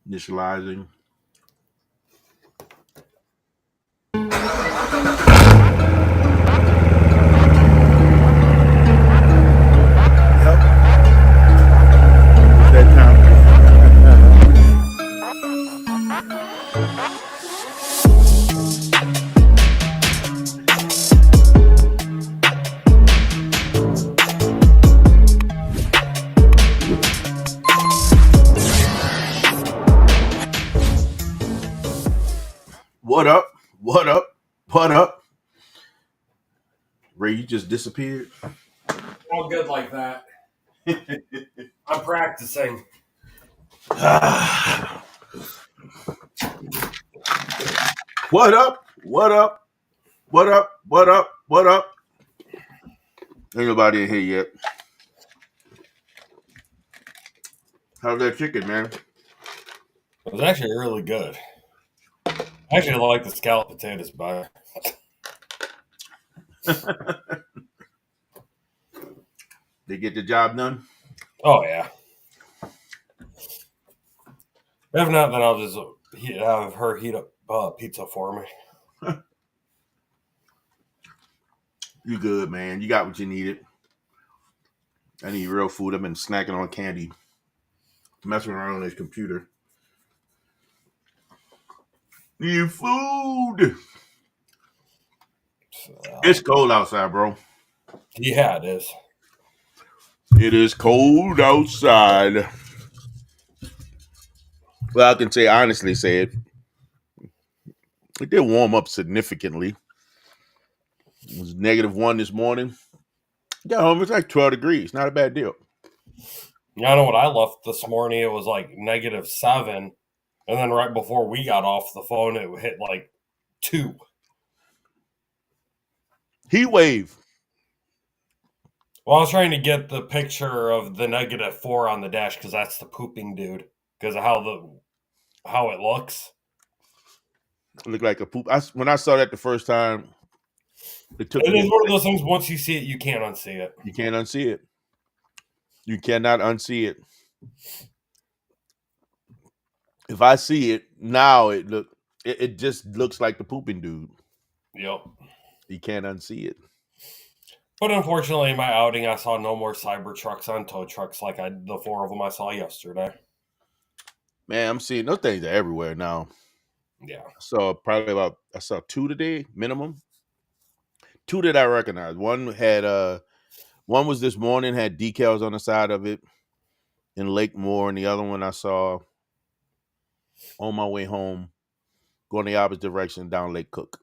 Initializing. Yep. It's that time. What up? What up? What up? Ray, you just disappeared. All good like that. I'm practicing. What up? What up? What up? What up? What up? Ain't nobody in here yet. How's that chicken, man? It was actually really good. I actually like the scalloped potatoes better. They get the job done? Oh, yeah. If not, then I'll just have her heat up pizza for me. You good, man. You got what you needed. I need real food. I've been snacking on candy, messing around on this computer. Need food. So, It's cold outside, bro. yeah, it is. It is cold outside. Well, I can honestly say it. It did warm up significantly. It was -1 this morning. Got home, it's like 12 degrees. Not a bad deal. I know when I left this morning, it was like -7. And then right before we got off the phone, it hit like 2. Heat wave. Well, I was trying to get the picture of the -4 on the dash because that's the pooping dude. Because of how it looks. It looked like a poop. When I saw that the first time, it took It me. is one of those things. Once you see it, you can't unsee it. You can't unsee it. You cannot unsee it. If I see it now, it just looks like the pooping dude. Yep. You can't unsee it. But unfortunately, in my outing, I saw no more cyber trucks on tow trucks like the 4 of them I saw yesterday. Man, I'm seeing those things are everywhere now. Yeah. I saw 2 today, minimum. 2 that I recognize. One was this morning, had decals on the side of it in Lake Moore, and the other one I saw on my way home, going the opposite direction down Lake Cook.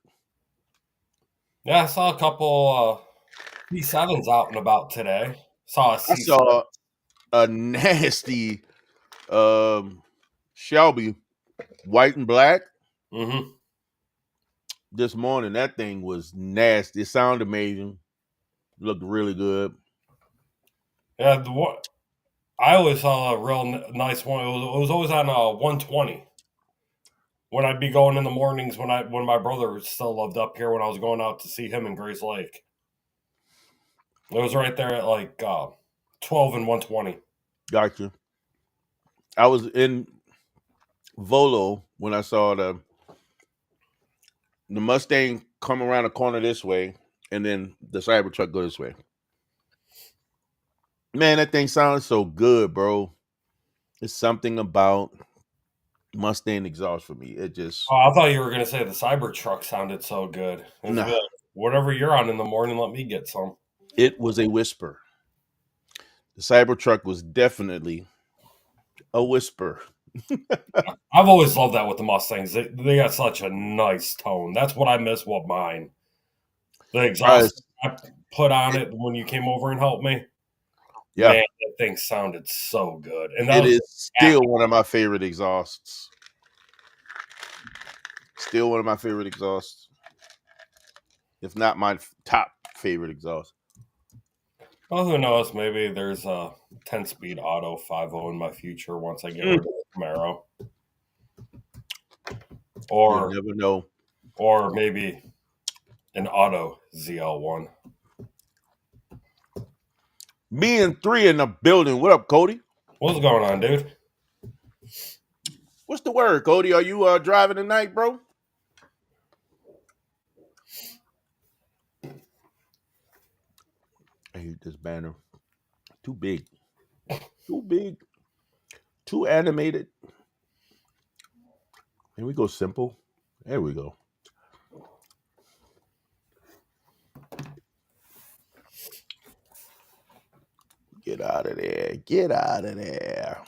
Yeah, I saw a couple C7s out and about today. Saw a I C7. saw a nasty Shelby, white and black. Mm-hmm. This morning, that thing was nasty. It sounded amazing. Looked really good. Yeah, I always saw a real nice one. It was always on 120. When I'd be going in the mornings when my brother still lived up here when I was going out to see him in Grays Lake. It was right there at like 12 and 120. Gotcha. I was in Volo when I saw the Mustang come around the corner this way, and then the Cybertruck go this way. Man, that thing sounds so good, bro. It's something about Mustang exhaust for me. It just Oh, I thought you were going to say the Cybertruck sounded so good. nah. Like, whatever you're on in the morning, let me get some. It was a whisper. The Cybertruck was definitely a whisper. I've always loved that with the Mustangs. They got such a nice tone. That's what I miss with mine. The exhaust I put on it when you came over and helped me. Yeah. Man, that thing sounded so good. And it is still one of my favorite exhausts. Still one of my favorite exhausts. If not my top favorite exhaust. Well, who knows? Maybe there's a 10-speed auto 5.0 in my future once I get rid of the Camaro. Or you never know. Or maybe an auto ZL1. Me and 3 in the building. What up, Cody? What's going on, dude? What's the word, Cody? Are you driving tonight, bro? I hate this banner. Too big. Too big. Too animated. Here we go, simple. There we go. Get out of there. Get out of there.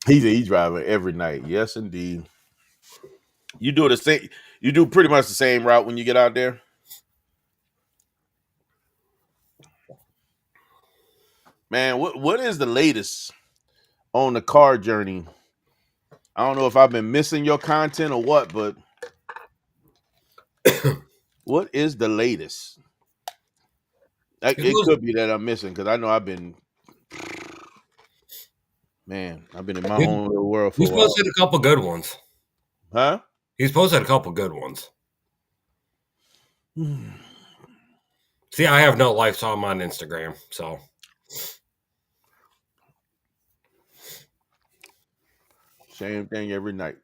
He's driving every night. Yes, indeed. You do the same. You do pretty much the same route when you get out there. Man, what is the latest on the car journey? I don't know if I've been missing your content or what, but what is the latest? It could be that I'm missing because I know I've been in my own little world for a He's while. posted a couple good ones. Huh? He's posted a couple good ones. See, I have no life, so I'm on Instagram. So Same thing every night.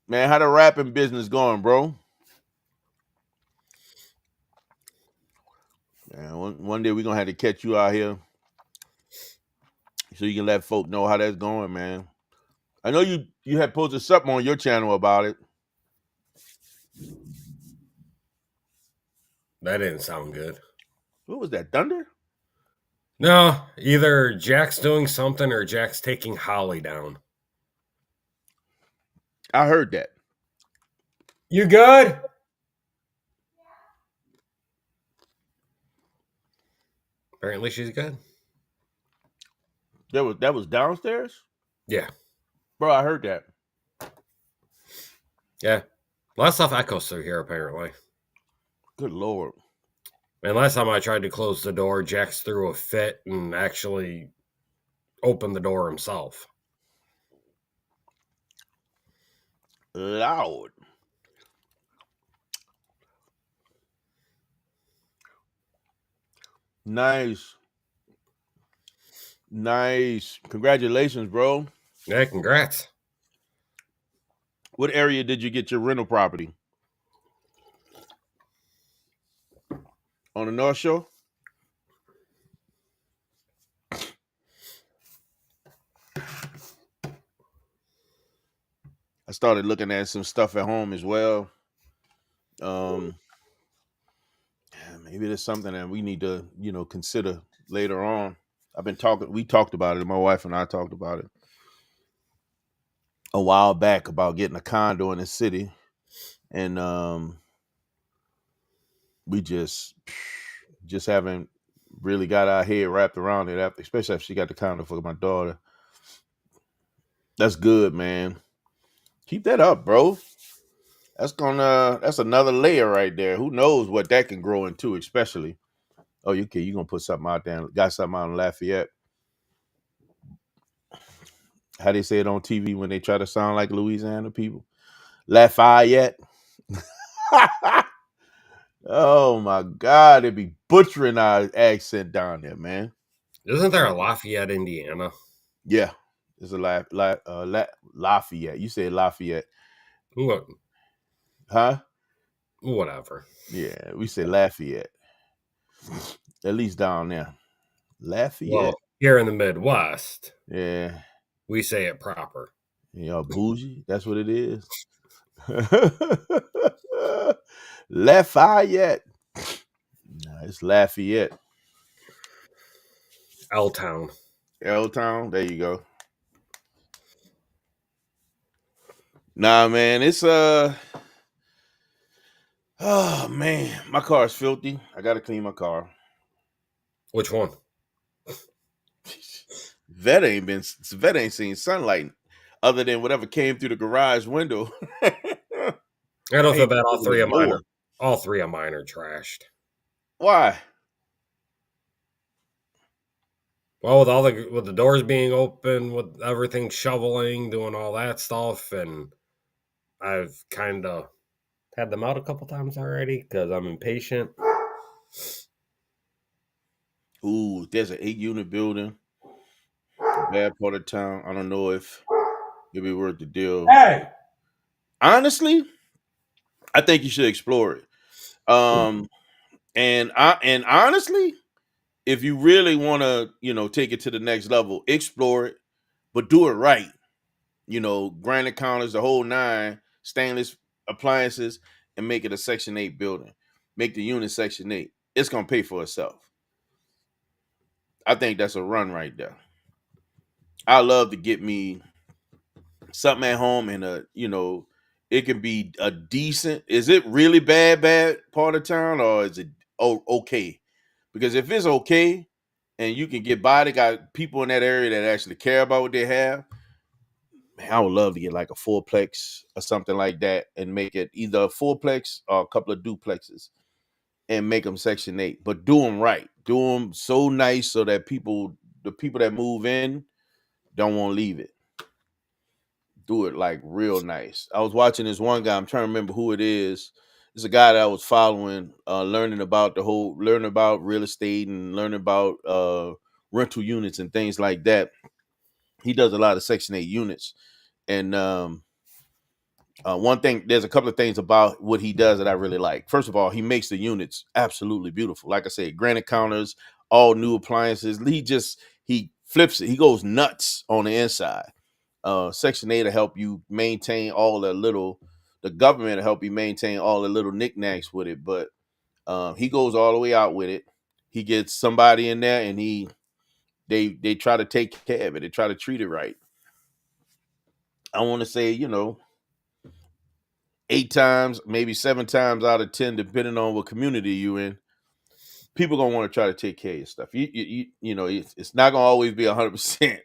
Man, how the rapping business going, bro? Man, one day we're gonna have to catch you out here so you can let folk know how that's going, man. I know you had posted something on your channel about it. that didn't sound good. What was that? Thunder? No, either Jack's doing something or Jack's taking Holly down. I heard that. You good? Apparently she's good. That was downstairs? Yeah. Bro, I heard that. Yeah. A lot of stuff echoes through here, apparently. Good Lord. And last time I tried to close the door, Jax threw a fit and actually opened the door himself. Loud. Nice. Nice. Congratulations, bro. Yeah, congrats. What area did you get your rental property? On the North Shore? I started looking at some stuff at home as well. Maybe there's something that we need to, consider later on. We talked about it. My wife and I talked about it a while back about getting a condo in the city. And we just haven't really got our head wrapped around it, especially if she got the condo for my daughter. That's good, man. Keep that up, bro. That's another layer right there. Who knows what that can grow into, especially. Oh, you gonna put something out there? Got something out in Lafayette? How they say it on TV when they try to sound like Louisiana people? Lafayette. Oh my God, they'd be butchering our accent down there, man. Isn't there a Lafayette, Indiana? Yeah, it's a Lafayette. You say Lafayette, What? huh? Whatever. Yeah, we say Lafayette. At least down there, Lafayette. Well, here in the Midwest, Yeah, we say it proper. bougie. That's what it is. Lafayette. Nah, it's Lafayette. L-Town. L Town. There you go. Nah, man, it's oh man, my car is filthy. I gotta clean my car. Which one? Vet ain't seen sunlight other than whatever came through the garage window. I don't feel Ain't bad. opened the door. All three of mine are trashed. Why? Well, with the doors being open, with everything shoveling, doing all that stuff, and I've kind of had them out a couple times already because I'm impatient. Ooh, there's an 8-unit building. Bad part of town. I don't know if it'd be worth the deal. Hey, Honestly, I think you should explore it. Um, and honestly, if you really want to, take it to the next level, explore it, but do it right. Granite counters, the whole nine, stainless appliances, and make it a Section 8 building. Make the unit Section 8. It's gonna pay for itself. I think that's a run right there. I love to get me something at home and it can be a decent. Is it really bad part of town, or is it okay? Because if it's okay and you can get by, they got people in that area that actually care about what they have. Man, I would love to get like a fourplex or something like that and make it either a fourplex or a couple of duplexes and make them Section 8, but do them right. Do them so nice so that the people that move in don't want to leave it. Do it like real nice. I was watching this one guy. I'm trying to remember who it is. It's a guy that I was following, learning about real estate and learning about rental units and things like that. He does a lot of Section 8 units. And one thing, there's a couple of things about what he does that I really like. First of all, he makes the units absolutely beautiful. Like I said, granite counters, all new appliances. He flips it. He goes nuts on the inside. Section 8 to help you maintain all the government to help you maintain all the little knickknacks with it. But he goes all the way out with it. He gets somebody in there and they try to take care of it. They try to treat it right. I want to say, 8 times, maybe 7 times out of 10, depending on what community you in, people gonna want to try to take care of your stuff. It's not gonna always be 100%,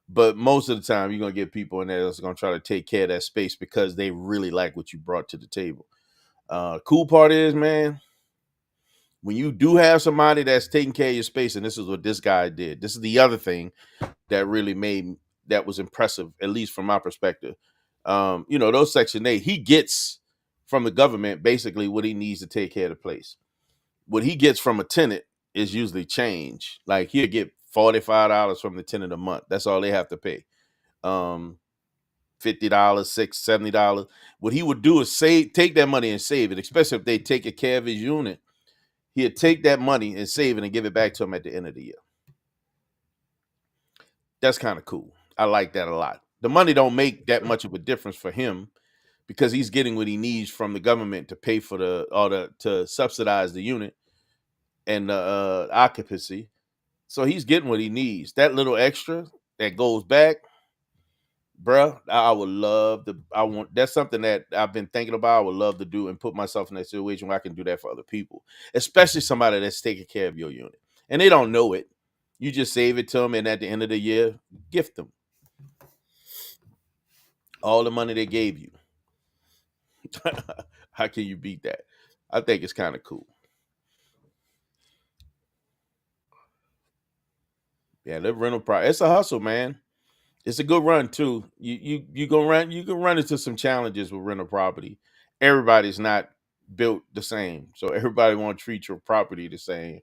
but most of the time you're gonna get people in there that's gonna try to take care of that space because they really like what you brought to the table. Cool part is, man, when you do have somebody that's taking care of your space, and this is what this guy did. This is the other thing that really that was impressive, at least from my perspective. Those Section 8, he gets from the government basically what he needs to take care of the place. What he gets from a tenant is usually change. Like he'll get $45 from the tenant a month. That's all they have to pay. $50, $70. What he would do is take that money and save it, especially if they take care of his unit. He'd take that money and save it and give it back to him at the end of the year. That's kind of cool. I like that a lot. The money don't make that much of a difference for him because he's getting what he needs from the government to pay for to subsidize the unit and the occupancy. So he's getting what he needs. That little extra that goes back, bruh, I would love to. I want That's something that I've been thinking about. I would love to do and put myself in that situation where I can do that for other people, especially somebody that's taking care of your unit and they don't know it. You just save it to them, and at the end of the year, gift them all the money they gave you. How can you beat that? I think it's kind of cool. Yeah, the rental price. It's a hustle, man. It's a good run too. You can run into some challenges with rental property. Everybody's not built the same, so everybody won't treat your property the same.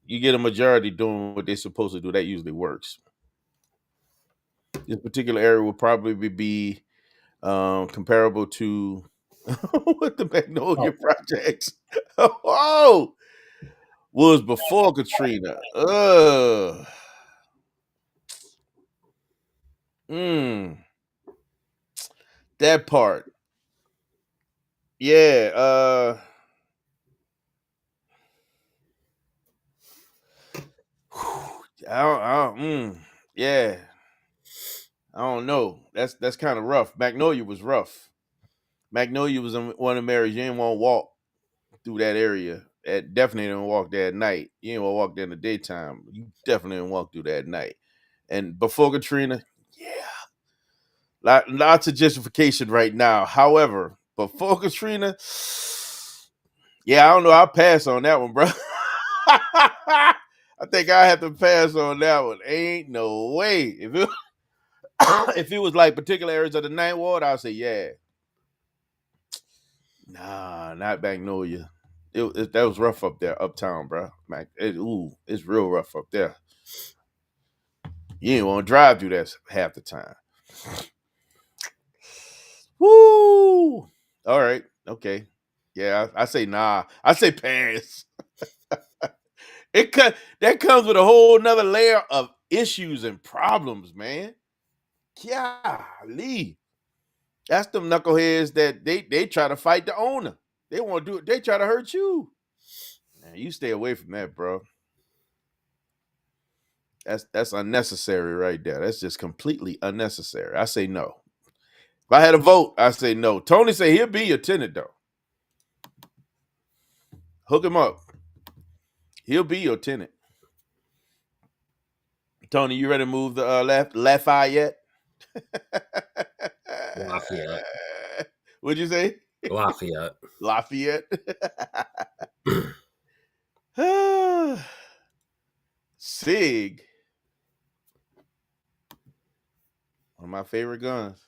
You get a majority doing what they're supposed to do. That usually works. This particular area will probably be comparable to what the Magnolia oh, projects. Oh, was before Katrina. Mm, that part. Yeah. Yeah. I don't know. That's kind of rough. Magnolia was rough. Magnolia was in one of the areas you didn't want to walk through that area. Definitely didn't walk there at night. You didn't want to walk there in the daytime. You definitely didn't walk through that at night. And before Katrina, yeah, lots of justification right now. However, before Katrina, yeah, I don't know. I'll pass on that one, bro. I think I have to pass on that one. Ain't no way. If it was like particular areas of the ninth ward, I'll say yeah. Nah, not Magnolia. That was rough up there, uptown, bro. It's real rough up there. You ain't want to drive through that half the time. Woo! All right. Okay. Yeah, I say nah. I say pass. That comes with a whole nother layer of issues and problems, man. Golly. That's them knuckleheads that they try to fight the owner. They want to do it, they try to hurt you. Man, you stay away from that, bro. That's unnecessary right there. That's just completely unnecessary. I say no. If I had a vote, I say no. Tony say he'll be your tenant though. Hook him up. He'll be your tenant. Tony, you ready to move the left eye yet? Lafayette. What'd you say? Lafayette. Lafayette. Sig. One of my favorite guns.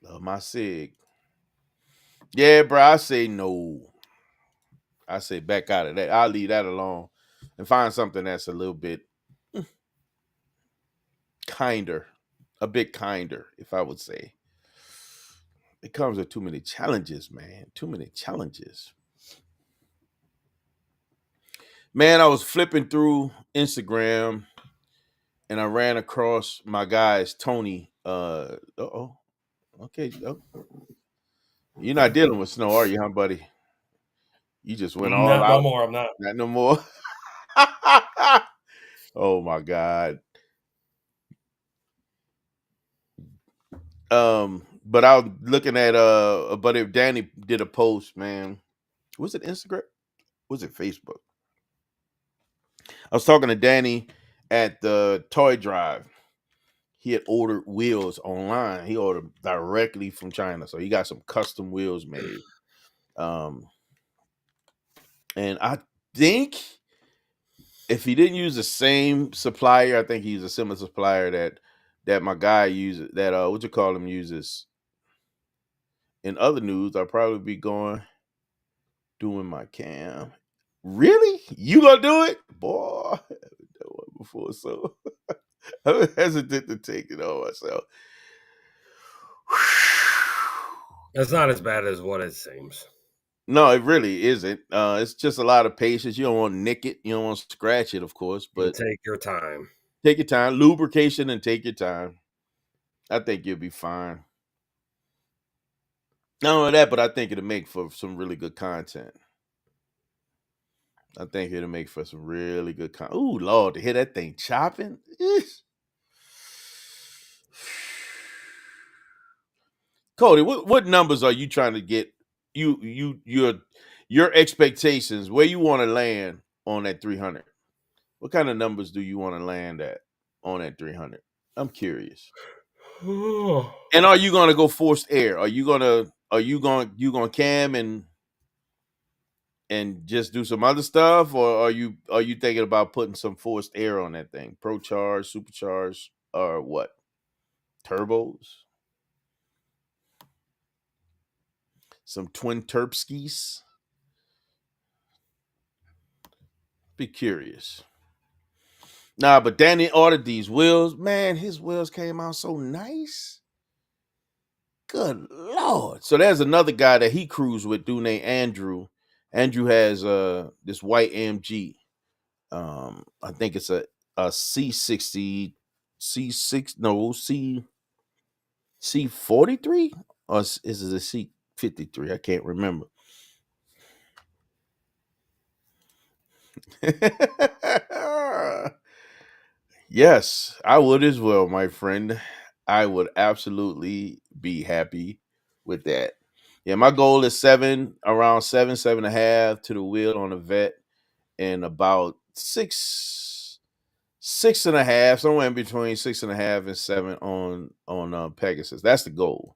Love my Sig. Yeah, bro, I say no. I say back out of that. I'll leave that alone and find something that's a little bit kinder, a bit kinder, if I would say. It comes with too many challenges, man. Too many challenges. Man, I was flipping through Instagram and I ran across my guys, Tony. Okay. Oh. You're not dealing with snow, are you, huh, buddy? You just went all Not no out. more. I'm not. Not no more. Oh my God. But I was looking at but if Danny did a post, man. Was it Instagram? Was it Facebook? I was talking to Danny at the toy drive. He had ordered wheels online. He ordered directly from China. So he got some custom wheels made. And I think if he didn't use the same supplier, I think he used a similar supplier that my guy uses, that what you call him uses. In other news, I'll probably be doing my cam. Really? You gonna do it? Boy, I haven't done one before, so I'm hesitant to take it on myself. It's not as bad as what it seems. No, it really isn't. It's just a lot of patience. You don't want to nick it. You don't want to scratch it, of course, You but take your time. take your time. Lubrication and take your time. I think you'll be fine. Not only that, but I think it'll make for some really good content. I think it'll make for some really good content. Ooh, Lord, to hear that thing chopping. Cody, what numbers are you trying to get? Your expectations, where you want to land on that 300. What kind of numbers do you want to land at on that 300? I'm curious. And are you going to go forced air? Are you going cam and just do some other stuff, or are you thinking about putting some forced air on that thing? Pro charge, supercharged, or what? Turbos? Some twin Terpskis? Be curious. Nah, but Danny ordered these wheels. Man, his wheels came out so nice. Good Lord. So there's another guy that he cruised with, dude named Andrew. Andrew has this white AMG. I think it's a C60, C6, no, C43? Or is it a C53? I can't remember. Yes, I would as well, my friend. I would absolutely be happy with that. Yeah, my goal is around 7.5 to the wheel on the vet, and about 6.5, somewhere in between 6.5 and 7 on Pegasus. That's the goal.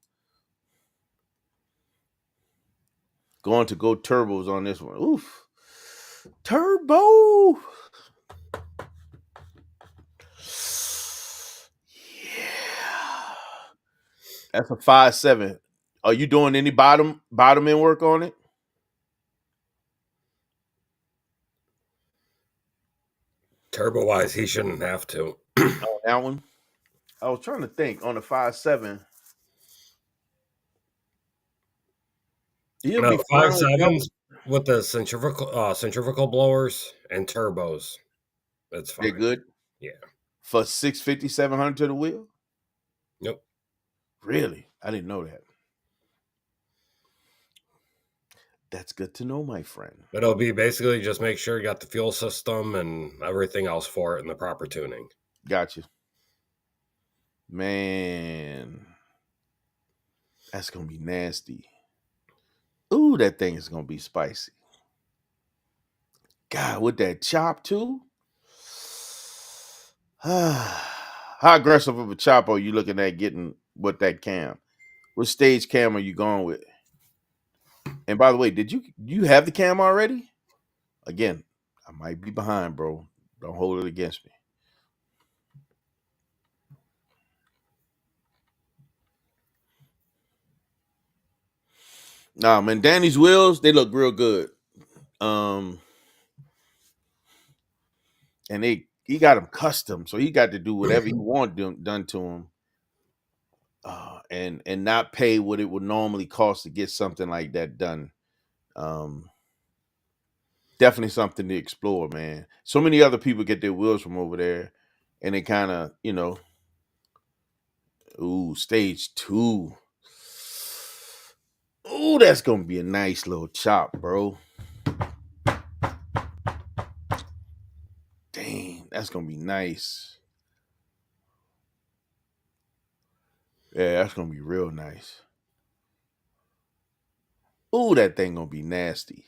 Going to go turbos on this one. Oof, turbo. Yeah. That's a 5.7. Are you doing any bottom end work on it? Turbo wise, he shouldn't have to. On that one, I was trying to think on the 5.7. He'll No, be the five fine with that one. sevens with the centrifugal blowers and turbos, it's They're fine. good Yeah. for 650, 700 to the wheel. Yep. Really, I didn't know that. That's good to know, my friend. But it'll be basically just make sure you got the fuel system and everything else for it in the proper tuning. Gotcha, man. That's gonna be nasty. Ooh, that thing is gonna be spicy. God, with that chop too. How aggressive of a chop are you looking at getting with that cam? What stage cam are you going with? And by the way, did you have the cam already? Again, I might be behind, bro. Don't hold it against me. Nah, man, Danny's wheels, they look real good. Um, and he got them custom, so he got to do whatever he want done to him. And not pay what it would normally cost to get something like that done. Um, Definitely something to explore, man. So many other people get their wheels from over there, and they kind of, ooh, stage two. Ooh, that's gonna be a nice little chop, bro. Dang, that's gonna be nice. Yeah, that's gonna be real nice. Ooh, that thing gonna be nasty.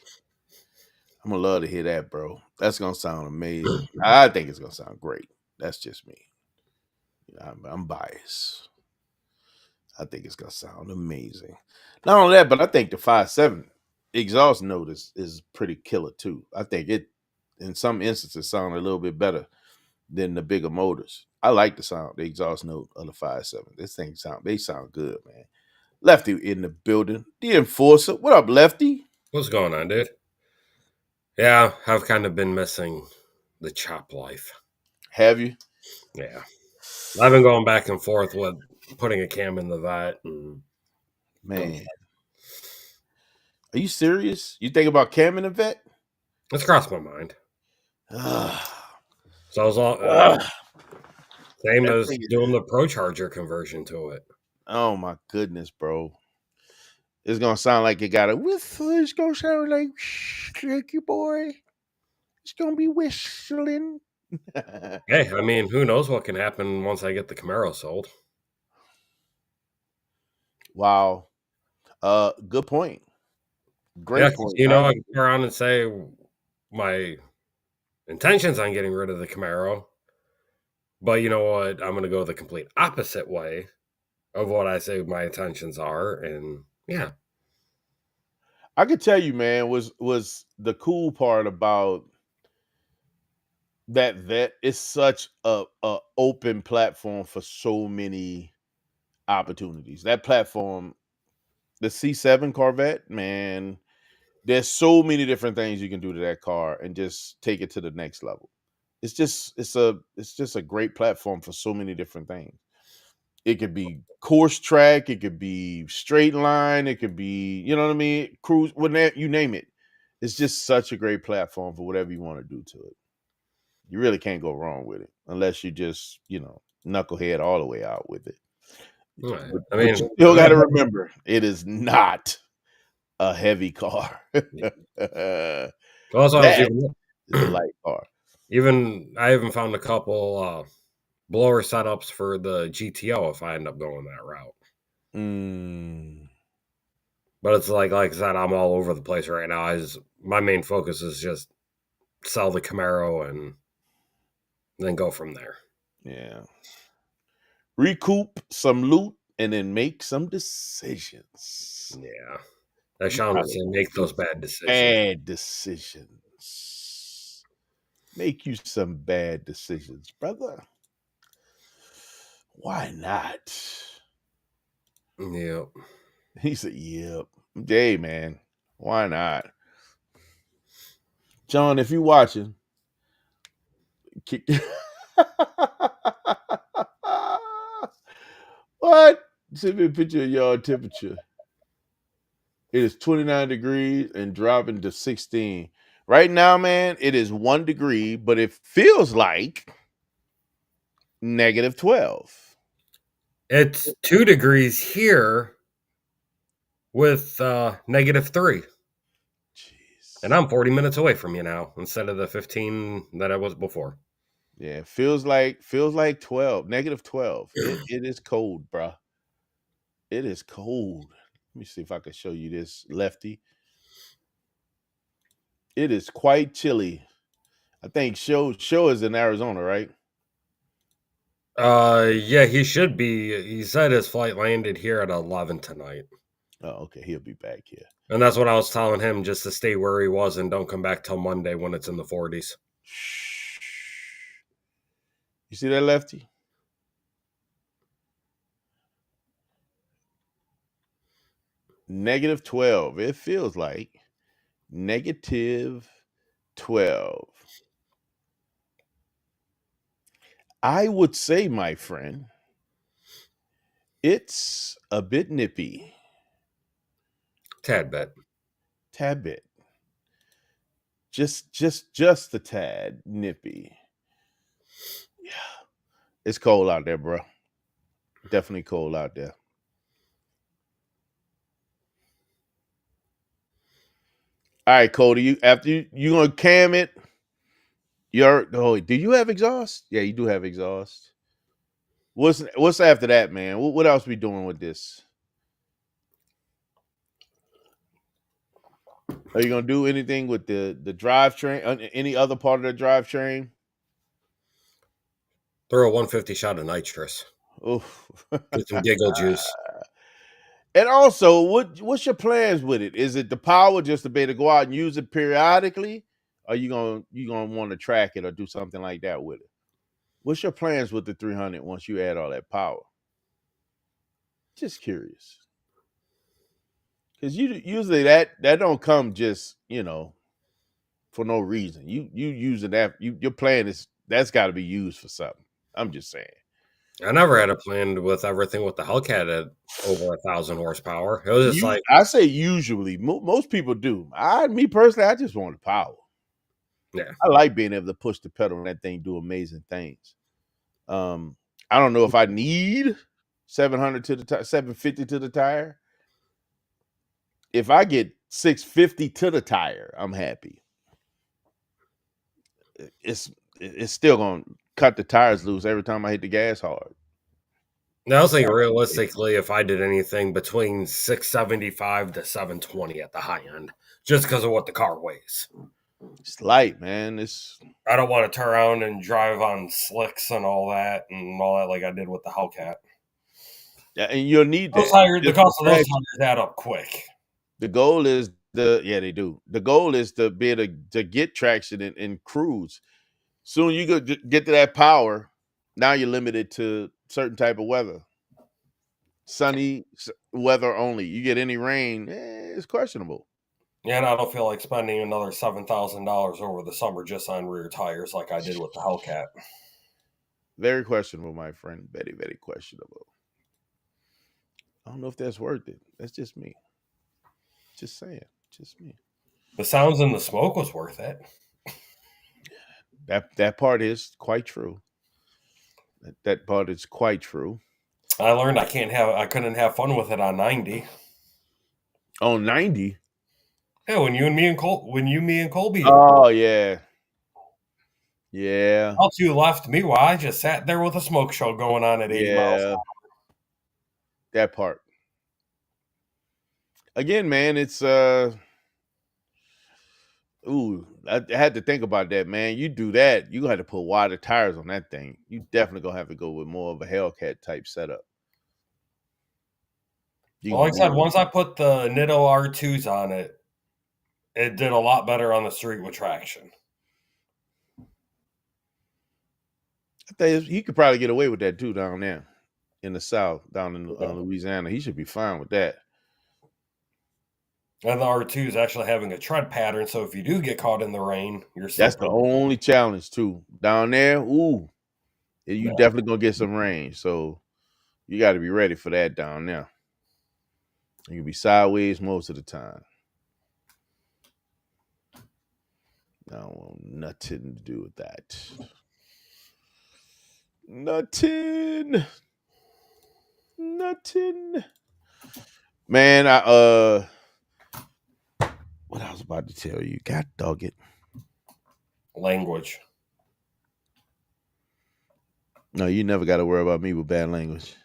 I'm gonna love to hear that, bro. That's gonna sound amazing. I think it's gonna sound great. That's just me. I'm biased. I think it's gonna sound amazing. Not only that, but I think the 5.7 exhaust note is pretty killer too. I think it, in some instances, sound a little bit better than the bigger motors. I like the exhaust note of the 5.7. They sound good, man. Lefty in the building. The enforcer. What up, Lefty? What's going on, dude? Yeah, I've kind of been missing the chop life. Have you? Yeah. I've been going back and forth with putting a cam in the vat and going. Man, are you serious? You think about Cam in the vet? It's crossed my mind. Ugh. So I was all Ugh. same That as thing is, doing the Pro Charger conversion to it. oh my goodness, bro. It's gonna sound like it got a whistle. It's gonna sound like tricky boy. It's gonna be whistling. Hey, I mean, who knows what can happen once I get the Camaro sold? Wow. Good point. Yeah, Great because point. you I know, I ain't can go around and say my intentions on getting rid of the Camaro, but you know what? I'm going to go the complete opposite way of what I say my intentions are, and yeah, I could tell you, man, was the cool part about that it's such a open platform for so many opportunities. That platform, the C7 Corvette, man, there's so many different things you can do to that car and just take it to the next level. It's just a great platform for so many different things. It could be course track, it could be straight line, it could be, you know what I mean, cruise, whatever you name it. It's just such a great platform for whatever you want to do to it. You really can't go wrong with it unless you just, knucklehead all the way out with it. all right. But, I but you mean, still got to remember, it is not a heavy car. also I was That is a light car. I even found a couple blower setups for the GTO if I end up going that route. Mm, But it's like I said, I'm all over the place right now. My main focus is just sell the Camaro and then go from there. yeah. Recoup some loot and then make some decisions. Yeah. As You Sean would gotta say, make make those bad some decisions. bad decisions. Make you some bad decisions, brother. Why not? Yep. He said, yep. Hey, man. Why not? John, if you're watching, Kick- What? Send me a picture of yard temperature. It is 29 degrees and dropping to 16. Right now, man, it is 1 degree, but it feels like -12. It's 2 degrees here with -3. And Jeez. I'm 40 minutes away from you now instead of the 15 that I was before. Yeah, it feels like 12, -12. It is cold, bruh. It is cold. Let me see if I can show you this, Lefty. It is quite chilly. I think show is in Arizona, right? Yeah, he should be. He said his flight landed here at 11 tonight. Oh, okay. He'll be back here. And that's what I was telling him, just to stay where he was and don't come back till Monday when it's in the 40s. Shh. You see that, Lefty? -12. It feels like -12. I would say, my friend, it's a bit nippy. Tad bit. Tad bit. Just a tad nippy. Yeah. It's cold out there, bro. Definitely cold out there. All right, Cody. You gonna cam it? Do you have exhaust? Yeah, you do have exhaust. What's after that, man? What else we doing with this? Are you gonna do anything with the drivetrain? Any other part of the drivetrain? Throw a 150 shot of nitrous. Oof. Get some giggle juice. And also, what's your plans with it? Is it the power just to be able to go out and use it periodically? Or you gonna want to track it or do something like that with it? What's your plans with the 300 once you add all that power? Just curious, because usually that don't come just for no reason. You using that your plan is that's got to be used for something. I'm just saying. I never had a plan with everything with the Hellcat at over 1,000 horsepower. It was just like, I say usually most people do. Me personally, I just want the power. yeah. I like being able to push the pedal and that thing do amazing things. I don't know if I need 700 to the 750 to the tire. If I get 650 to the tire, I'm happy. It's still gonna cut the tires loose every time I hit the gas hard. Now, I was thinking realistically, if I did anything between 675 to 720 at the high end, just because of what the car weighs. It's light, man. I don't want to turn around and drive on slicks and all that like I did with the Hellcat. And you'll need Those that. tires, the Just cost of those traction. tires add up quick. The goal is they do. The goal is to be able to get traction and cruise. Soon you get to that power. Now you're limited to certain type of weather. Sunny weather only. You get any rain, it's questionable. Yeah, and I don't feel like spending another $7,000 over the summer just on rear tires like I did with the Hellcat. Very questionable, my friend. Very, very questionable. I don't know if that's worth it. That's just me. Just saying. Just me. The sounds and the smoke was worth it. That part is quite true. That part is quite true. I learned I couldn't have fun with it on 90. On 90. Yeah, when me and Colby, Oh yeah. Yeah. else you left me while I just sat there with a smoke show going on at 80 miles. Yeah. That part. Again, man, it's ooh, I had to think about that, man. You do that, you gonna have to put wider tires on that thing. You definitely gonna have to go with more of a Hellcat type setup. Well, like I said, once I put the Nitto R2s on it, it did a lot better on the street with traction. I think he could probably get away with that too down there in the South, down in Louisiana. He should be fine with that. And the R2 is actually having a tread pattern, so if you do get caught in the rain, you're still That's the protected. only challenge too. Down there, ooh, you Yeah. definitely gonna get some rain. So you got to be ready for that down there. You can be sideways most of the time. I don't want nothing to do with that. Nothing. Nothing. Man, what I was about to tell you. God dog it. Language. No, you never got to worry about me with bad language.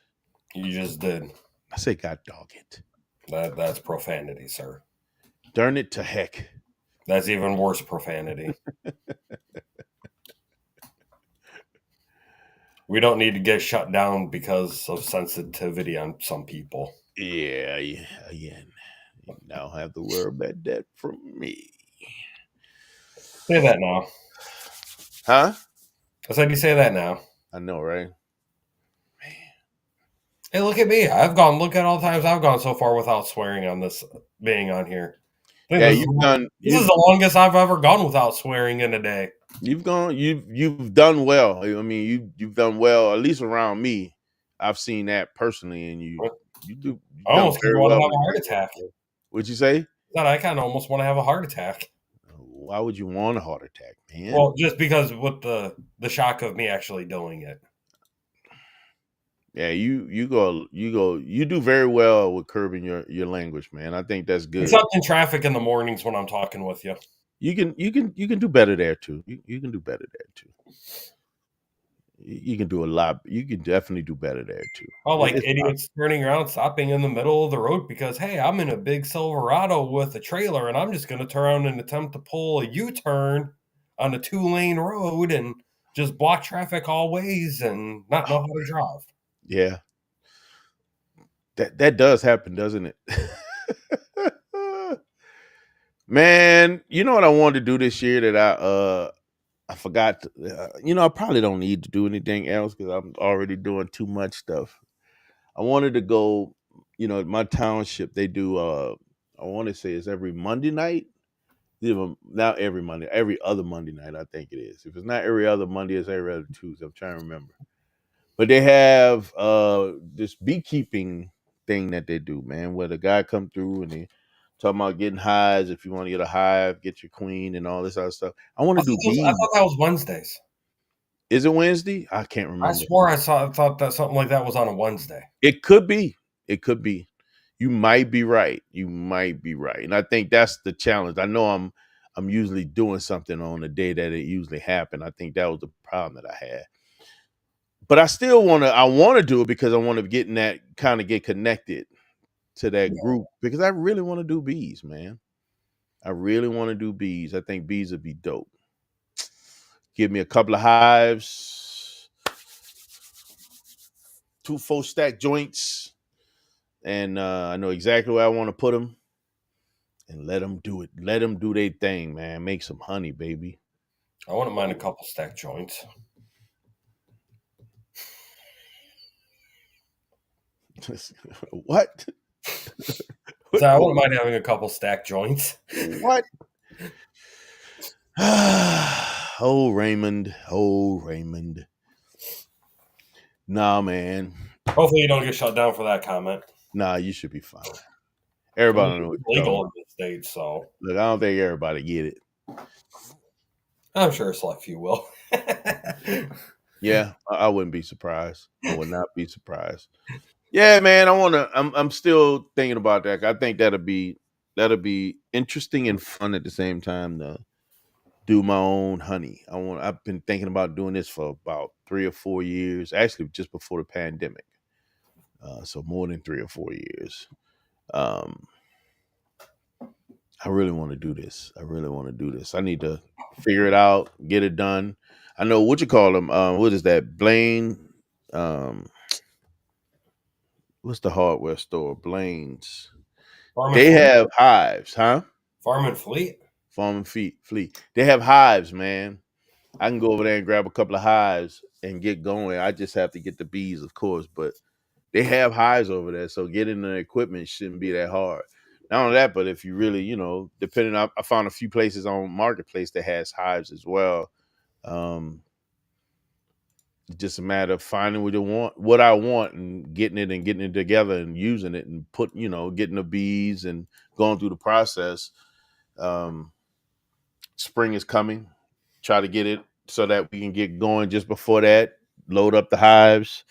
You just did. I say God dog it. That's profanity, sir. Darn it to heck. That's even worse profanity. We don't need to get shut down because of sensitivity on some people. Yeah. You now have to worry about that from me. Say that now. Huh? I said you say that now. I know, right? Hey, look at me. Look at all the times I've gone so far without swearing on this being on here. I think Yeah, this is the longest I've ever gone without swearing in a day. you've done well. I mean, you've done well, at least around me. I've seen that personally, and you've I done almost kind very of want to well have with a heart that. attack. What'd you say? That I kind of almost want to have a heart attack. Why would you want a heart attack, man? Well, just because with the shock of me actually doing it. Yeah, you do very well with curbing your language, man. I think that's good. Except in traffic in the mornings when I'm talking with you. You can do better there too. You can do better there too. You can do a lot. You can definitely do better there too. Oh, like It's idiots turning around, stopping in the middle of the road because, hey, I'm in a big Silverado with a trailer and I'm just going to turn around and attempt to pull a U turn on a 2-lane road and just block traffic all ways and not know how to drive. yeah. That does happen, doesn't it? Man, you know what I wanted to do this year that I forgot. I probably don't need to do anything else because I'm already doing too much stuff. I wanted to go. My township they do. I want to say it's every Monday night. Not every Monday, every other Monday night. I think it is. If it's not every other Monday, it's every other Tuesday. I'm trying to remember. But they have this beekeeping thing that they do, man, where the guy come through and they talking about getting hives. If you want to get a hive, get your queen and all this other stuff. I want to do I bees. thought that was Wednesdays. Is it Wednesday? I can't I remember. swore I thought that something like that was on a Wednesday. It could be. It could be. You might be right. You might be right. And I think that's the challenge. I know I'm usually doing something on the day that it usually happened. I think that was the problem that I had. But I want to do it because I want to get in that kind of get connected to that Yeah. group because I really want to do bees, man. I really want to do bees. I think bees would be dope. Give me a couple of hives, 2 4 stack joints, and I know exactly where I want to put them and let them do it. Let them do their thing, man. Make some honey, baby. I wouldn't mind a couple stack joints. What? So I wouldn't mind having a couple stack joints. What? Oh, Raymond. Oh, Raymond. Nah, man. Hopefully you don't get shut down for that comment. Nah, you should be fine. I mean, Everybody know what it's you're talking legal in about. this state, so Look, I don't think everybody get it. I'm sure a select few will. Yeah, I wouldn't be surprised. I would not be surprised. Yeah, man. I'm still thinking about that. I think that'll be interesting and fun at the same time to do my own honey. I've been thinking about doing this for about 3 or 4 years. Actually, just before the pandemic. So more than 3 or 4 years. Um, I really want to do this. I really want to do this. I need to figure it out, get it done. I know what you call them. What is that? Blaine. Um, what's the hardware store? Blaine's. Farm and They Fleet? have hives, huh? Farm and Fleet? Farm and fleet. They have hives, man. I can go over there and grab a couple of hives and get going. I just have to get the bees, of course, but they have hives over there, so getting the equipment shouldn't be that hard. Not only that, but if you really, depending on, I found a few places on Marketplace that has hives as well. Um, it's just a matter of finding what I want, and getting it together and using it and getting the bees and going through the process. Um, Spring is coming. Try to get it so that we can get going just before that. Load up the hives,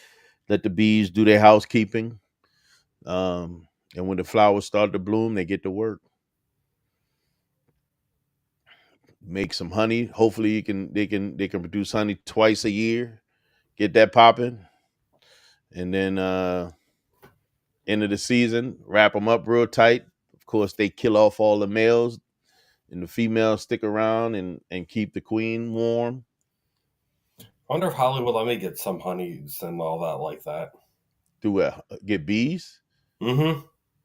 let the bees do their housekeeping. And when the flowers start to bloom, they get to work. Make some honey. Hopefully, they can produce honey twice a year. Get that popping, and then end of the season, wrap them up real tight. Of course, they kill off all the males, and the females stick around and keep the queen warm. I wonder if Hollywood let me get some honeys and all that like that. Do get bees? Mm-hmm.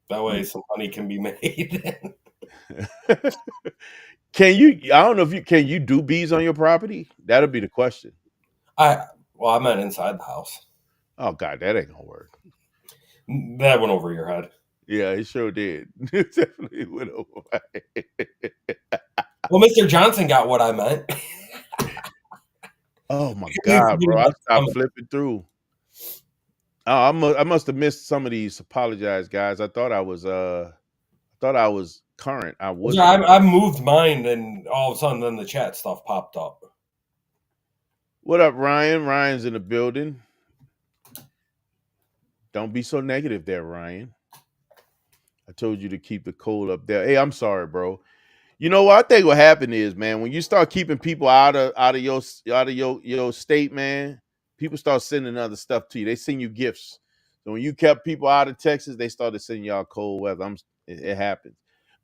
That way, You- some honey can be made. Can you? I don't know if you can. You do bees on your property? That'll be the question. I well, I meant inside the house. Oh God, that ain't gonna work. That went over your head. Yeah, it sure did. It definitely went over my head. Well, Mr. Johnson got what I meant. Oh my You God, bro! forget I about stopped coming. flipping through. Oh, I must have missed some of these. Apologize, guys. I thought I was current. I wasn't. I moved mine, and all of a sudden, then the chat stuff popped up. What up, Ryan? Ryan's in the building. Don't be so negative there, Ryan. I told you to keep the cold up there. Hey, I'm sorry, bro. You know what I think what happened is, man, when you start keeping people out of your state, man, people start sending other stuff to you. They send you gifts. So when you kept people out of Texas, they started sending y'all cold weather. It happens.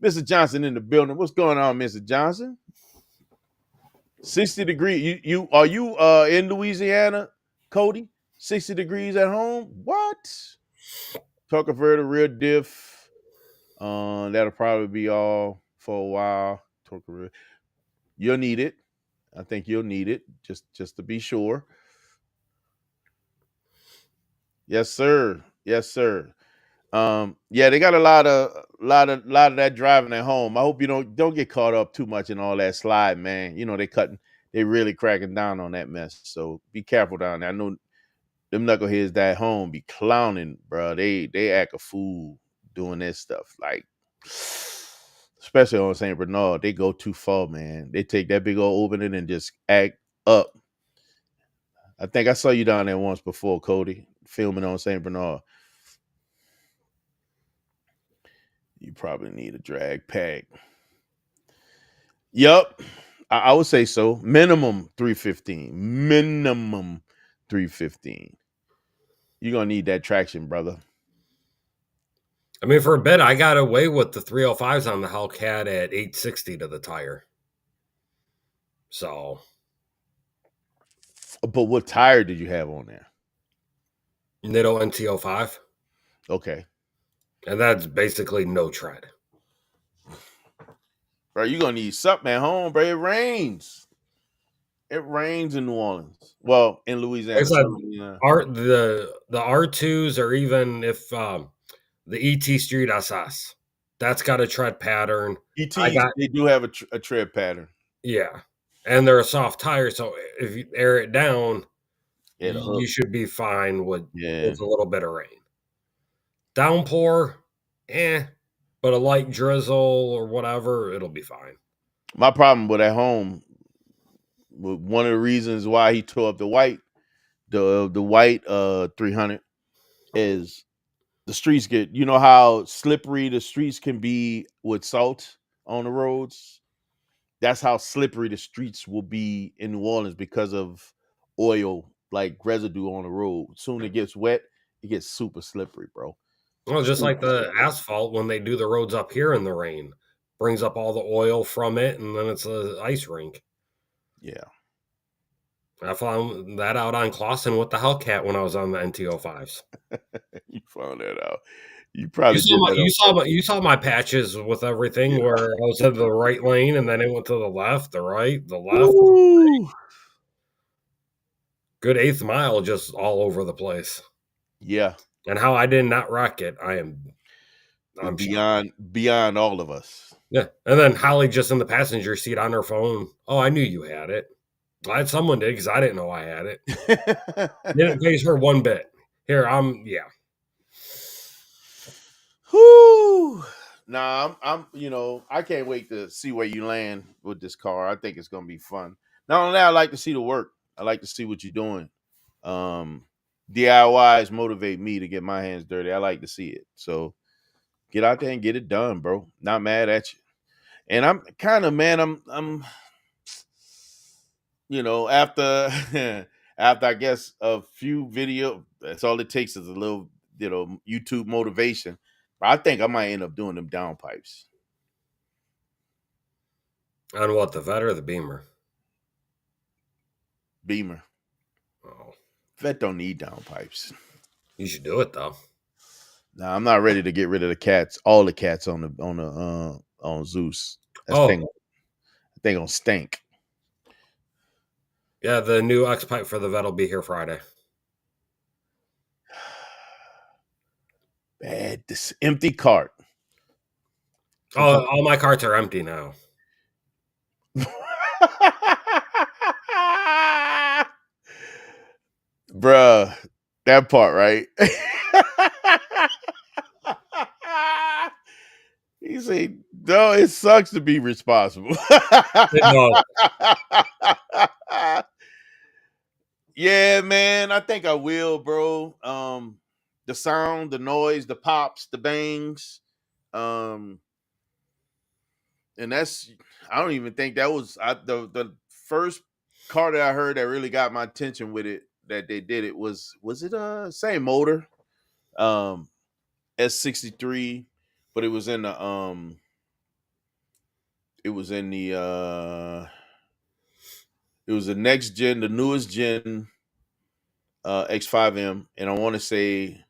Mr. Johnson in the building. What's going on, Mr. Johnson? 60 degrees. You are you in Louisiana, Cody? 60 degrees at home? What? Tucker Verde, real diff. That'll probably be all for a while. Tucker, you'll need it. I think you'll need it just to be sure. Yes, sir. Yes, sir. Yeah, they got a lot of that driving at home. I hope you don't get caught up too much in all that slide, man. They really cracking down on that mess. So be careful down there. I know them knuckleheads that at home be clowning, bro. They act a fool doing that stuff. Like especially on St. Bernard, they go too far, man. They take that big old opening and just act up. I think I saw you down there once before, Cody, filming on St. Bernard. You probably need a drag pack. Yep. I would say so. Minimum 315. Minimum 315. You're gonna need that traction, brother. I mean, for a bit, I got away with the 305s on the Hellcat at 860 to the tire. So, But what tire did you have on there? Nitto NTO5. Okay. And that's basically no tread. Bro, you're gonna need something at home, bro. It rains. It rains in New Orleans. Well, in Like I Louisiana. said, Louisiana. the R2s, or even if the ET Street SS, that's got a tread pattern. I ETs, got they do have a tread pattern. Yeah, and they're a soft tire, so if you air it down, It'll hook. you should be fine Yeah. with a little bit of rain. Downpour, but a light drizzle or whatever, it'll be fine. My problem with at home, one of the reasons why he tore up the white 300 is the streets get, how slippery the streets can be with salt on the roads. That's how slippery the streets will be in New Orleans because of oil, like residue on the road. Soon it gets wet, it gets super slippery, bro. Well, just like Super the slippery. asphalt when they do the roads up here in the rain, brings up all the oil from it, and then it's a ice rink. Yeah. I found that out on Clawson with the Hellcat when I was on the NTO5s. You found that out. You probably did that on purpose. You saw my patches with everything Yeah. where I was in the right lane and then it went to the left, the right, the left. Woo! Good eighth mile, just all over the place. Yeah. And how I did not wreck it, I am I'm sure. beyond all of us. Yeah. And then Holly just in the passenger seat on her phone. Oh, I knew you had it. Glad someone did because I didn't know I had it. Didn't phase her one bit. Here, yeah. Whoo! Nah, I can't wait to see where you land with this car. I think it's gonna be fun. Not only that, I like to see the work. I like to see what you're doing. Um, DIYs motivate me to get my hands dirty. I like to see it. So get out there and get it done, bro. Not mad at you. And I'm kind of man. I'm after after I guess a few video. That's all it takes is a little YouTube motivation. But I think I might end up doing them downpipes. On what, the vet or the Beamer? Beamer. Oh, Vet don't need downpipes. you should do it though. Nah, I'm not ready to get rid of the cats. All the cats on Zeus. That Oh, thing gonna stink. yeah, the new X pipe for the vet will be here Friday. Bad. This empty cart. Oh, all my carts are empty now. Bruh, that part, right? He said, no, it sucks to be responsible. No, Yeah, man, I think I will, bro. The sound, the noise, the pops, the bangs. Um, and that's I don't even think that was the first car that I heard that really got my attention with it that they did it was it same motor S63, but it was in the it was in the it was the next gen, the newest gen X5M, and I want to say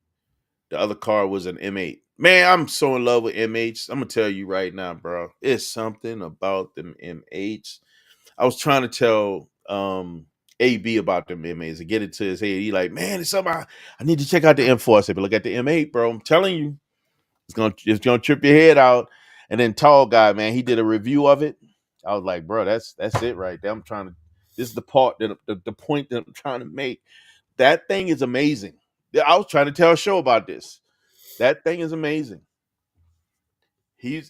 the other car was an M8. Man, I'm so in love with M8s. I'm gonna tell you right now, bro. It's something about them M8s. I was trying to tell AB about them M8s and get it to his head. He like, man, it's something I need to check out the M4. I said, but look at the M8, bro. I'm telling you, it's gonna trip your head out. And then tall guy, man, he did a review of it. I was like, bro, that's it right there. I'm trying to. This is the part that the point that I'm trying to make. That thing is amazing. I was trying to tell a show about this. That thing is amazing. He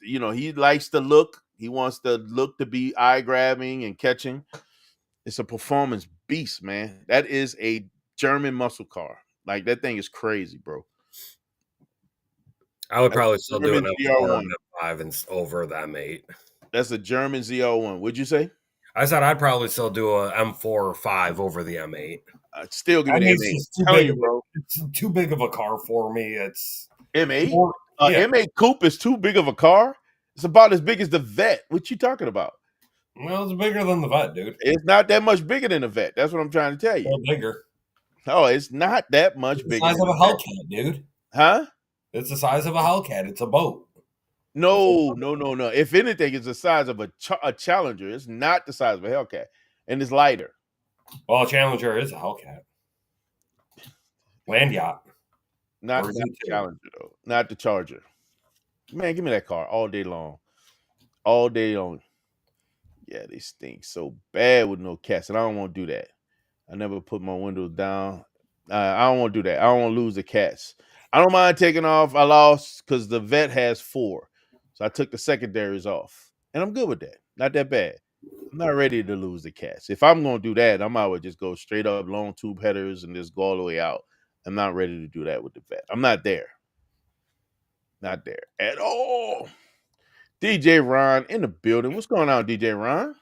likes the look. He wants the look to be eye grabbing and catching. It's a performance beast, man. That is a German muscle car. Like that thing is crazy, bro. I would That's probably a still do an German M4 and ZR1. M5 and over the M8. That's a German ZR1. Would you say? I said I'd probably still do a M4 or 5 over the M8. Still give me the M8's M8. just too Telling big you, of a bro. it's too big of a car for me. It's M8. more, yeah. M8 Coupe is too big of a car. It's about as big as the Vet. What you talking about? Well, it's bigger than the vet, dude. It's not that much bigger than the Vet. That's what I'm trying to tell you. Well, bigger. Oh, it's not that It's much the bigger size than of the a Vet. Hellcat, dude. Huh? It's the size of a Hellcat. It's a boat. No, no, no, no. If anything, it's the size of a Challenger. It's not the size of a Hellcat, and it's lighter. Well, a Challenger is a Hellcat. Land yacht. Not Or is the it two? Challenger though. Not the Charger. Man, give me that car all day long. All day long. Yeah, they stink so bad with no cats, and I don't want to do that. I never put my windows down. I don't want to do that. I don't want to lose the cats. I don't mind taking off. I lost because the Vet has 4, so I took the secondaries off, and I'm good with that. Not that bad. I'm not ready to lose the cats. If I'm gonna do that, I might well just go straight up long tube headers and just go all the way out. I'm not ready to do that with the Vet. I'm not there. Not there at all. DJ Ron in the building. What's going on, DJ Ron?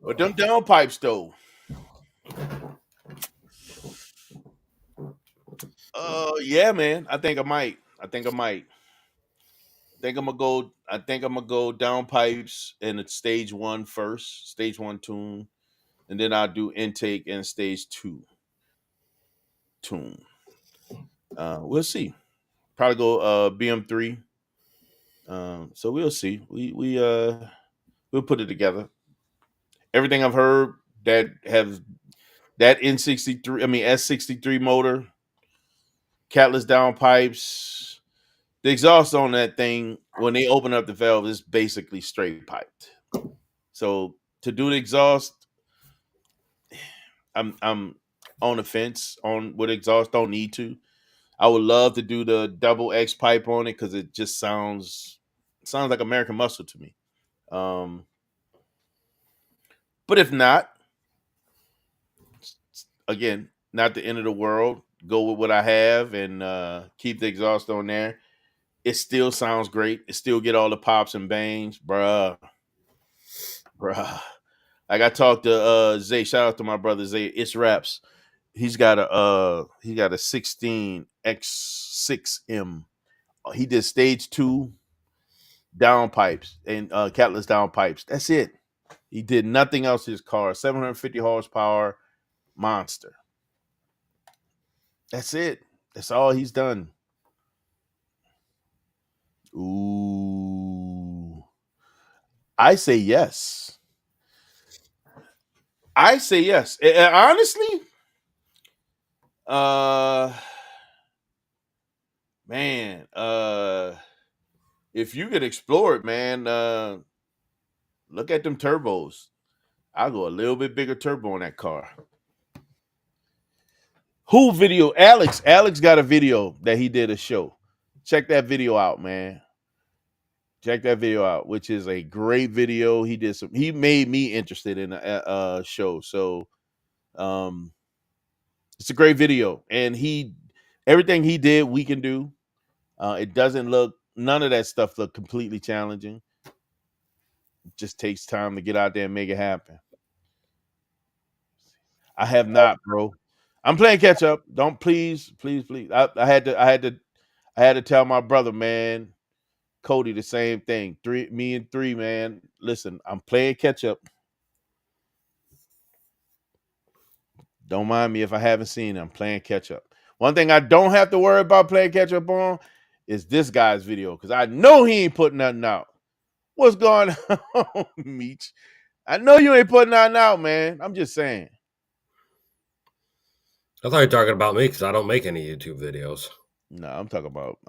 But them downpipes though. Yeah, man. I think I might. I think I'm gonna go downpipes in the stage one first, stage one tune, and then I'll do intake and stage two tune. We'll see. Probably go BM3. So we'll see. We'll put it together. Everything I've heard that have That N63, I mean S63 motor, catless downpipes. The exhaust on that thing, when they open up the valve, is basically straight piped. So to do the exhaust, I'm on the fence on with exhaust. Don't need to. I would love to do the double X pipe on it because it just sounds like American Muscle to me. Um, but if not, again, not the end of the world. Go with what I have and keep the exhaust on there. It still sounds great. It still get all the pops and bangs, bruh. Like I talked to Zay. Shout out to my brother Zay. It's Raps. He got a 16 X6M. He did stage 2 downpipes and catless downpipes. That's it. He did nothing else. His car, 750 horsepower monster. That's it. That's all he's done. Ooh, I say yes. I say yes. Honestly, uh, man, if you could explore it, man, look at them turbos. I'll go a little bit bigger turbo on that car. Who video? Alex. Alex got a video that he did a show. Check that video out, man. Check that video out, which is a great video. He made me interested in a show. So um it's a great video. And everything he did, we can do. It doesn't look none of that stuff look completely challenging. It just takes time to get out there and make it happen. I have not, bro. I'm playing catch up. Don't please. I had to tell my brother, man, Cody, the same thing. Me and three, man. Listen, I'm playing catch up. Don't mind me if I haven't seen it. I'm playing catch up. One thing I don't have to worry about playing catch up on is this guy's video because I know he ain't putting nothing out. What's going on, Meech? I know you ain't putting nothing out, man. I'm just saying. I thought you were talking about me because I don't make any YouTube videos. No, I'm talking about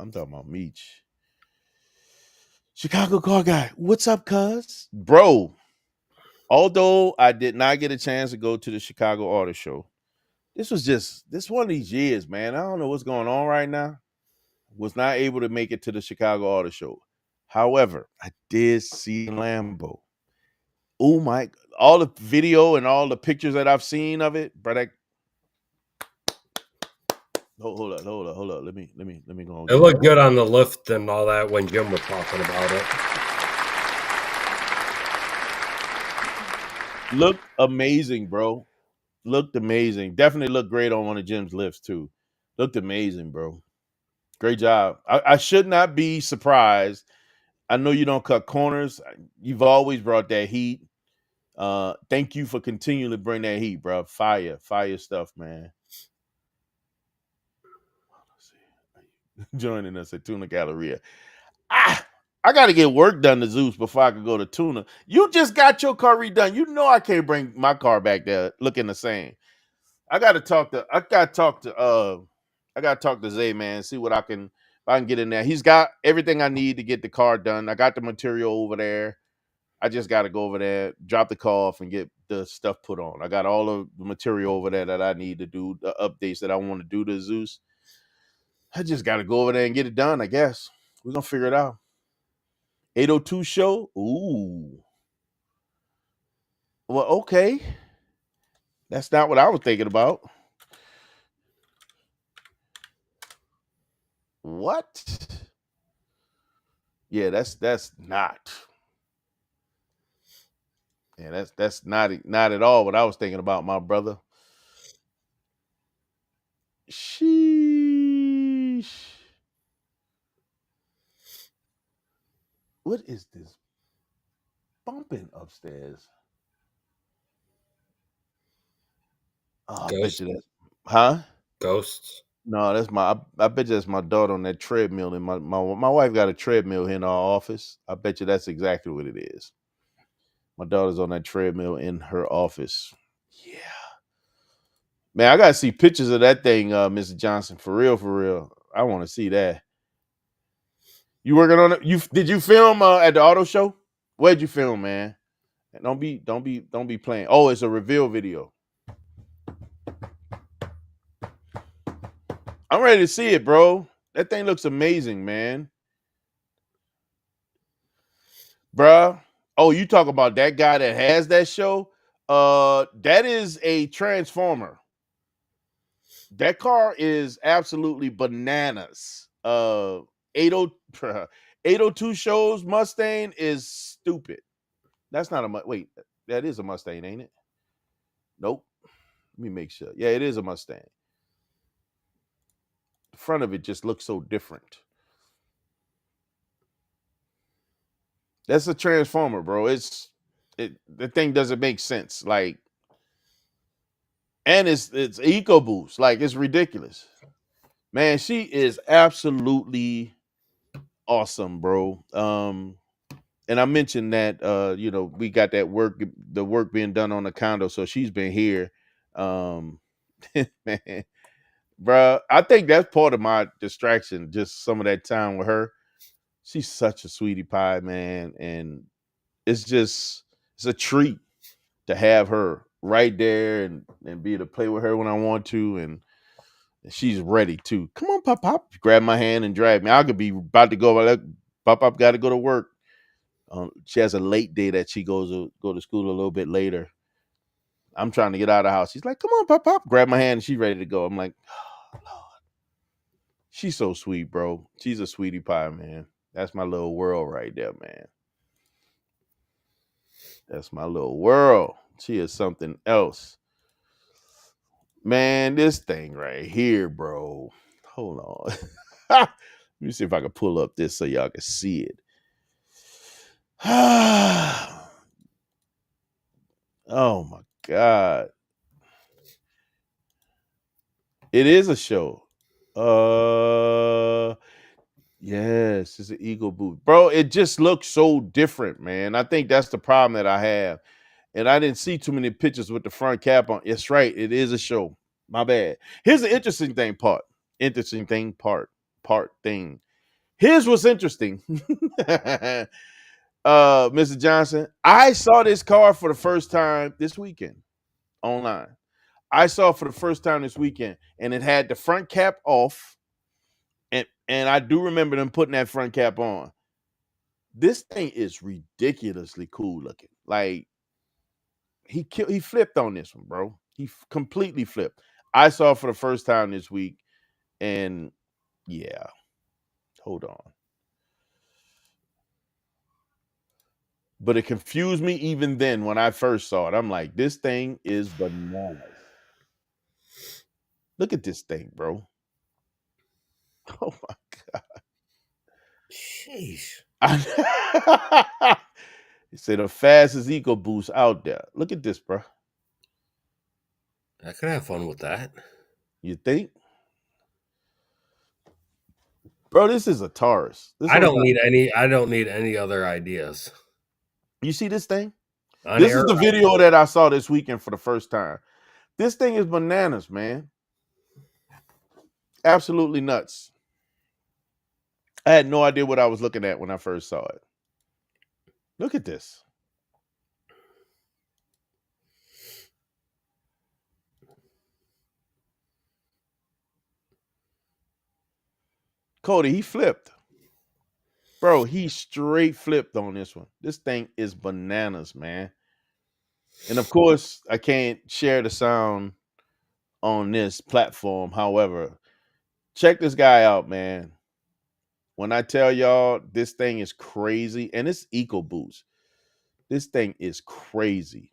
Meech. Chicago car guy. What's up, cuz? Bro, although I did not get a chance to go to the Chicago Auto Show, this one of these years, man. I don't know what's going on right now. Was not able to make it to the Chicago Auto Show. However, I did see Lambo. Oh my! All the video and all the pictures that I've seen of it, but hold up. Let me go and It get that. looked good on the lift and all that when Jim was talking about it. Looked amazing, bro. Looked amazing. Definitely looked great on one of Jim's lifts too. Looked amazing, bro. Great job. I should not be surprised. I know you don't cut corners. You've always brought that heat. Thank you for continuing to bring that heat, bro. Fire stuff, man. Joining us at Tuna Galleria. I got to get work done to Zeus before I can go to Tuna. You just got your car redone. You know I can't bring my car back there looking the same. I got to talk to Zay, man. See what if I can get in there. He's got everything I need to get the car done. I got the material over there. I just got to go over there, drop the car off, and get the stuff put on. I got all of the material over there that I need to do, the updates that I want to do to Zeus. I just got to go over there and get it done, I guess. We're going to figure it out. 802 show? Ooh. Well, okay. That's not what I was thinking about. What? Yeah, that's not. Yeah, that's not at all what I was thinking about, my brother. Sheesh. What is this bumping upstairs? Oh, I bet Ghosts. you that. Huh? Ghosts. No, that's I bet you that's my daughter on that treadmill. And my wife got a treadmill here in our office. I bet you that's exactly what it is. My daughter's on that treadmill in her office. Yeah. Man, I gotta see pictures of that thing, Mr. Johnson. For real, for real. I want to see that. You working on it? Did you film at the auto show? Where'd you film, man? Don't be playing. Oh, it's a reveal video. I'm ready to see it, bro. That thing looks amazing, man. Bruh. Oh, you talk about that guy that has that show? That is a transformer. That car is absolutely bananas. 80 802 shows Mustang is stupid. That's not a wait. That is a Mustang, ain't it? Nope. Let me make sure. Yeah, it is a Mustang. The front of it just looks so different. That's a transformer, bro. The thing doesn't make sense. Like, and it's EcoBoost. Like, it's ridiculous. Man, she is absolutely awesome, bro. And I mentioned that we got that the work being done on the condo, so she's been here. Man, bro, I think that's part of my distraction, just some of that time with her. She's such a sweetie pie, man, and it's a treat to have her right there and be able to play with her when I want to, and she's ready too. Come on, Pop, grab my hand and drag me. I could be about to go, but Pop got to go to work. She has a late day that she go to school a little bit later. I'm trying to get out of the house. She's like, "Come on, Pop, grab my hand," and she's ready to go. I'm like, oh, Lord. She's so sweet, bro. She's a sweetie pie, man. That's my little world right there, man. That's my little world. She is something else. Man, this thing right here, bro. Hold on. Let me see if I can pull up this so y'all can see it. Oh my God. It is a show. Yes, it's an Eagle boot. Bro, it just looks so different, man. I think that's the problem that I have. And I didn't see too many pictures with the front cap on. It's right. It is a show. My bad. Here's the interesting thing part. Interesting thing part thing. Here's what's interesting. Mr. Johnson, I saw this car for the first time this weekend online. I saw it for the first time this weekend, and it had the front cap off. And I do remember them putting that front cap on. This thing is ridiculously cool looking. Like, he flipped on this one, bro. Completely flipped. I saw it for the first time this week, and yeah, hold on. But it confused me even then when I first saw it. I'm like, this thing is bananas. Look at this thing, bro. Oh my God. Sheesh. He said the fastest EcoBoost out there. Look at this, bro. I could have fun with that. You think? Bro, this is a Taurus. This I one's don't not. need any. I don't need any other ideas. You see this thing? On This is air, the video that I saw this weekend for the first time. This thing is bananas, man. Absolutely nuts. I had no idea what I was looking at when I first saw it. Look at this. Cody, he flipped. Bro, he straight flipped on this one. This thing is bananas, man. And of course, I can't share the sound on this platform. However, check this guy out, man. When I tell y'all this thing is crazy, and it's EcoBoost. This thing is crazy.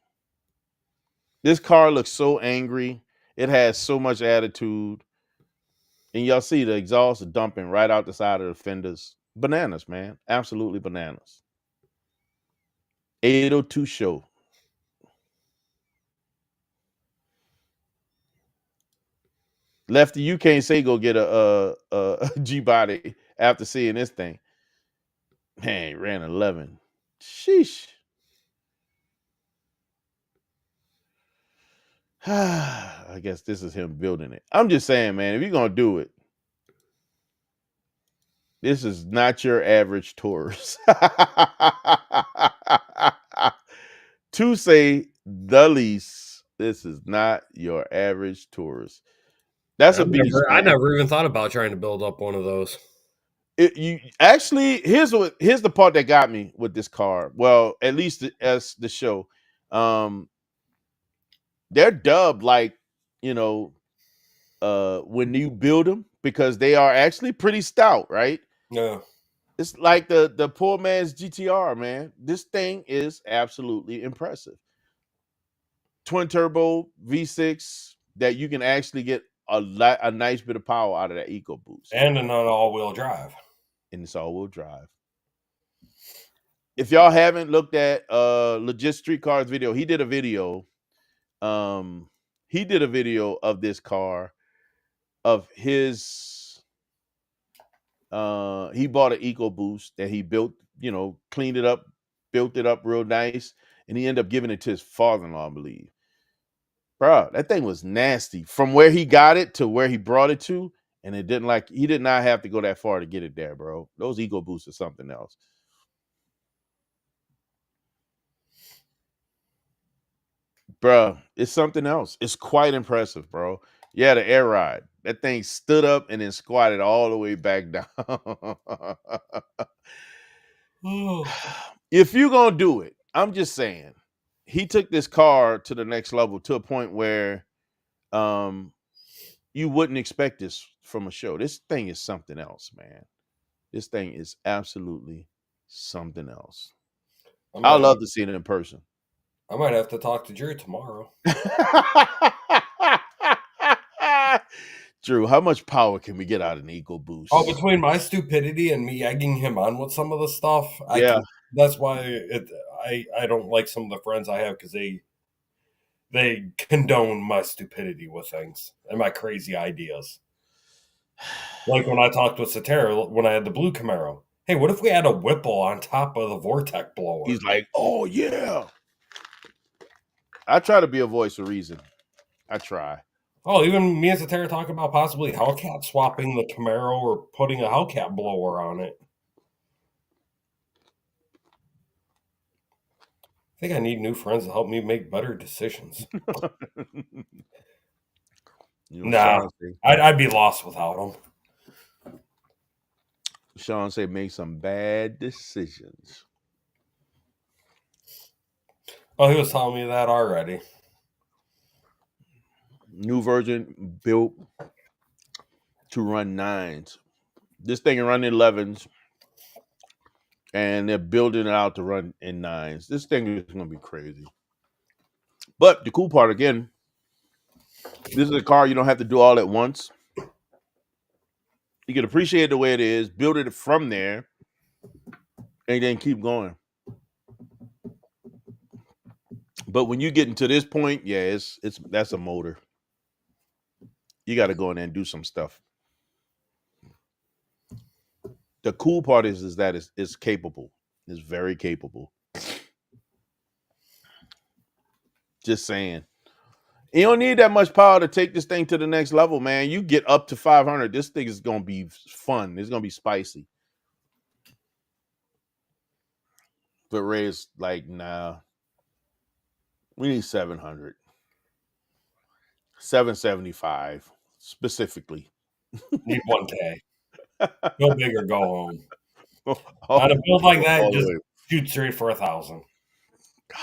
This car looks so angry. It has so much attitude. And y'all see the exhaust is dumping right out the side of the fenders. Bananas, man. Absolutely bananas. 802 show. Lefty, you can't say go get a G body after seeing this thing. Man, he ran 11. Sheesh. I guess this is him building it. I'm just saying, man, if you're gonna do it, this is not your average tourist. To say the least, this is not your average tourist. That's a beast, I man. never even thought about trying to build up one of those. You actually, here's the part that got me with this car. Well, at least as the show, um, they're dubbed like, you know, when you build them, because they are actually pretty stout, right? Yeah. It's like the poor man's GTR, man. This thing is absolutely impressive. Twin turbo V6 that you can actually get a nice bit of power out of that EcoBoost, And an all-wheel drive. and it's all-wheel drive. If y'all haven't looked at Legit Street Cars video, he did a video. He did a video of this car, of his he bought an EcoBoost that he built, cleaned it up, built it up real nice, and he ended up giving it to his father-in-law, I believe. Bro, that thing was nasty. From where he got it to where he brought it to, and he did not have to go that far to get it there, bro. Those EcoBoosts are something else. Bro, it's something else. It's quite impressive, bro. Yeah, the air ride. That thing stood up and then squatted all the way back down. If you're gonna do it, I'm just saying, he took this car to the next level, to a point where you wouldn't expect this from a show. This thing is something else, man. This thing is absolutely something else. I love to see it in person. I might have to talk to Drew tomorrow. Drew, how much power can we get out of an EcoBoost? Oh, between my stupidity and me egging him on with some of the stuff, Yeah. That's why I don't like some of the friends I have, because they condone my stupidity with things and my crazy ideas. Like when I talked with Satara when I had the blue Camaro. Hey, what if we had a Whipple on top of the Vortex blower? He's like, oh yeah. I try to be a voice of reason. I try. Oh, even me and Satara talk about possibly Hellcat swapping the Camaro or putting a Hellcat blower on it. I think I need new friends to help me make better decisions. Nah, I'd be lost without them. Sean say make some bad decisions. Oh, he was telling me that already. New version built to run 9s. This thing can run 11s, and they're building it out to run in 9s. This thing is going to be crazy. But the cool part, again, this is a car you don't have to do all at once. You can appreciate the way it is, build it from there, and then keep going. But when you get into this point, yeah, that's a motor. You got to go in there and do some stuff. The cool part is that it's capable. It's very capable. Just saying. You don't need that much power to take this thing to the next level, man. You get up to 500. This thing is going to be fun. It's going to be spicy. But Ray's like, nah. We need 700. 775 specifically. Need 1K. Go big or go home. Oh, On a build like that, all the just way. shoot straight for 1,000. God.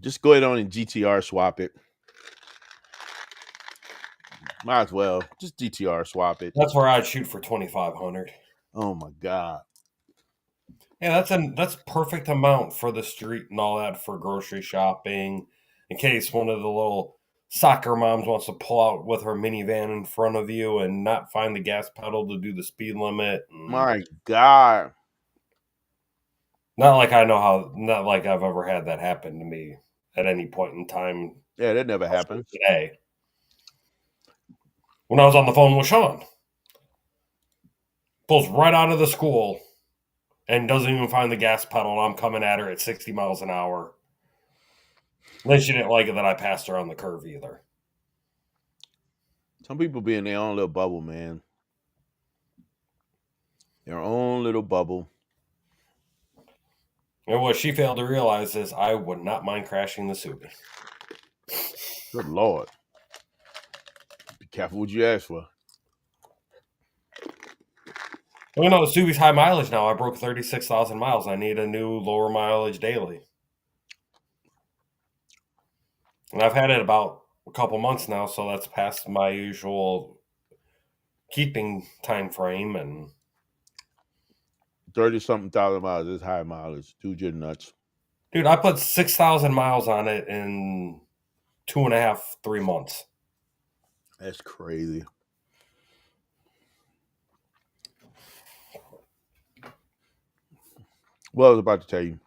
Just go ahead on and GTR swap it. Might as well. Just GTR swap it. That's where I'd shoot for 2,500. Oh my God. Yeah, that's perfect amount for the street and all that, for grocery shopping. In case one of the little soccer moms wants to pull out with her minivan in front of you and not find the gas pedal to do the speed limit. My God. Not like I've ever had that happen to me at any point in time. Yeah, that never happened. Today, when I was on the phone with Sean, pulls right out of the school and doesn't even find the gas pedal, and I'm coming at her at 60 miles an hour. Then she didn't like it that I passed her on the curve either. Some people be in their own little bubble, man. Their own little bubble. And what she failed to realize is I would not mind crashing the Subi. Good Lord. Be careful what you ask for. Well, the Subi's high mileage now. I broke 36,000 miles. I need a new lower mileage daily. And I've had it about a couple months now, so that's past my usual keeping time frame. And 30-something thousand miles is high mileage. Dude, you're nuts. dude, I put 6,000 miles on it in 2.5, 3 months. That's crazy. What I was about to tell you.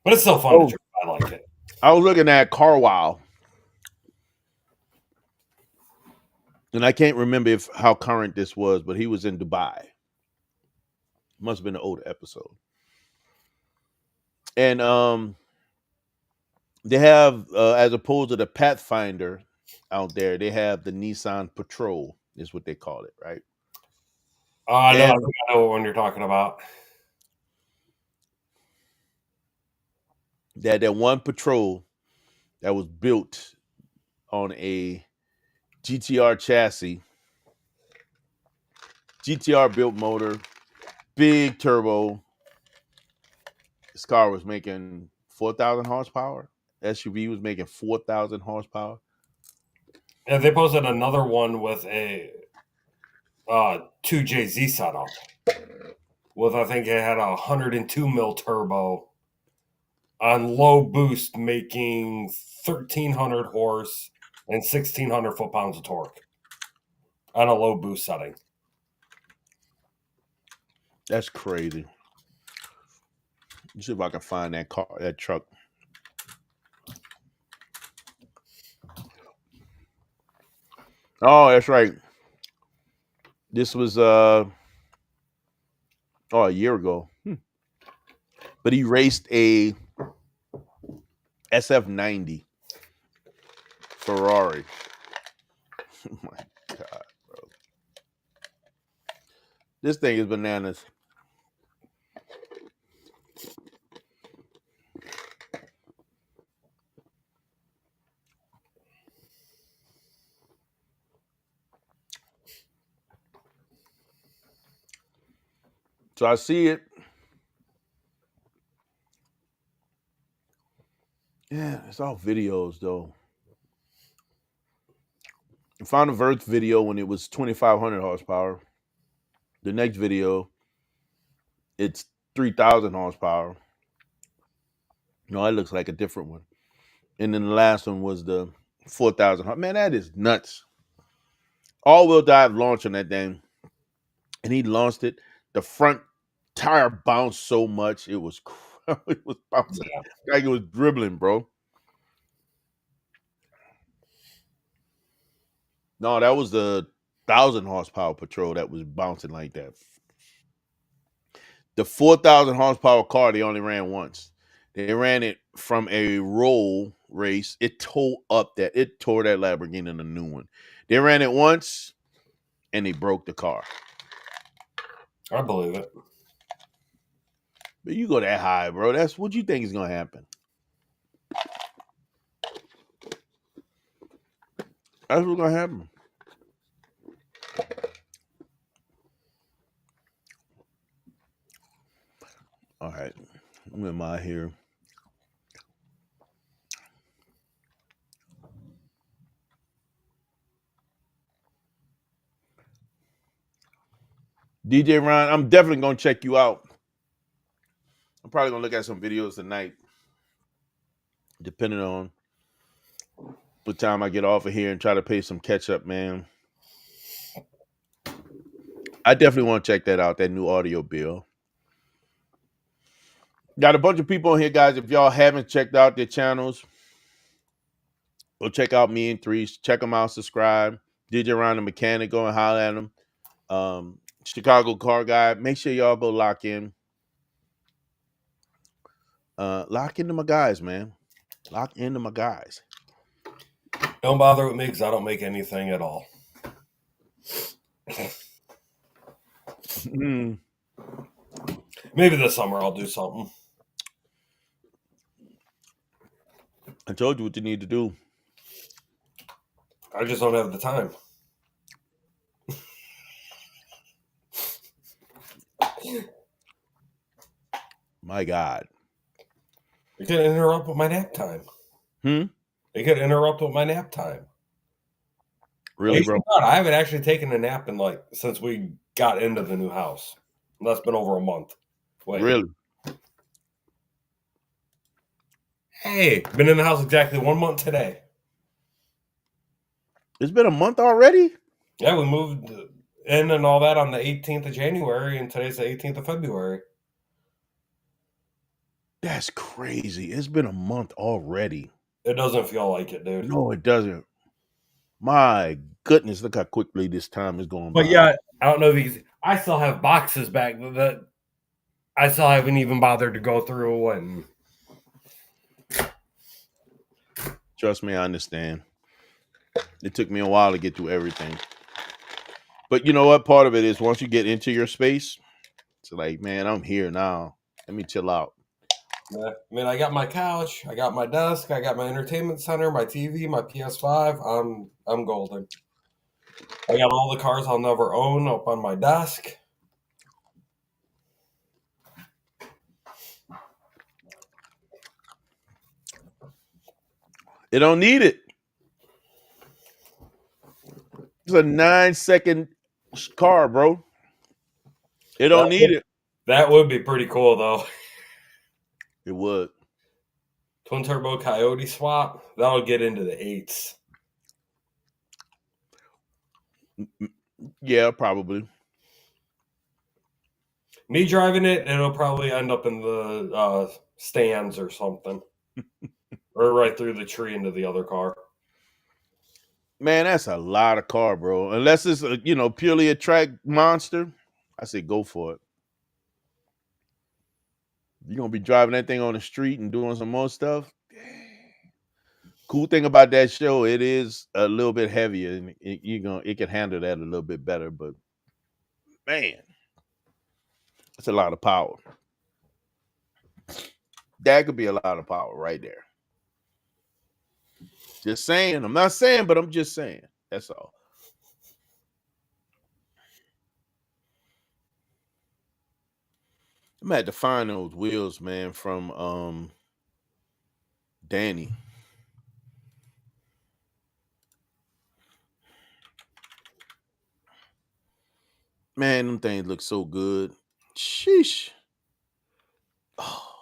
But it's still fun to drive. I like it. I was looking at Carwow, and I can't remember how current this was, but he was in Dubai. Must have been an older episode. And they have, as opposed to the Pathfinder out there, they have the Nissan Patrol, is what they call it, right? I know, And I think I know what one you're talking about. they had that one Patrol that was built on a GTR chassis, GTR built motor, big turbo. This car was making 4,000 horsepower. SUV was making 4,000 horsepower. And they posted another one with a 2JZ setup. With, I think it had a 102 mil turbo on low boost, making 1,300 horse and 1,600 foot pounds of torque on a low boost setting. That's crazy. Let's see if I can find that truck. Oh, that's right. This was a year ago. But he raced a SF90 Ferrari. Oh my God, bro. This thing is bananas. So I see it. Yeah, it's all videos though. I found a Verge video when it was 2,500 horsepower. The next video, it's 3,000 horsepower. No, it looks like a different one. And then the last one was the 4,000. Man, that is nuts. All-wheel drive launch on that thing. And he launched it. The front tire bounced so much. It was bouncing. Yeah. Like it was dribbling, bro. No, that was the 1,000 horsepower Patrol that was bouncing like that. The 4,000 horsepower car, they only ran once. They ran it from a roll race. It tore that Lamborghini in a new one. They ran it once and they broke the car. I believe it. But you go that high, bro. That's what you think is gonna happen. That's what's gonna happen. All right. Who am I here? DJ Ron, I'm definitely gonna check you out. I'm probably gonna look at some videos tonight, depending on what time I get off of here and try to pay some catch up, man. I definitely want to check that out, that new audio bill. Got a bunch of people on here, guys. If y'all haven't checked out their channels, go check out Me and Threes. Check them out, subscribe. DJ Ron the Mechanic, go and holler at them. Chicago Car Guy. Make sure y'all go lock in. Lock into my guys, man. Lock into my guys. Don't bother with me because I don't make anything at all. Mm, Maybe this summer I'll do something. I told you what you need to do. I just don't have the time. My God. You could interrupt with my nap time. Hmm? You could interrupt with my nap time. Really, bro? I haven't actually taken a nap in since we got into the new house. That's been over a month. Wait. Really? Hey, been in the house exactly 1 month today. It's been a month already? Yeah, we moved in and all that on the 18th of January, and today's the 18th of February. That's crazy. It's been a month already. It doesn't feel like it, dude. No, it doesn't. My goodness, look how quickly this time is going But by. yeah, I don't know these. I still have boxes back that I still haven't even bothered to go through. And Trust me, I understand. It took me a while to get through everything. But you know what? Part of it is once you get into your space, it's like, man, I'm here now. Let me chill out. I mean, I got my couch, I got my desk, I got my entertainment center, my TV, my PS5. I'm golden. I got all the cars I'll never own up on my desk. It don't need it. It's a 9-second car, bro. It don't need it. That would be pretty cool, though. It would. Twin turbo Coyote swap. That'll get into the eights. Yeah, probably. Me driving it, it'll probably end up in the stands or something, or right through the tree into the other car. Man, that's a lot of car, bro. Unless it's purely a track monster, I say go for it. You're gonna be driving that thing on the street and doing some more stuff. Cool thing about that show, it is a little bit heavier, and it can handle that a little bit better. But man, that's a lot of power. That could be a lot of power right there. Just saying. I'm not saying, but I'm just saying. That's all. I'm gonna have to find those wheels, man, from Danny. Man, them things look so good. Sheesh. Oh,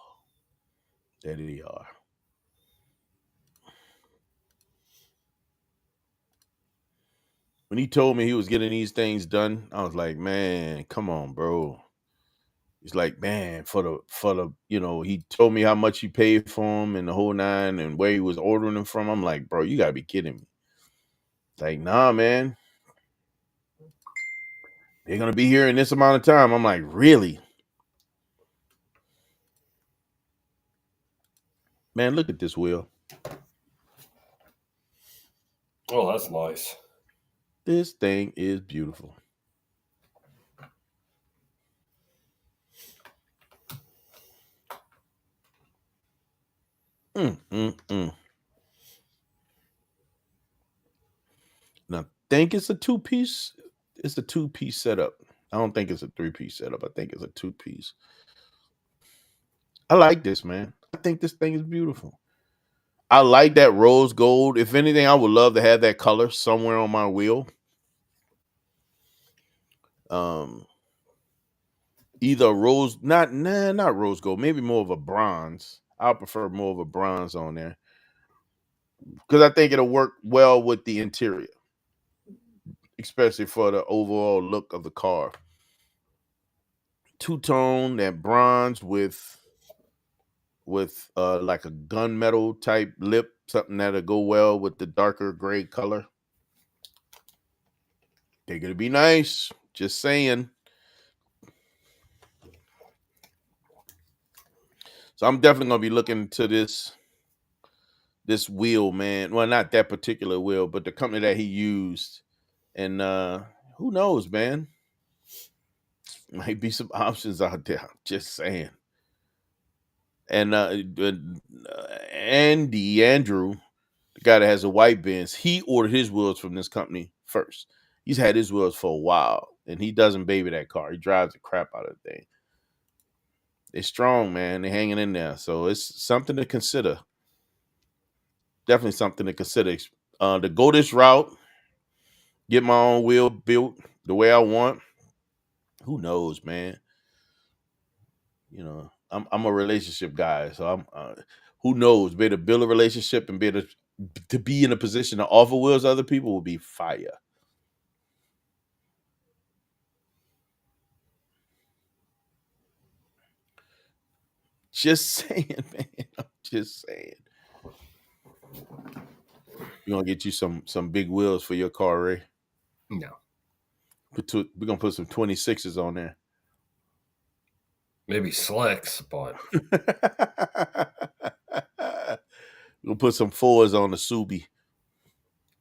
there they are. When he told me he was getting these things done, I was like, man, come on, bro. He's like, man, he told me how much he paid for them and the whole nine and where he was ordering them from. I'm like, bro, you gotta be kidding me. Like, nah, man. They're gonna be here in this amount of time. I'm like, really? Man, look at this wheel. Oh, that's nice. This thing is beautiful. Mm. And I think it's a two-piece. It's a two-piece setup. I don't think it's a three-piece setup. I think it's a two-piece. I like this, man. I think this thing is beautiful. I like that rose gold. If anything, I would love to have that color somewhere on my wheel. Either rose, not rose gold, maybe more of a bronze. I prefer more of a bronze on there because I think it'll work well with the interior, especially for the overall look of the car. Two-tone, that bronze with like a gunmetal type lip, something that'll go well with the darker gray color. Think it'll be nice. Just saying. So I'm definitely gonna be looking to this this wheel, man. Well, not that particular wheel, but the company that he used. And who knows, man? Might be some options out there. I'm just saying. And Andrew, the guy that has a white Benz, he ordered his wheels from this company first. He's had his wheels for a while, and he doesn't baby that car. He drives the crap out of the thing. They're strong, man. They're hanging in there. So it's something to consider. Definitely something to consider. To go this route, get my own wheel built the way I want. Who knows, man? I'm a relationship guy, so I'm. Who knows? Be to build a relationship and to be in a position to offer wheels to other people will be fire. Just saying, man. I'm just saying. We're gonna get you some big wheels for your car, Ray. No, We're gonna put some 26s on there. maybe slicks, but We'll put some fours on the Subi.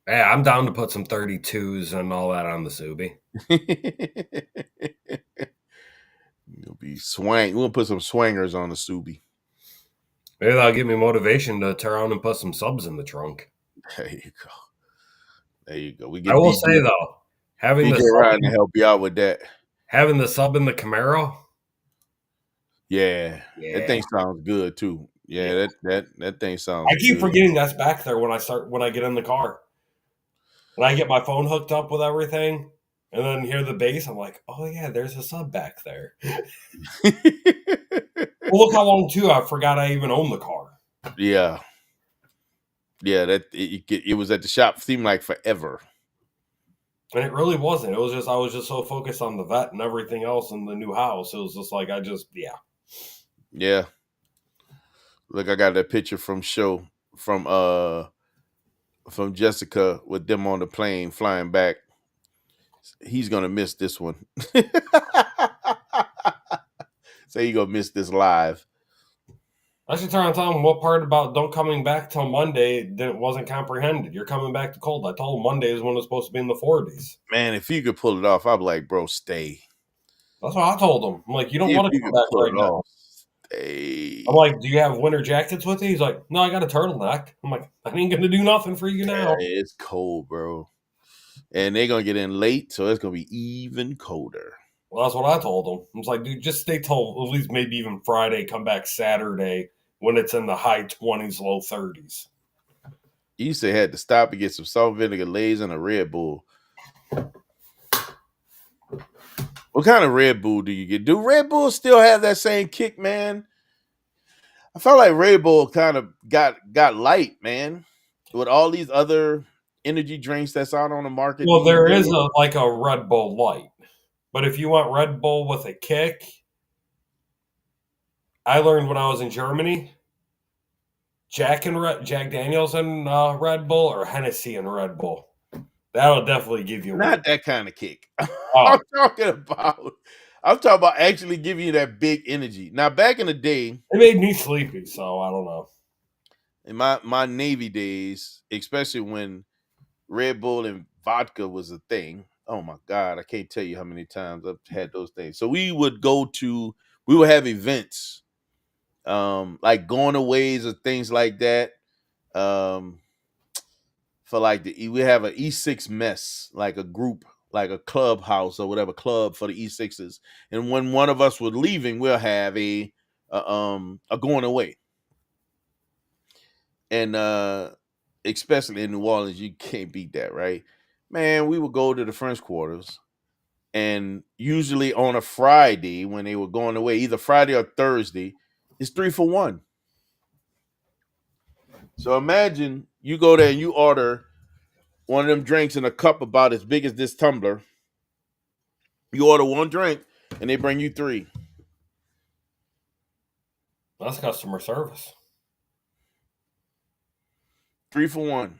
yeah, I'm down to put some 32s and all that on the Subi. You'll be swang. We'll put some swangers on the Subi. Maybe that'll give me motivation to turn around and put some subs in the trunk. There you go. There you go. We I get will DJ, say though, having the DJ Ryan to help you out with that. having the sub in the Camaro, Yeah, that yeah. thing sounds good too. Yeah, that thing sounds I keep good. forgetting that's back there when I get in the car. And I get my phone hooked up with everything and then hear the bass, I'm like, oh yeah, there's a sub back there. Well, look how long too I forgot I even owned the car. Yeah, yeah. That it was at the shop. Seemed like forever. And it really wasn't. It was just I was just so focused on the vet and everything else in the new house. It was just like Yeah. Look, I got that picture from from Jessica with them on the plane flying back. He's gonna miss this one. Say you gonna miss this live. I should turn and tell him what part about don't coming back till Monday that wasn't comprehended. You're coming back to cold. I told him Monday is when it's supposed to be in the 40s. Man, if you could pull it off, I'd be like, bro, stay. That's what I told him. I'm like, you don't If want to you come could back pull right it now. off, stay. I'm like, do you have winter jackets with you? He's like, no, I got a turtleneck. I'm like, I ain't gonna do nothing for you Yeah, now. it's cold, bro. And they're gonna get in late, so it's gonna be even colder. Well, that's what I told him. I was like, dude, just stay till at least maybe even Friday. Come back Saturday when it's in the high 20s, low 30s. You used to had to stop and get some salt vinegar Lay's and a Red Bull. What kind of Red Bull do you get? Do Red Bull still have that same kick, man? I felt like Red Bull kind of got light, man, with all these other energy drinks that's out on the market Well, these there is days. like a Red Bull Light, but if you want Red Bull with a kick, I learned when I was in Germany, Jack Daniels and Red Bull or Hennessy and Red Bull. That'll definitely give you Not that kind of kick. oh, I'm talking about actually giving you that big energy. Now, back in the day, it made me sleepy, so I don't know. in my Navy days, especially when Red Bull and vodka was a thing. Oh my God, I can't tell you how many times I've had those things. So we would have events, like going aways or things like that. Um, for like we have an E6 mess, like a group, like a clubhouse or whatever club for the E6s. And when one of us was leaving, we'll have a going away. And especially in New Orleans, you can't beat that, right? Man, we would go to the French quarters, and usually on a Friday when they were going away, either Friday or Thursday, it's 3 for 1. So imagine you go there and you order one of them drinks in a cup about as big as this tumbler. You order one drink and they bring you 3. That's customer service. 3 for 1.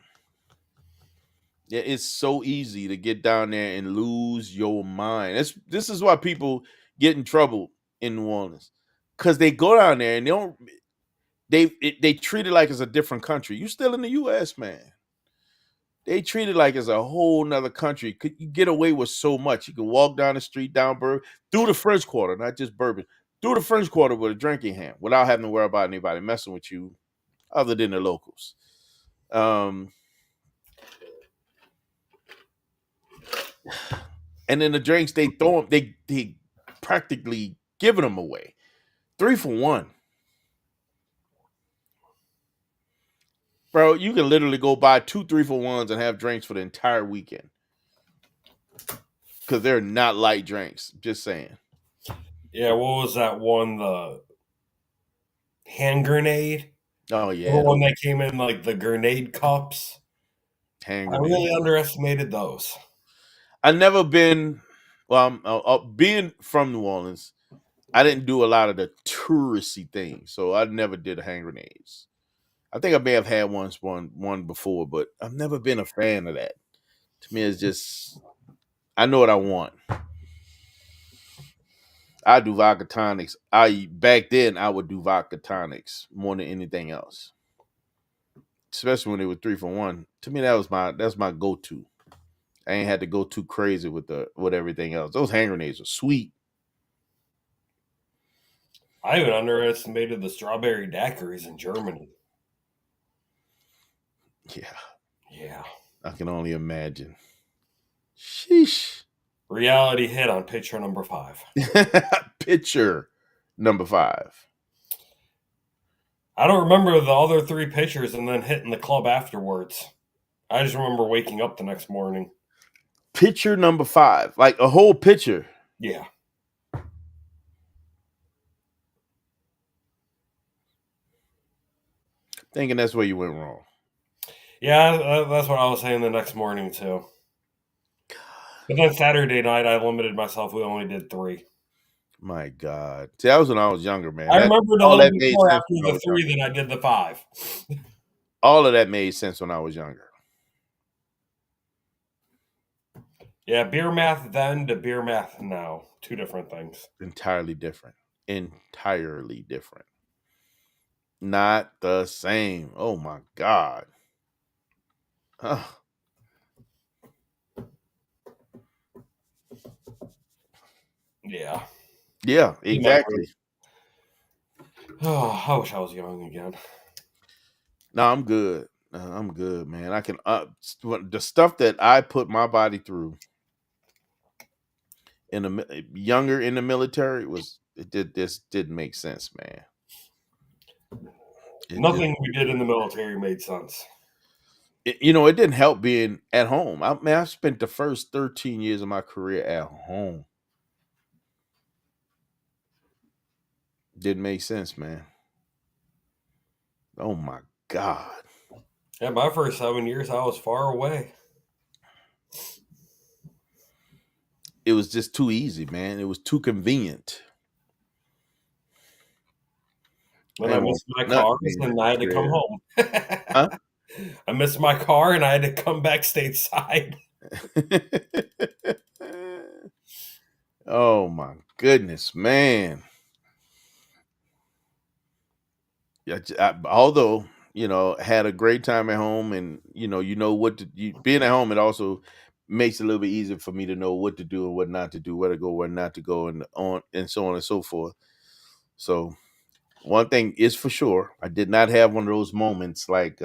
Yeah, it's so easy to get down there and lose your mind. This is why people get in trouble in New Orleans, because they go down there and they treat it like it's a different country. You still in the U.S., man. They treat it like it's a whole nother country. Could you get away with so much? You can walk down the street, down Bourbon, through the French Quarter, not just Bourbon, through the French Quarter with a drinking hand without having to worry about anybody messing with you other than the locals. Um, and then the drinks they throw them, they practically giving them away. 3 for 1. Bro, you can literally go buy 2 3 for 1s and have drinks for the entire weekend. Because they're not light drinks. Just saying. Yeah, what was that one? The hand grenade? Oh The yeah, one that came in like the grenade cups. hand I really grenades. underestimated those. I never been. Well, being from New Orleans, I didn't do a lot of the touristy things, so I never did hand grenades. I think I may have had one before, but I've never been a fan of that. To me, it's just I know what I want. I do vodka tonics. I back then I would do vodka tonics more than anything else, especially when they were 3 for 1. To me, that's my go to. I ain't had to go too crazy with everything else. Those hand grenades are sweet. I even underestimated the strawberry daiquiris in Germany. Yeah, Yeah. I can only imagine. Sheesh. Reality hit on picture number 5. Picture number 5. I don't remember the other 3 pictures and then hitting the club afterwards. I just remember waking up the next morning. Picture number 5, like a whole picture. Yeah. Thinking that's where you went wrong. Yeah, that's what I was saying the next morning too. But then Saturday night, I limited myself. We only did 3. My God. See, that was when I was younger, man. I remembered a All little that bit made more sense after when I the was 3 younger. than I did the 5. All of that made sense when I was younger. Yeah, beer math then to beer math now. 2 different things. Entirely different. Entirely different. Not the same. Oh my God. Ugh. Yeah. Yeah, exactly. Oh, I wish I was young again. No, I'm good. I'm good, man. I can the stuff that I put my body through in the younger in the military was it did this didn't make sense, man. It just Nothing we did in the military made sense. it didn't help being at home. I spent the first 13 years of my career at home. Didn't make sense, man. Oh my God. Yeah, my first 7 years, I was far away. It was just too easy, man. It was too convenient. Then I I ain't want missed my nothing cars being and I had to come there. home. Huh? I missed my car and I had to come back stateside. Oh my goodness, man. Yeah, although had a great time at home, and what being at home, it also makes it a little bit easier for me to know what to do and what not to do, where to go, where not to go, and so on and so forth. So one thing is for sure, I did not have one of those moments like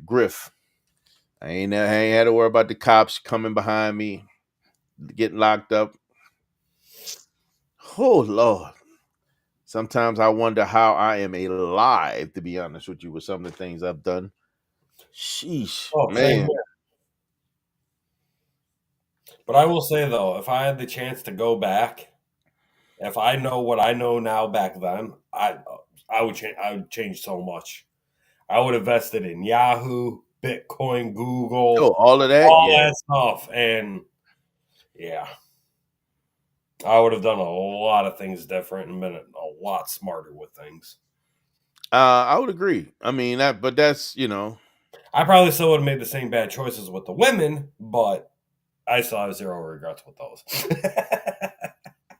Griff. I ain't had to worry about the cops coming behind me, getting locked up. Oh Lord. Sometimes I wonder how I am alive, to be honest with you, with some of the things I've done. Sheesh, Oh, same man. here. But I will say though, if I had the chance to go back, if I know what I know now back then, I would change. I would change so much. I would have invested in Yahoo, Bitcoin, Oh, Google, all of that? all Yeah. that stuff, and yeah, I would have done a lot of things different and been a lot smarter with things. I would agree. I mean but that's I probably still would have made the same bad choices with the women, but I still have zero regrets with those.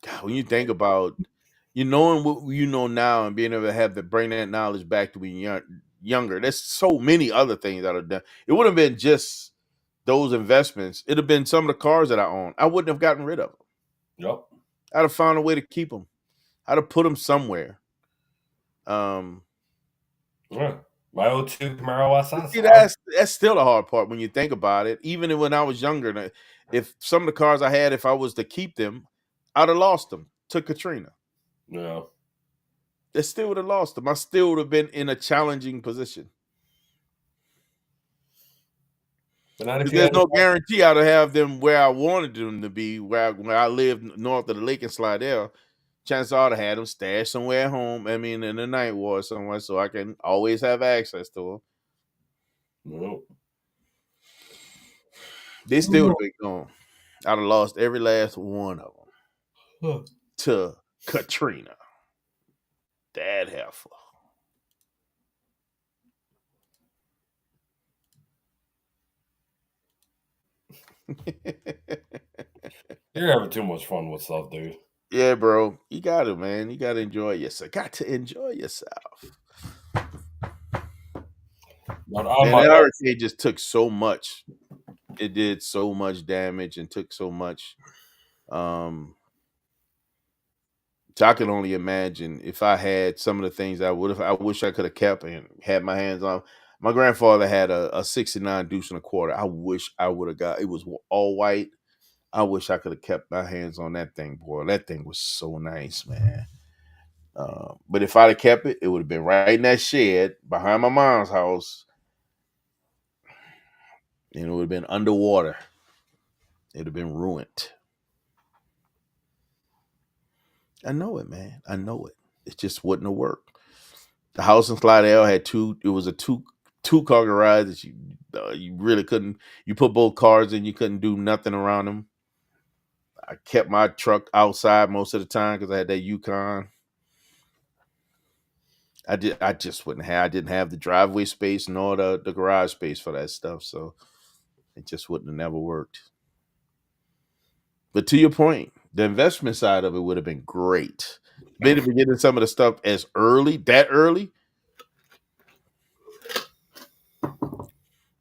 God, when you think about You knowing what you know now and being able to have to bring that knowledge back to when you're younger. There's so many other things that are done. It would have been just those investments. It'd have been some of the cars that I own. I wouldn't have gotten rid of them. Yep. I'd have found a way to keep them. I'd have put them somewhere. Um, Yeah. My O2 Camaro but SS. see, that's still the hard part when you think about it. Even when I was younger, if some of the cars I had, if I was to keep them, I'd have lost them to Katrina. Yeah. I still would have lost them. I still would have been in a challenging position. But not if Because you there's had no guarantee I'd have them where I wanted them to be, where I lived north of the lake in Slidell. Chances are I'd have had them stashed somewhere at home. I mean, in the night ward somewhere, so I can always have access to them. no. They still would have been gone. I'd have lost every last one of them Huh. to Katrina. That heifer. You're having too much fun with stuff, dude. Yeah, bro. You got to, man. You got to enjoy yourself. Got to enjoy yourself. But on Man, my that own, hurricane just took so much. It did so much damage and took so much. So I can only imagine if I had some of the things I would have. I wish I could have kept and had my hands on. My grandfather had a '69 deuce and a quarter. I wish I would have got. It was all white. I wish I could have kept my hands on that thing, boy. That thing was so nice, man. But if I'd have kept it, it would have been right in that shed behind my mom's house, and it would have been underwater. It would have been ruined. I know it, man. I know it. It just wouldn't have worked. The house in Slidell had two. It was a two car garage that you really couldn't. You put both cars in, you couldn't do nothing around them. I kept my truck outside most of the time because I had that Yukon. I just wouldn't have. I didn't have the driveway space nor the garage space for that stuff, so it just wouldn't have never worked. But to your point, the investment side of it would have been great. Being able to get in some of the stuff as early, that early,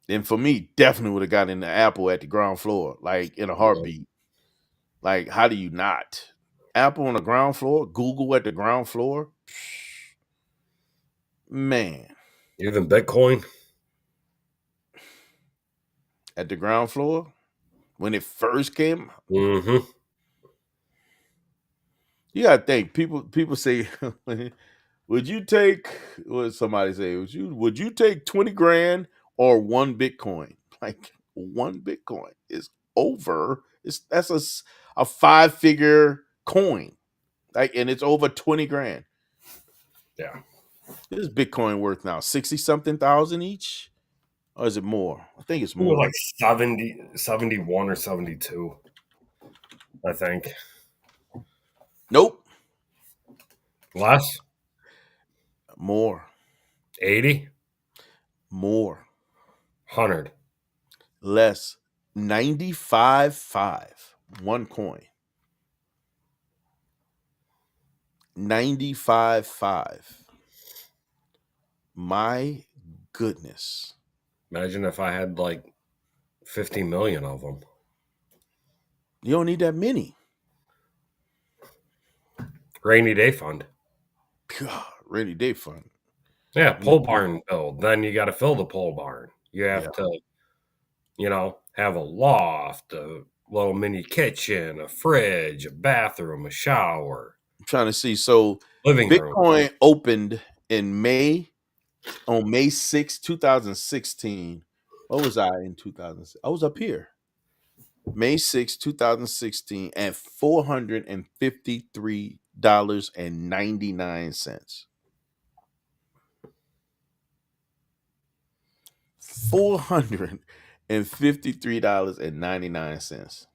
then for me, definitely would have got in the Apple at the ground floor, like in a you heartbeat. Like, how do you not? Apple on the ground floor, Google at the ground floor. Man, even Bitcoin. at the ground floor when it first came, Mm-hmm. you gotta think. People say, would you take what somebody say? Would you take 20 grand or one Bitcoin? Like one Bitcoin is over. That's a 5-figure coin. Like, and it's over 20 grand. Yeah. What is Bitcoin worth now? 60 something thousand each? Or is it more? I think it's It was more. like 71 or 72, I think. Nope. Less? More. 80? More. 100. Less. 95.5. One coin. 95.5. My goodness. Imagine if I had like 50 million of them. You don't need that many. Rainy day fund. God, rainy day fund. Yeah, pole barn build. Then you got to fill the pole barn. You Yeah. have to, have a loft, a little mini kitchen, a fridge, a bathroom, a shower, I'm trying to see. So living room. Bitcoin opened in on May 6, 2016. What was I in 2006? I was up here. May 6, 2016 at $453.99. $453.99.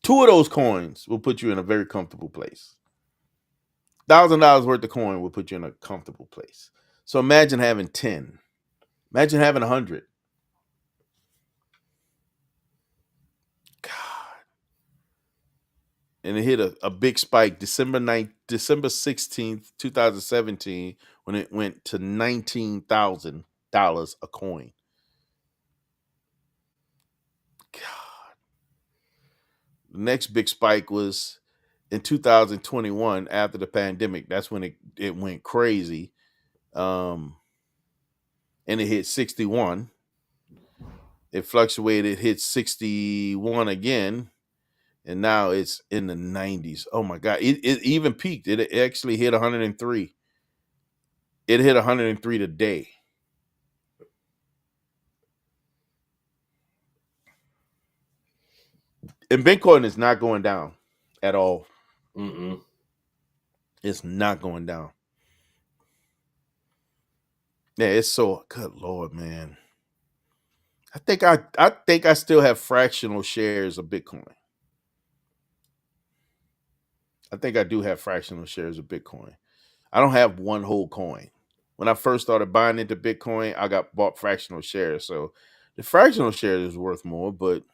Two of those coins will put you in a very comfortable place. $1,000 worth of coin will put you in a comfortable place. So imagine having 10. Imagine having 100. and it hit a big spike December 16th, 2017, when it went to $19,000 a coin. God. The next big spike was in 2021 after the pandemic. That's when it went crazy. And it hit 61. It fluctuated, hit 61 again, and now it's in the 90s. Oh my God. It even peaked. It actually hit 103. It hit 103 today. And Bitcoin is not going down at all. Mm-mm. It's not going down. Yeah, it's so good Lord, man. I think I still have fractional shares of Bitcoin. I think I do have fractional shares of Bitcoin. I don't have one whole coin. When I first started buying into Bitcoin, I got bought fractional shares. So the fractional shares is worth more, but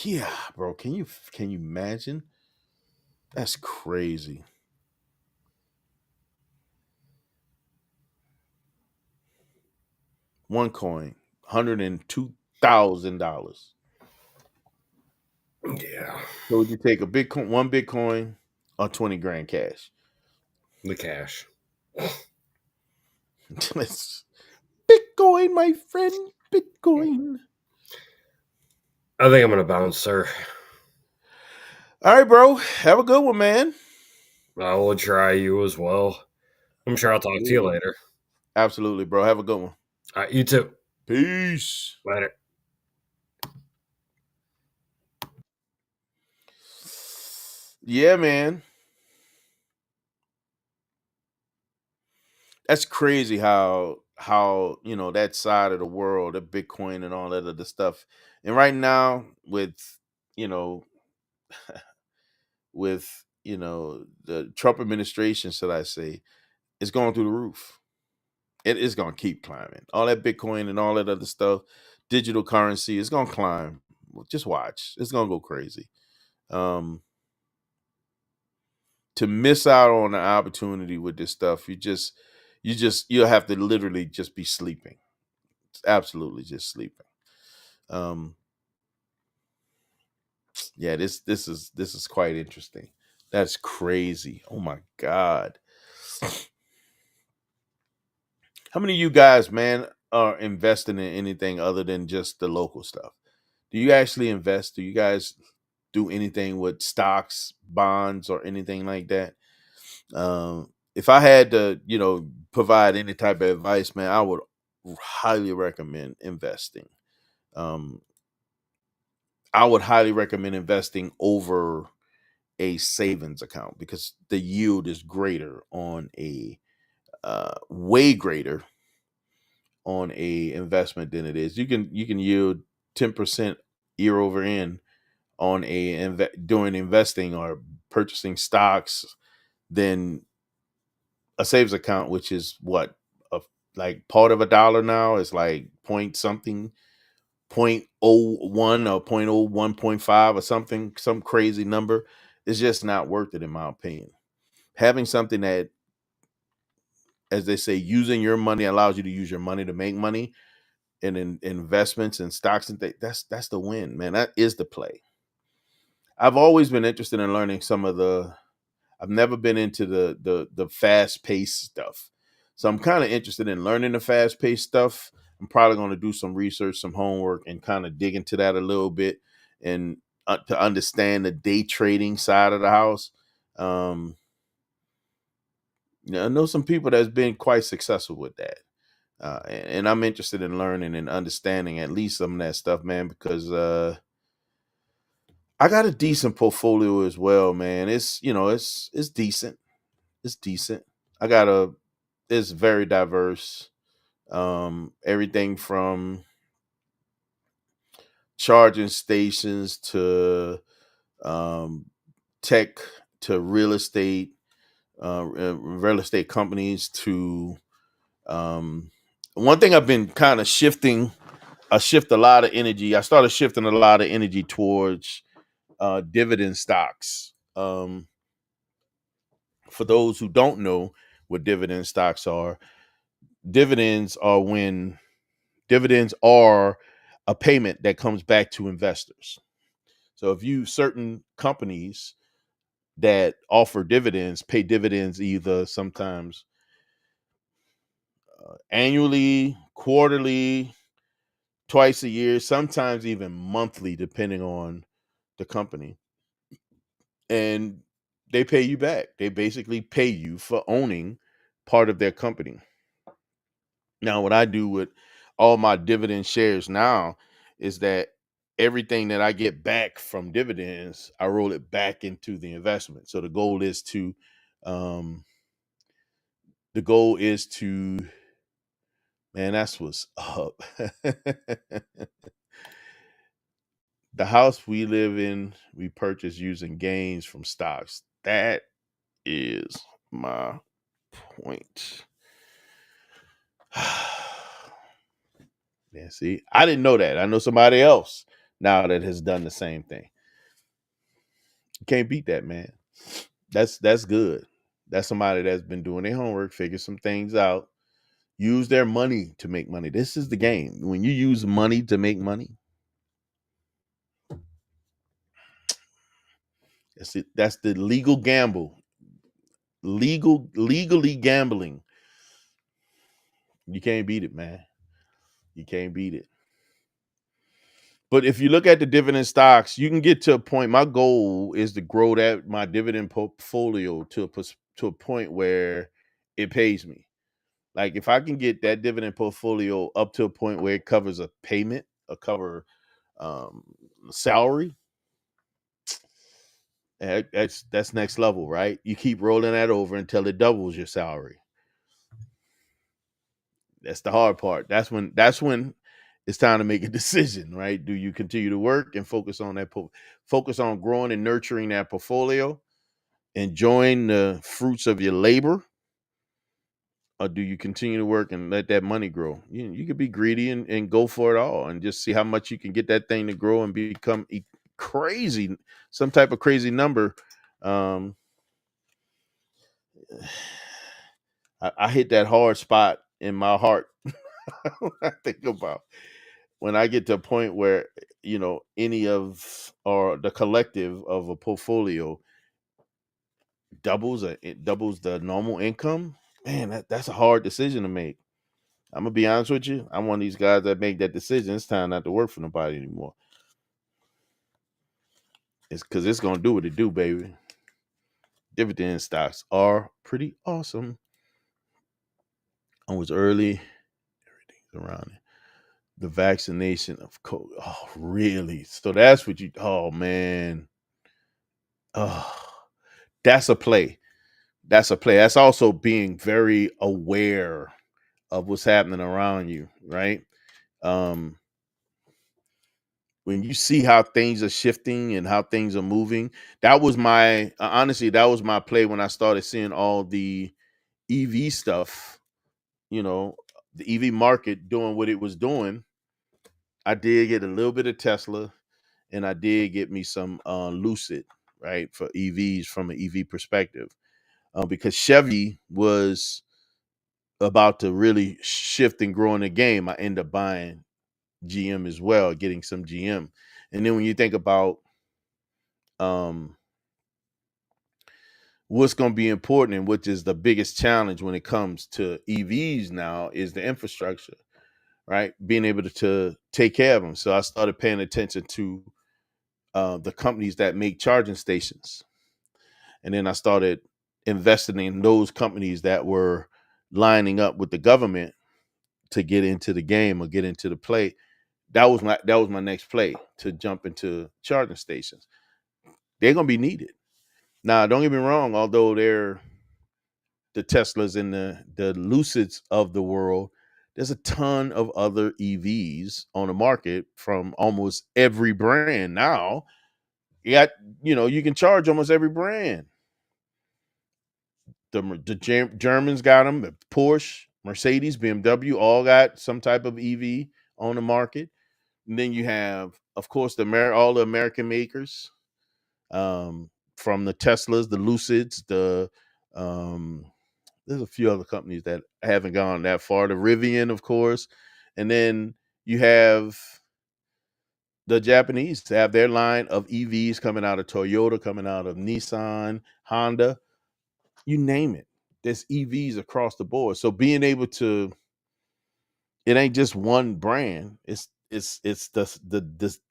yeah, bro, can you imagine? That's crazy. One coin, $102,000. Yeah, So would you take one Bitcoin, or 20 grand cash? the cash. It's Bitcoin, my friend, Bitcoin. I think I'm gonna bounce, sir. All right, bro. Have a good one, man. I will try you as well. I'm sure I'll talk to you Absolutely. later. Absolutely, bro. Have a good one. All right, you too. Peace. Later. Yeah, man. That's crazy how that side of the world, the Bitcoin and all that other stuff. And right now you know the Trump administration, should I say, is going through the roof. It is going to keep climbing. All that Bitcoin and all that other stuff, digital currency, is going to climb. Just watch. It's going to go crazy. Um, to miss out on the opportunity with this stuff, you'll have to literally just be sleeping. Absolutely just sleeping. Um, yeah, this is quite interesting. That's crazy. Oh my God. How many of you guys, man, are investing in anything other than just the local stuff? Do you actually invest? Do you guys do anything with stocks, bonds, or anything like that? If I had to, provide any type of advice, man, I would highly recommend investing. Um, I would highly recommend investing over a savings account because the yield is greater on a way greater on a investment than it is. You can yield 10% year over in on doing investing or purchasing stocks than a savings account, which is what a, like part of a dollar now is like point something, 0.01 or 0.01.5 or something, some crazy number. It's just not worth it in my opinion. Having something that, as they say, using your money allows you to use your money to make money, and in investments and stocks and things, that's the win, man. That is the play. I've always been interested in learning some of the. I've never been into the fast paced stuff, so I'm kind of interested in learning the fast paced stuff. I'm probably going to do some research, some homework, and kind of dig into that a little bit, and to understand the day trading side of the house. Um, I know some people that's been quite successful with that. And I'm interested in learning and understanding at least some of that stuff, man, because I got a decent portfolio as well, man. It's decent. It's decent. I got it's very diverse. Everything from charging stations to um, tech to real estate companies to one thing I've been kind of shifting. I shift a lot of energy. I started shifting a lot of energy towards dividend stocks. For those who don't know what dividend stocks are, dividends are when dividends are a payment that comes back to investors. So if you certain companies that offer dividends pay dividends either sometimes annually, quarterly, twice a year, sometimes even monthly, depending on the company. And they pay you back. They basically pay you for owning part of their company. Now, what I do with all my dividend shares now is that everything that I get back from dividends, I roll it back into the investment. So um, the goal is to, man, that's what's up. The house we live in, we purchased using gains from stocks. That is my point. Yeah, see, I didn't know that. I know somebody else now that has done the same thing. You can't beat that, man. That's good. That's somebody that's been doing their homework, figure some things out, use their money to make money. This is the game. When you use money to make money, that's it. That's the legal gamble. Legally gambling. You can't beat it, man. You can't beat it. But if you look at the dividend stocks, you can get to a point. My goal is to grow that my dividend portfolio to a point where it pays me. Like if I can get that dividend portfolio up to a point where it covers a payment, cover um, salary, that's next level, right? You keep rolling that over until it doubles your salary. That's the hard part. That's when it's time to make a decision, right? Do you continue to work and focus on focus on growing and nurturing that portfolio, enjoying the fruits of your labor, or do you continue to work and let that money grow? You could be greedy and go for it all and just see how much you can get that thing to grow and become crazy, some type of crazy number. Um, I hit that hard spot in my heart. I think about when I get to a point where any of or the collective of a portfolio it doubles the normal income. Man, that's a hard decision to make. I'm gonna be honest with you. I'm one of these guys that make that decision. It's time not to work for nobody anymore. It's because it's gonna do what it do, baby. Dividend stocks are pretty awesome. I was early. Everything's around it. The vaccination of COVID. Oh, really? So that's what you. Oh man. Oh, that's a play. That's a play. That's also being very aware of what's happening around you, right? Um, when you see how things are shifting and how things are moving, that was my honestly, that was my play when I started seeing all the EV stuff, you know, the EV market doing what it was doing. I did get a little bit of Tesla and I did get me some Lucid, right, for EVs from an EV perspective. Because Chevy was about to really shift and grow in the game, I end up buying GM as well, getting some GM. And then when you think about um, what's going to be important and which is the biggest challenge when it comes to EVs now is the infrastructure, right? Being able to take care of them. So I started paying attention to the companies that make charging stations. And then I started investing in those companies that were lining up with the government to get into the game or get into the play. That was my next play to jump into charging stations. They're gonna be needed. Now, don't get me wrong, although they're the Teslas and the Lucids of the world, there's a ton of other EVs on the market from almost every brand now. You got, you can charge almost every brand. The Germans got them, Porsche, Mercedes, BMW, all got some type of EV on the market. And then you have, of course, all the American makers. from the Teslas, the Lucids, um, there's a few other companies that haven't gone that far. The Rivian, of course, and then you have the Japanese have their line of EVs coming out of Toyota, coming out of Nissan, Honda, you name it. There's EVs across the board. So being able to, it ain't just one brand. It's the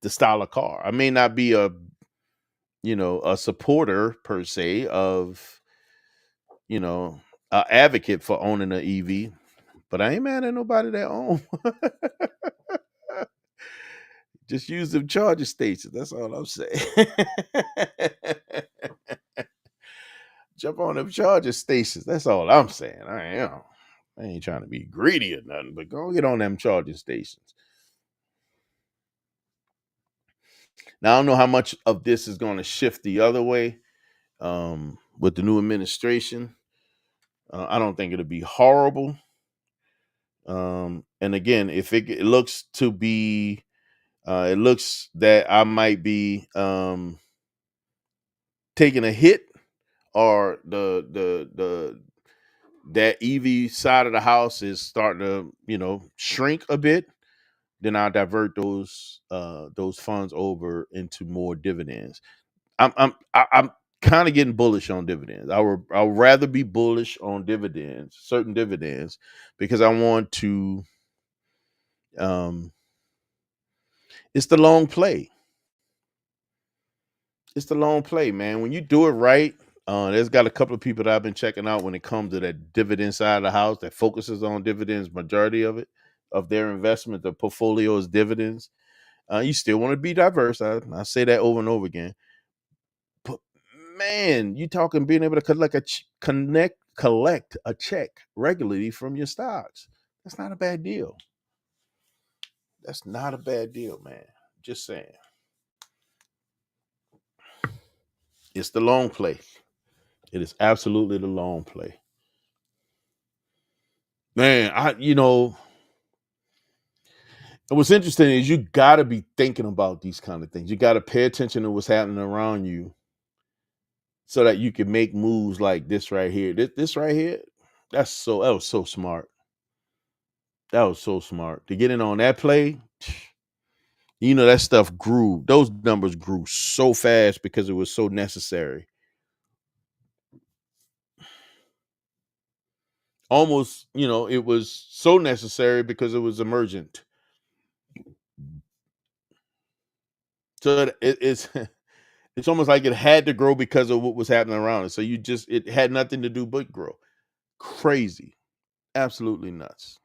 style of car. I may not be a supporter per se of a advocate for owning an EV, but I ain't mad at nobody that own. Just use them charging stations. That's all I'm saying. Jump on them charging stations. That's all I'm saying. I ain't trying to be greedy or nothing, but go get on them charging stations. Now I don't know how much of this is going to shift the other way with the new administration. I don't think it'll be horrible. And again, if it looks to be, it looks that I might be taking a hit, or the that EV side of the house is starting to shrink a bit, then I'll divert those funds over into more dividends. I'm kind of getting bullish on dividends. I'll rather be bullish on dividends, certain dividends, because I want to. Um, it's the long play. It's the long play, man. When you do it right, there's got a couple of people that I've been checking out when it comes to that dividend side of the house that focuses on dividends. Majority of it, of their investment, the portfolio is dividends. You still want to be diverse. I say that over and over again. But man, you talking being able to collect a check regularly from your stocks. That's not a bad deal. That's not a bad deal, man. Just saying. It's the long play. It is absolutely the long play. Man, what's interesting is you got to be thinking about these kind of things. You got to pay attention to what's happening around you so that you can make moves like this right here. This right here, that was so smart. That was so smart. To get in on that play, that stuff grew. Those numbers grew so fast because it was so necessary. Almost, it was so necessary because it was emergent. So it's it's almost like it had to grow because of what was happening around it. So it had nothing to do but grow. Crazy. Absolutely nuts.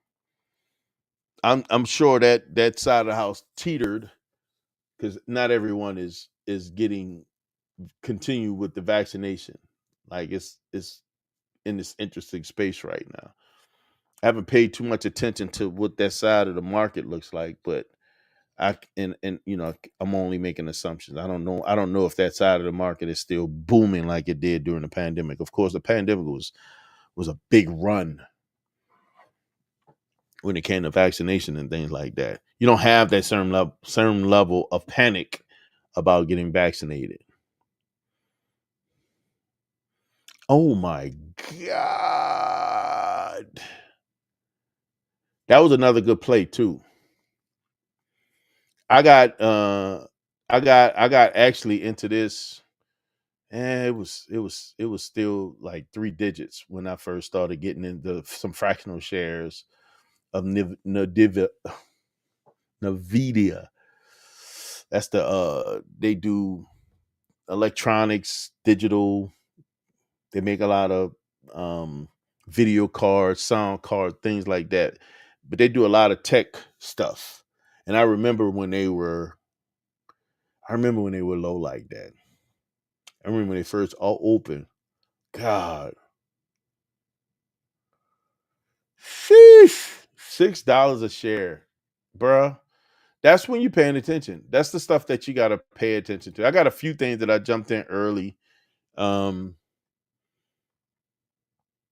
I'm sure that side of the house teetered because not everyone is getting continue with the vaccination. Like it's in this interesting space right now. I haven't paid too much attention to what that side of the market looks like, but I'm only making assumptions. I don't know if that side of the market is still booming like it did during the pandemic. Of course, the pandemic was a big run when it came to vaccination and things like that. You don't have that certain level of panic about getting vaccinated. Oh my God. That was another good play too. I got I got actually into this. And it was still like three digits when I first started getting into some fractional shares of Nvidia. That's they do electronics, digital. They make a lot of um video cards, sound cards, things like that. But they do a lot of tech stuff. And I remember when they were low like that. I remember when they first all opened. God, sheesh, $6 a share, bruh. That's when you're paying attention. That's the stuff that you got to pay attention to. I got a few things that I jumped in early, um,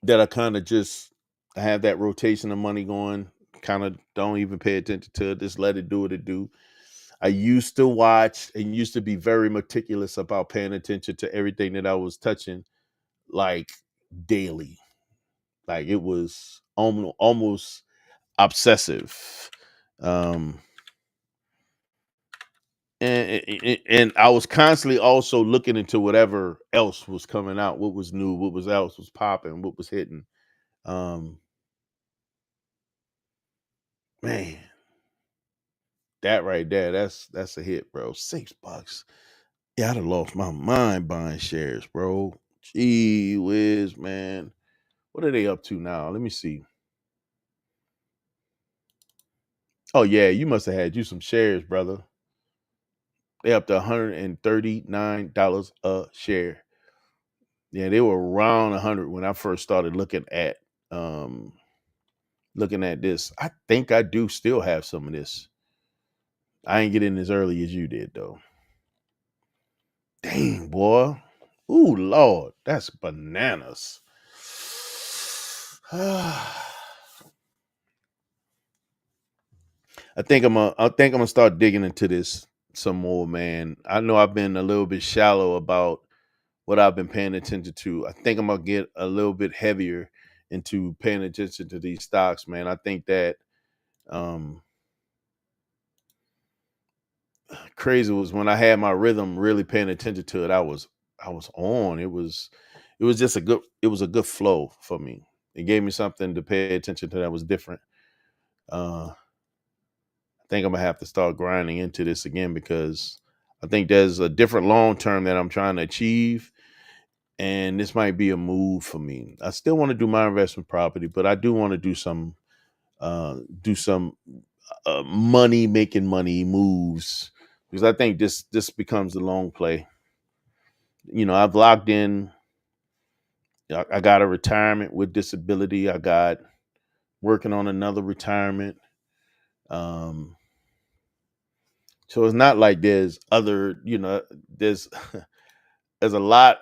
that I kind of just have that rotation of money going. Kind of don't even pay attention to it. Just let it do what it do. I used to watch and used to be very meticulous about paying attention to everything that I was touching, like daily. Like it was almost obsessive. Um, and I was constantly also looking into whatever else was coming out, what was new, what was else was popping, what was hitting. Um, man, that right there, that's a hit, bro. $6. Yeah, I'd have lost my mind buying shares, bro. Gee whiz, man. What are they up to now? Let me see. Oh yeah, you must have had you some shares, brother. They up to $139 a share. Yeah, they were around 100 when I first started um looking at this. I think I do still have some of this. I ain't get in as early as you did though. Dang, boy. Ooh, Lord, that's bananas. I think I'm gonna start digging into this some more, man. I know I've been a little bit shallow about what I've been paying attention to. I think I'm gonna get a little bit heavier into paying attention to these stocks, man. I think that um crazy was when I had my rhythm really paying attention to it. I was on. It was just a good flow for me. It gave me something to pay attention to that was different. I think I'm gonna have to start grinding into this again because I think there's a different long term that I'm trying to achieve, and this might be a move for me. I still want to do my investment property, but I do want to do some money making money moves because I think this becomes the long play. I've locked in. I got a retirement with disability. I got working on another retirement. Um, so it's not like there's other, there's there's a lot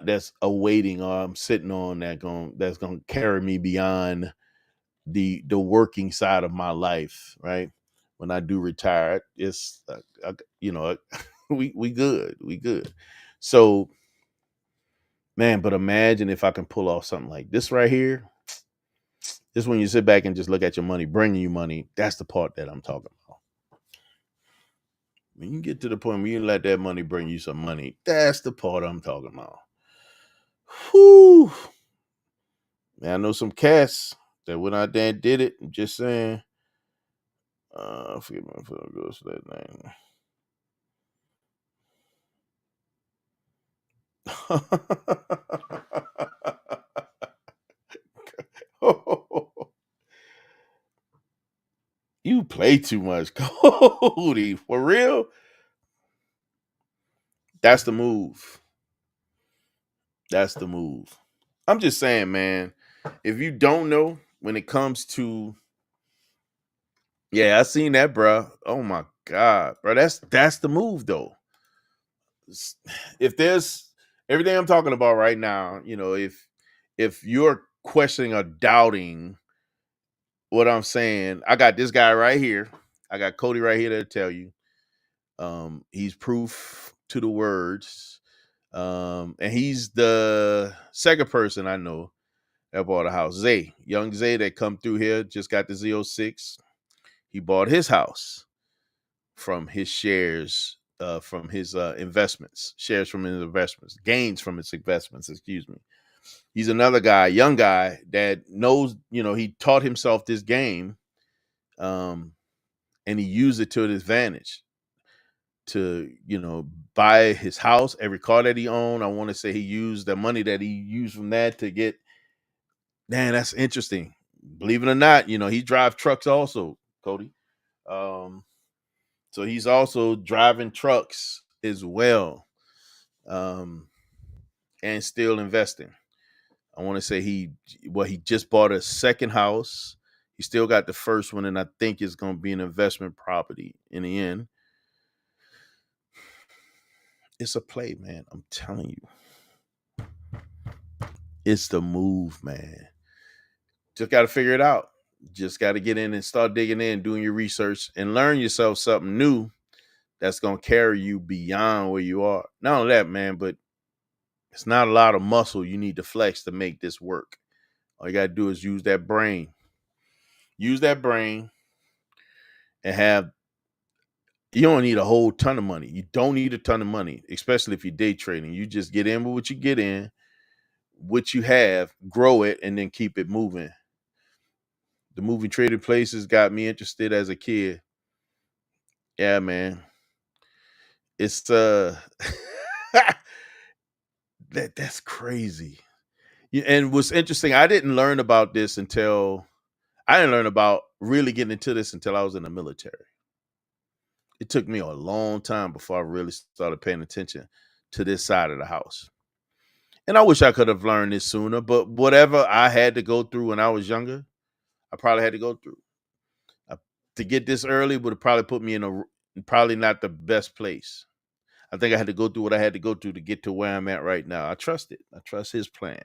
that's awaiting or I'm sitting on that's going to carry me beyond the working side of my life, right? When I do retire, it's you know we good. So man, but imagine if I can pull off something like this right here. This when you sit back and just look at your money bringing you money. That's the part that I'm talking about. When you get to the point where you let that money bring you some money, that's the part I'm talking about. Whew. Man, I know some cats that went out there and did it. I'm just saying. I forget my phone goes to that name. You play too much, Cody. For real? That's the move. That's the move. I'm just saying, man. If you don't know when it comes to, yeah, I seen that, bro. Oh my god, bro. That's the move, though. If there's everything I'm talking about right now, if you're questioning or doubting what I'm saying, I got this guy right here. I got Cody right here to tell you. He's proof to the words. And he's the second person I know that bought a house. Young Zay that come through here, just got the Z06. He bought his house from his shares, from his investments, shares from his investments, gains from his investments, excuse me. He's another guy, young guy that knows, he taught himself this game, um, and he used it to his advantage to, buy his house, every car that he owned. I want to say he used the money that he used from that to get, man, that's interesting. Believe it or not, he drives trucks also, Cody. Um, so he's also driving trucks as well, um, and still investing. I want to say he just bought a second house. He still got the first one, and I think it's going to be an investment property in the end. It's a play, man. I'm telling you, it's the move, man. Just got to figure it out. Just got to get in and start digging in, doing your research, and learn yourself something new. that's gonna carry you beyond where you are. Not only that, man, but it's not a lot of muscle you need to flex to make this work. All you gotta do is use that brain. Use that brain and have. You don't need a whole ton of money. You don't need a ton of money, especially if you're day trading. You just get in with what you get in, what you have, grow it, and then keep it moving. The movie Trading Places got me interested as a kid. Yeah, man. It's that's crazy. Yeah, and what's interesting, I didn't learn about really getting into this until I was in the military. It took me a long time before I really started paying attention to this side of the house. And I wish I could have learned this sooner, but whatever I had to go through when I was younger, I probably had to go through. Uh, to get this early would have probably put me in probably not the best place. I think I had to go through what I had to go through to get to where I'm at right now. I trust it. I trust his plan.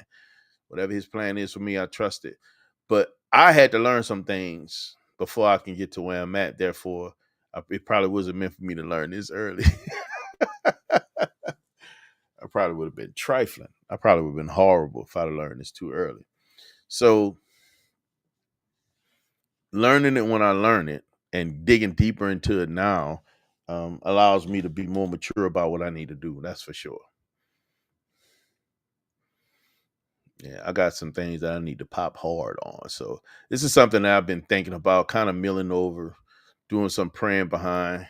Whatever his plan is for me, I trust it. But I had to learn some things before I can get to where I'm at. Therefore, it probably wasn't meant for me to learn this early. I probably would have been trifling. I probably would have been horrible if I'd have learned this too early. So learning it when I learn it and digging deeper into it now allows me to be more mature about what I need to do. That's for sure. Yeah, I got some things that I need to pop hard on. So this is something that I've been thinking about, kind of milling over, doing some praying behind,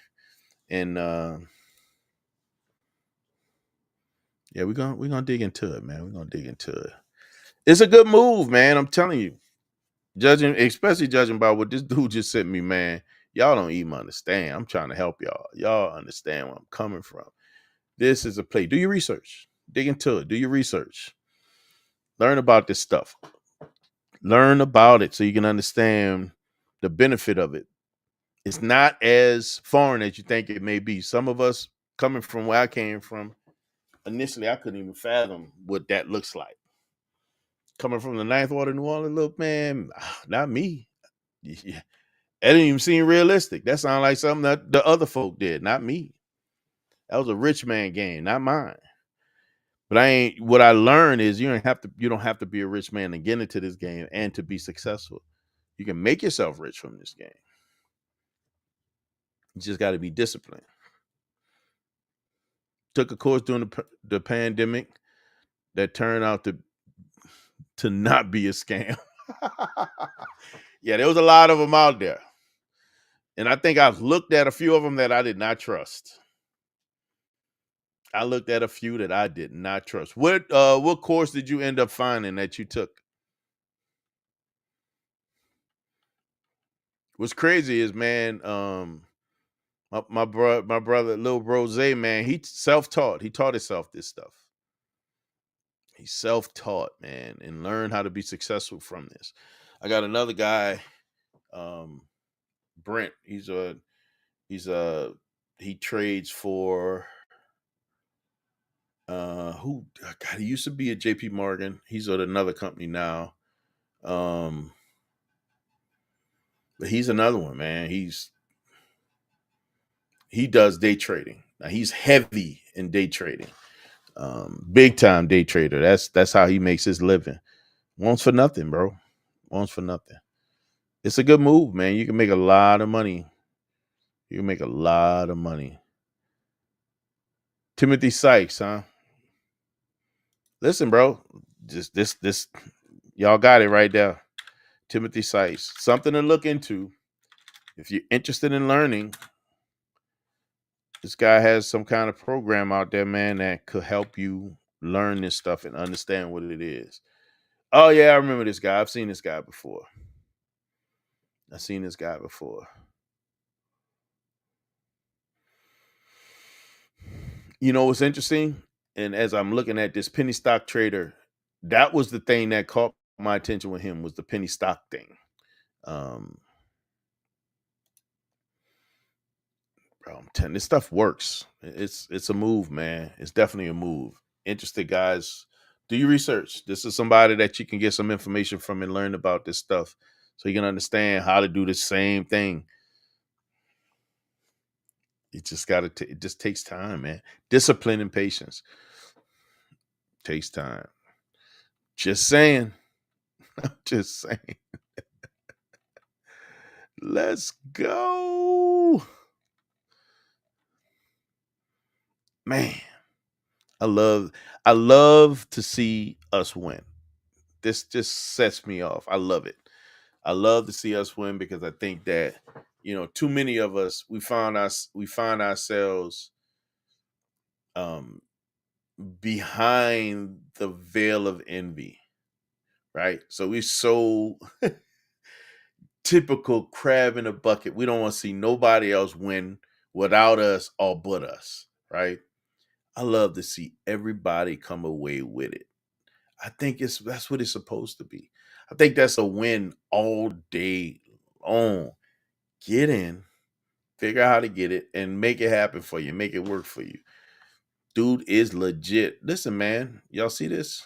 and yeah, we're gonna dig into it, man. We're gonna dig into it. It's a good move, man. I'm telling you. Especially judging by what this dude just sent me, man. Y'all don't even understand. I'm trying to help y'all. Y'all understand where I'm coming from. This is a play. Do your research. Dig into it. Do your research. Learn about this stuff. Learn about it so you can understand the benefit of it. It's not as foreign as you think it may be. Some of us coming from where I came from, initially I couldn't even fathom what that looks like. Coming from the Ninth Ward of New Orleans, look, man, not me. Yeah. That didn't even seem realistic. That sounded like something that the other folk did, not me. That was a rich man game, not mine. But what I learned is you don't have to be a rich man to get into this game and to be successful. You can make yourself rich from this game. You just got to be disciplined. Took a course during the pandemic that turned out to not be a scam. Yeah, there was a lot of them out there. And I think I've looked at a few of them that I did not trust. I looked at a few that I did not trust. What course did you end up finding that you took? What's crazy is, man, my brother, little Rose, man, he self-taught. He taught himself this stuff. He's self-taught, man, and learned how to be successful from this. I got another guy, Brent. He trades for who God, he used to be at JP Morgan. He's at another company now. But he's another one, man. He does day trading. Now he's heavy in day trading. Big time day trader. That's how he makes his living. Wants for nothing, bro. Wants for nothing. It's a good move, man. You can make a lot of money. You can make a lot of money. Timothy Sykes, huh? Listen, bro. Just this y'all got it right there. Timothy Sykes. Something to look into. If you're interested in learning, this guy has some kind of program out there, man, that could help you learn this stuff and understand what it is. Oh, yeah, I remember this guy. I've seen this guy before. You know what's interesting? And as I'm looking at this penny stock trader, that was the thing that caught my attention with him was the penny stock thing. Um, bro, I'm telling this stuff works. It's a move, man. It's definitely a move. Interested guys, do your research. This is somebody that you can get some information from and learn about this stuff, so you can understand how to do the same thing. You just gotta. It just takes time, man. Discipline and patience takes time. Just saying. Just saying. Let's go, man. I love. I love to see us win. This just sets me off. I love it. I love to see us win because I think that too many of us we find ourselves um behind the veil of envy, right? So we so typical crab in a bucket. We don't want to see nobody else win without us or but us, right? I love to see everybody come away with it. I think that's what it's supposed to be. I think that's a win all day long. Get in, figure out how to get it, and make it happen for you. Make it work for you. Dude is legit. Listen, man, y'all see this?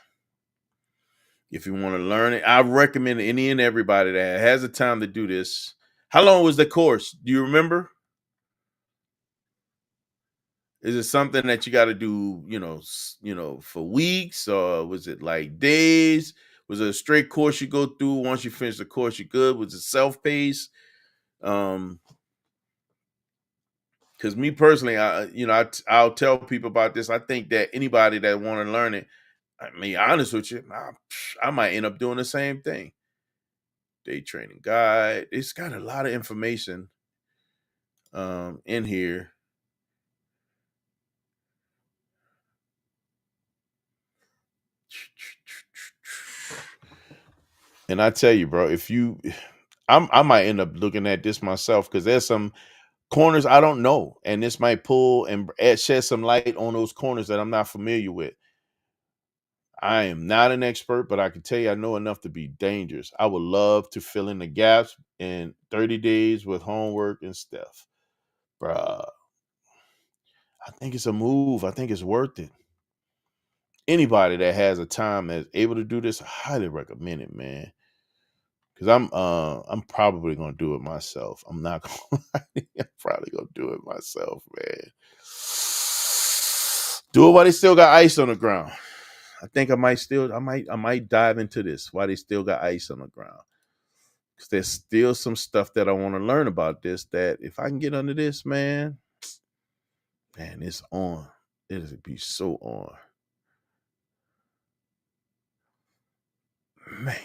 If you want to learn it, I recommend any and everybody that has the time to do this. How long was the course? Do you remember? Is it something that you got to do, for weeks, or was it like days? Was it a straight course you go through? Once you finish the course, you're good. Was it self-paced? Um, because me personally, I'll tell people about this. I think that anybody that want to learn it, I mean, honest with you, I might end up doing the same thing. Day trading guide. It's got a lot of information in here. And I tell you, bro, I might end up looking at this myself because there's some corners I don't know, and this might pull and shed some light on those corners that I'm not familiar with. I am not an expert, but I can tell you I know enough to be dangerous. I would love to fill in the gaps in 30 days with homework and stuff. Bruh, I think it's a move. I think it's worth it. Anybody that has a time that's able to do this, I highly recommend it, man. Cause I'm probably gonna do it myself. I'm not gonna I'm probably gonna do it myself, man. Do it while they still got ice on the ground. I think I might dive into this while they still got ice on the ground. Cause there's still some stuff that I want to learn about this that if I can get under this, man, it's on. It'll be so on. Man.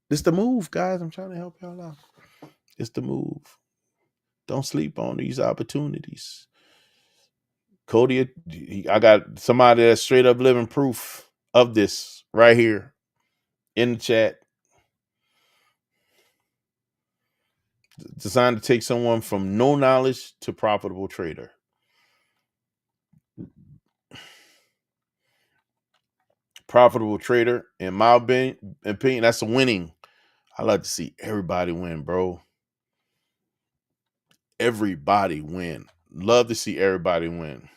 It's the move, guys. I'm trying to help y'all out. It's the move. Don't sleep on these opportunities. Cody, I got somebody that's straight up living proof of this right here in the chat. Designed to take someone from no knowledge to profitable trader. Profitable trader, in my opinion, that's a winning. I like to see everybody win, bro. Everybody win. Love to see everybody win.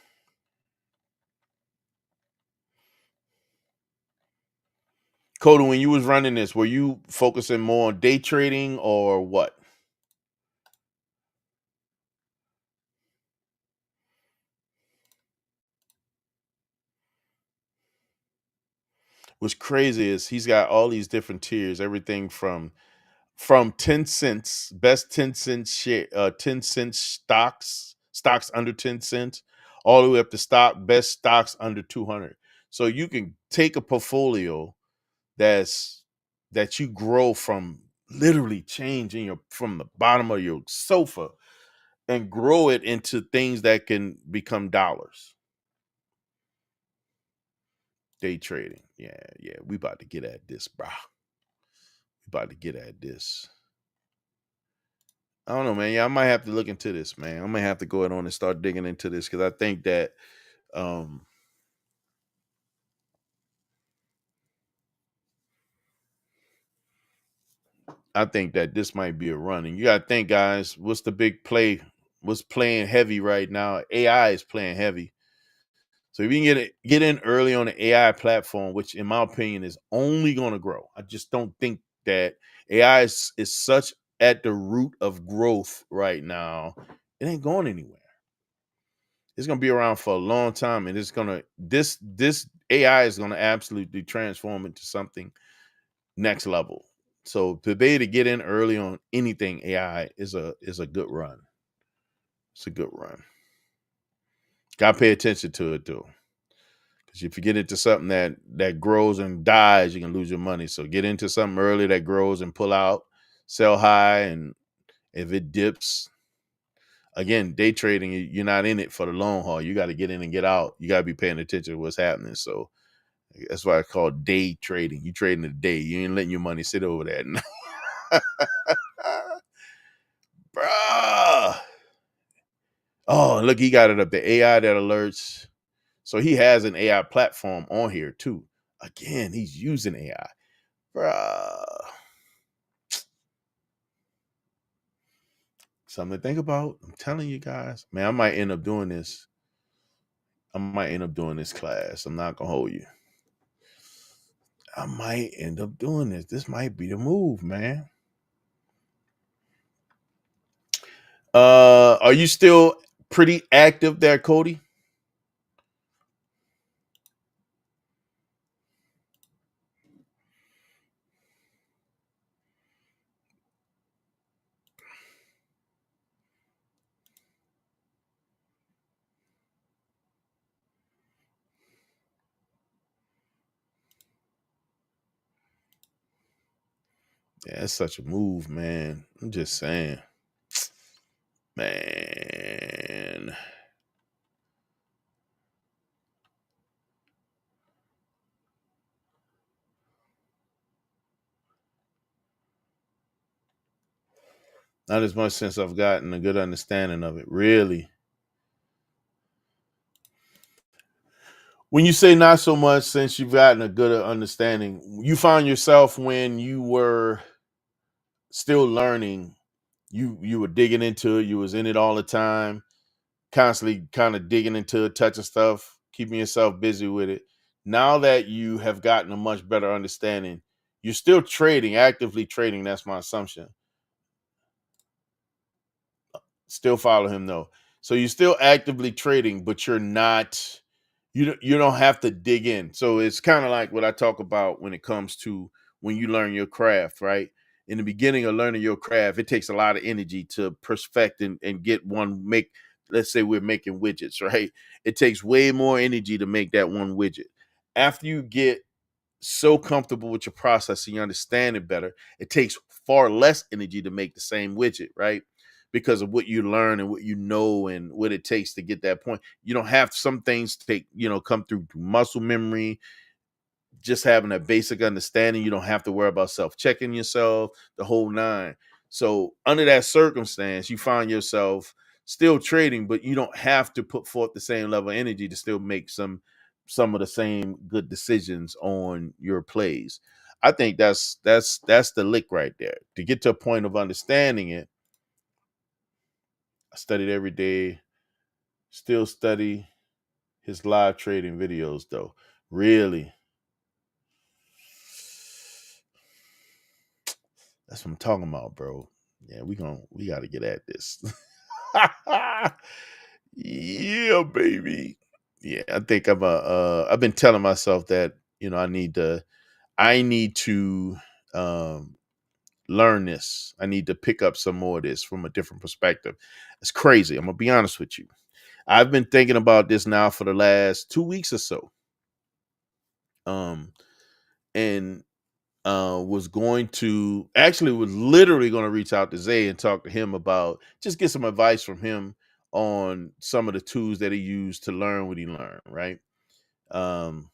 Cody, when you was running this, were you focusing more on day trading or what? What's crazy is he's got all these different tiers, everything from 10 cents, best 10 cent share, 10 cent stocks under 10 cents, all the way up to best stocks under 200. So you can take a portfolio that you grow from literally changing from the bottom of your sofa and grow it into things that can become dollars. Day trading. Yeah, yeah. We about to get at this, bro. We about to get at this. I don't know, man. Yeah, I might have to look into this, man. I might have to go ahead on and start digging into this because I think that um this might be a run. And you gotta think, guys, what's the big play? What's playing heavy right now? AI is playing heavy. So if you can get in early on the AI platform, which in my opinion is only gonna grow. I just don't think that AI is such at the root of growth right now. It ain't going anywhere. It's gonna be around for a long time, and it's gonna this AI is gonna absolutely transform into something next level. So to be able to get in early on anything AI is a good run. It's a good run. Gotta pay attention to it though. Because if you get into something that grows and dies, you can lose your money. So get into something early that grows and pull out, sell high, and if it dips, again, day trading, you're not in it for the long haul. You got to get in and get out. You got to be paying attention to what's happening. So that's why I call day trading. You trading the day. You ain't letting your money sit over there. Bruh. Oh, look, he got it up. The AI that alerts. So he has an AI platform on here too. Again, he's using AI. Bruh. Something to think about. I'm telling you guys. Man, I might end up doing this. I might end up doing this class. I'm not gonna hold you. I might end up doing this. This might be the move, man. Are you still pretty active there, Cody? Yeah, it's such a move, man. I'm just saying. Man. Not as much since I've gotten a good understanding of it. Really. When you say not so much since you've gotten a good understanding, you found yourself when you were still learning, you were digging into it, you was in it all the time, constantly kind of digging into it, touching stuff, keeping yourself busy with it. Now that you have gotten a much better understanding, you're still trading, actively trading. That's my assumption. Still follow him though. So you're still actively trading, but you're not. You don't have to dig in. So it's kind of like what I talk about when it comes to when you learn your craft, right? In the beginning of learning your craft, it takes a lot of energy to perfect and get one make. Let's say we're making widgets, right? It takes way more energy to make that one widget. After you get so comfortable with your process and you understand it better, it takes far less energy to make the same widget, right? Because of what you learn and what you know and what it takes to get that point. You don't have some things to take, come through muscle memory, just having a basic understanding. You don't have to worry about self-checking yourself, the whole nine. So under that circumstance, you find yourself still trading, but you don't have to put forth the same level of energy to still make some of the same good decisions on your plays. I think that's the lick right there. To get to a point of understanding it, I studied every day, still study his live trading videos though. Really. That's what I'm talking about, bro. Yeah, we gotta get at this. Yeah, baby. Yeah, I think I've been telling myself that, I need to um learn this. I need to pick up some more of this from a different perspective. It's crazy. I'm gonna be honest with you. I've been thinking about this now for the last 2 weeks or so. Um and was literally going to reach out to Zay and talk to him about just get some advice from him on some of the tools that he used to learn what he learned, right? Um,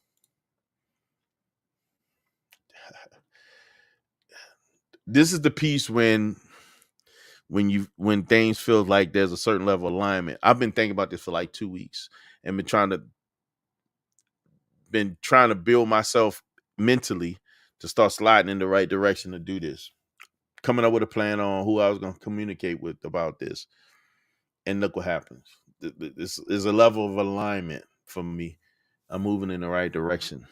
this is the piece when things feel like there's a certain level of alignment. I've been thinking about this for like 2 weeks and been trying to build myself mentally to start sliding in the right direction to do this. Coming up with a plan on who I was going to communicate with about this. And look what happens. This is a level of alignment for me. I'm moving in the right direction.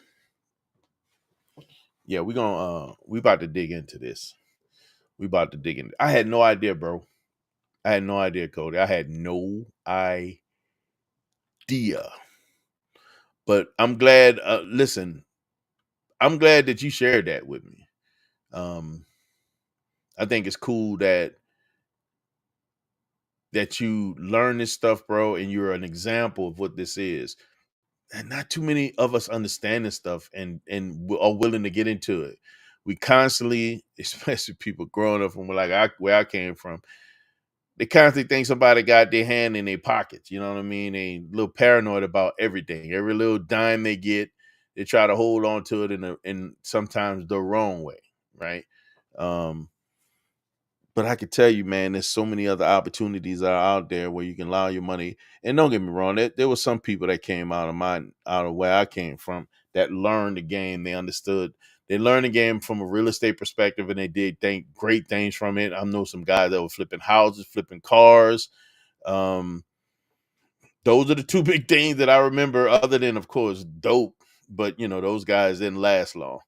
Yeah, we about to dig into this. We about to dig in. I had no idea, bro. I had no idea, Cody. I had no idea. idea. But I'm glad. Listen, I'm glad that you shared that with me. Um, I think it's cool that you learn this stuff, bro, and you're an example of what this is. And not too many of us understand this stuff and are willing to get into it. We constantly, especially people growing up from where I came from, they constantly think somebody got their hand in their pockets. You know what I mean? They a little paranoid about everything. Every little dime they get, they try to hold on to it in sometimes the wrong way, right? Um, but I could tell you, man, there's so many other opportunities that are out there where you can allow your money. And don't get me wrong, there was some people that came out of where I came from that learned the game. They understood. They learned the game from a real estate perspective, and they did great things from it. I know some guys that were flipping houses, flipping cars. Um, those are the two big things that I remember, other than, of course, dope. But those guys didn't last long.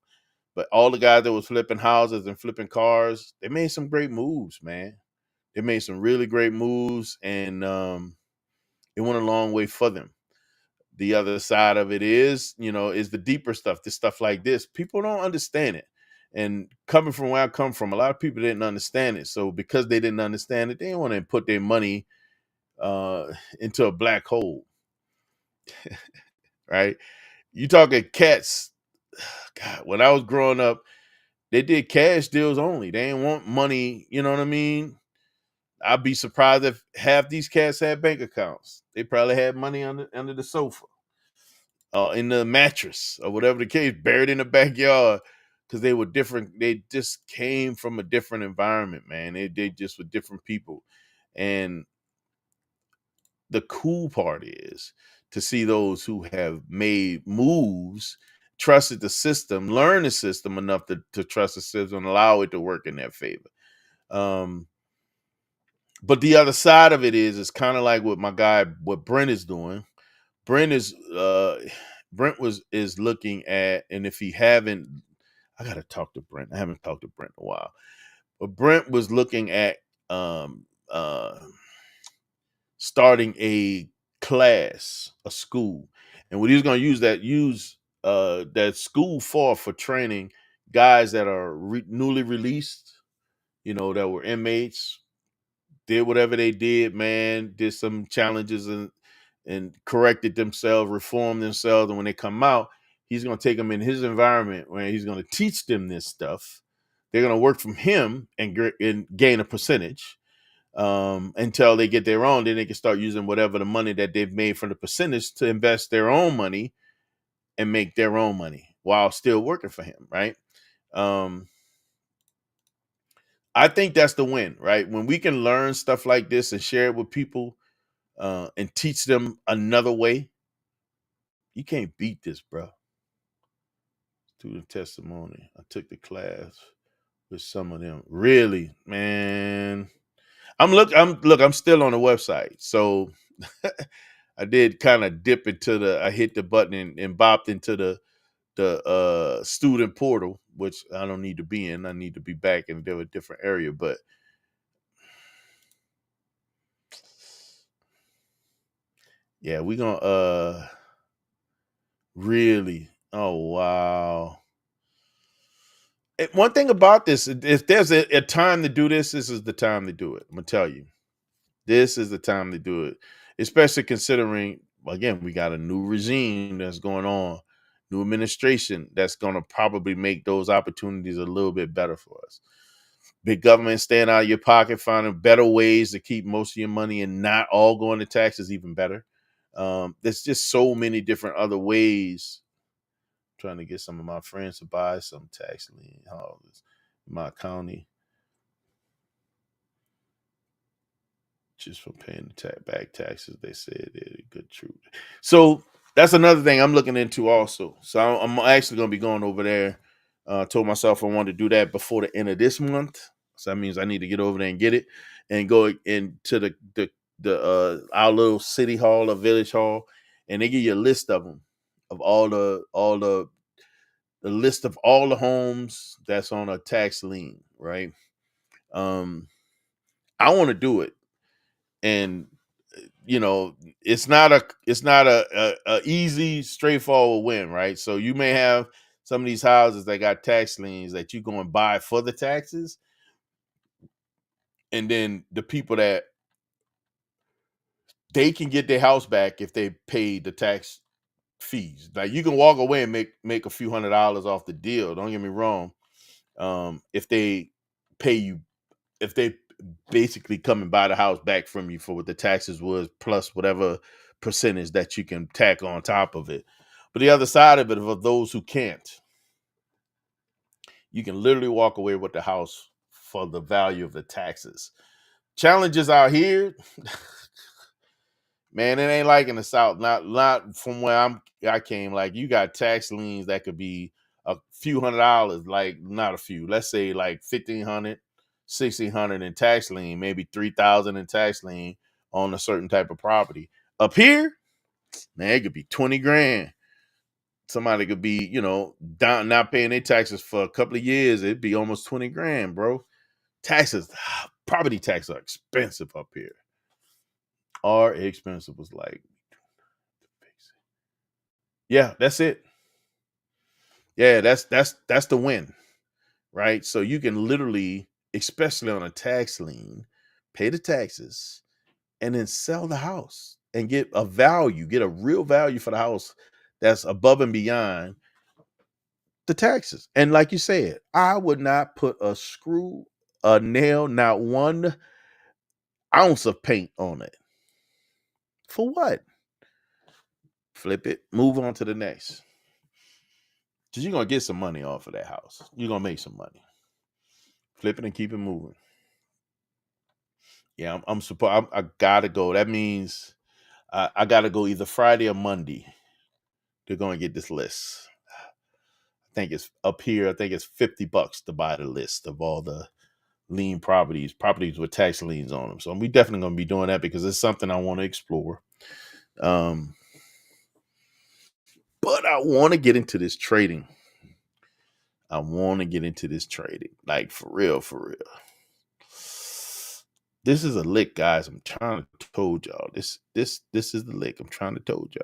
But all the guys that was flipping houses and flipping cars, they made some great moves, man. They made some really great moves, and it went a long way for them. The other side of it is the deeper stuff, the stuff like this. People don't understand it. And coming from where I come from, a lot of people didn't understand it. So because they didn't understand it, they didn't want to put their money uh, into a black hole, right? You talking cats. God, when I was growing up, they did cash deals only. They didn't want money, you know what I mean? I'd be surprised if half these cats had bank accounts. They probably had money under the sofa, in the mattress, or whatever the case, buried in the backyard, because they were different. They just came from a different environment, man. They just were different people. And the cool part is to see those who have made moves, trusted the system, learned the system enough to trust the system and allow it to work in their favor. Um, But the other side of it is kind of like what Brent is doing. Brent is Brent is looking at, and if he haven't, I gotta talk to Brent. I haven't talked to Brent in a while. But Brent was looking at um uh starting a class, a school. And what he's gonna use that school for training guys that are newly released, that were inmates, did whatever they did, man, did some challenges and corrected themselves, reformed themselves. And when they come out, he's going to take them in his environment where he's going to teach them this stuff. They're going to work from him and gain a percentage until they get their own. Then they can start using whatever the money that they've made from the percentage to invest their own money and make their own money while still working for him, right? Um, I think that's the win, right? When we can learn stuff like this and share it with people, and teach them another way, you can't beat this, bro. Student testimony. I took the class with some of them. Really, man. I'm still on the website. So I did kind of dip into I hit the button and bopped into the student portal, which I don't need to be in. I need to be back in a different area. But yeah, we gonna really, oh wow. One thing about this, if there's a time to do this is the time to do it. I'm gonna tell you, this is the time to do it, especially considering, again, we got a new regime that's going on, new administration that's gonna probably make those opportunities a little bit better for us. Big government staying out of your pocket, finding better ways to keep most of your money and not all going to taxes, even better. There's just so many different other ways. Trying to get some of my friends to buy some tax lien houses in my county just for paying the back taxes. They said they're good truth. So that's another thing I'm looking into also. So I'm actually going to be going over there. Told myself I wanted to do that before the end of this month. So that means I need to get over there and get it and go into the our little city hall or village hall, and they give you a list of them, of the list of all the homes that's on a tax lien, right? Um, I want to do it, and you know, it's not a easy, straightforward win, right? So you may have some of these houses that got tax liens that you go and buy for the taxes, and then the people that they can get their house back if they pay the tax fees. Like you can walk away and make a few $100s off the deal. Don't get me wrong. If they pay you, if they basically come and buy the house back from you for what the taxes was plus whatever percentage that you can tack on top of it. But the other side of it, for those who can't, you can literally walk away with the house for the value of the taxes. Challenges out here, man, it ain't like in the South. Not from where I came. Like you got tax liens that could be a few $100s, like not a few. Let's say like 1,500, 1,600 in tax lien, maybe 3,000 in tax lien on a certain type of property. Up here, man, it could be 20 grand. Somebody could be, down not paying their taxes for a couple of years. It'd be almost 20 grand, bro. Taxes, property taxes are expensive up here. Are expensive. Was like, yeah, that's it. Yeah, that's the win, right? So you can literally, especially on a tax lien, pay the taxes and then sell the house and get a real value for the house that's above and beyond the taxes. And like you said, I would not put a screw, a nail, not 1 ounce of paint on it. For what? Flip it, move on to the next. Because you're gonna get some money off of that house. You're gonna make some money. Flip it and keep it moving. Yeah, I'm supposed. I gotta go. That means I gotta go either Friday or Monday. They're gonna get this list. I think it's up here. I think it's $50 to buy the list of all the lien properties with tax liens on them. So we definitely gonna be doing that because it's something I want to explore. Um, but I want to get into this trading. Like for real, for real. This is a lick, guys. I'm trying to told y'all. This is the lick. I'm trying to told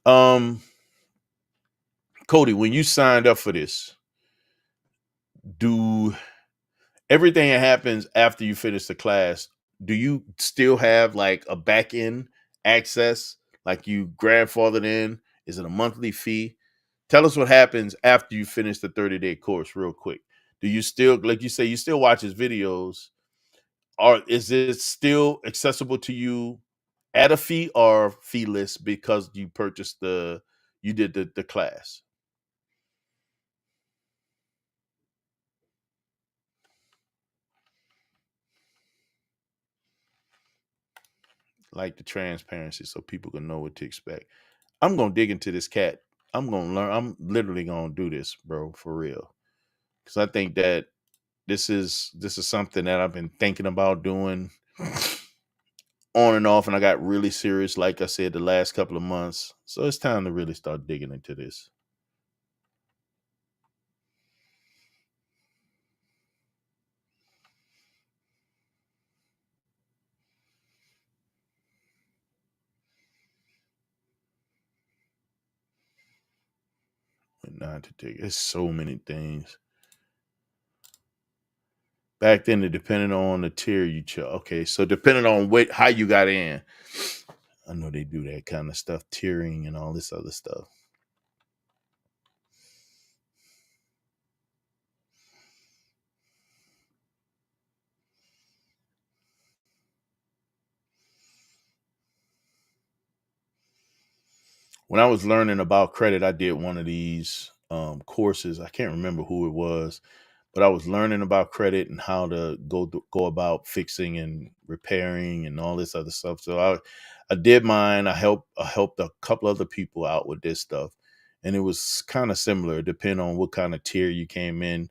y'all. Cody, when you signed up for this, do everything that happens after you finish the class, do you still have like a back end access? Like you grandfathered in? Is it a monthly fee? Tell us what happens after you finish the 30-day course real quick. Do you still, like you say, you still watch his videos? Or is it still accessible to you at a fee or feeless because you did the class? Like the transparency so people can know what to expect. I'm gonna dig into this cat. I'm gonna learn. I'm literally gonna do this, bro, for real. Because I think that this is something that I've been thinking about doing on and off, and I got really serious, like I said, the last couple of months. So it's time to really start digging into this. But not to dig. It's so many things. Back then, it depended on the tier you chose. Okay, so depending on how you got in, I know they do that kind of stuff, tiering and all this other stuff. When I was learning about credit, I did one of these courses. I can't remember who it was, but I was learning about credit and how to go about fixing and repairing and all this other stuff. So I did mine. I helped a couple other people out with this stuff, and it was kind of similar. Depending on what kind of tier you came in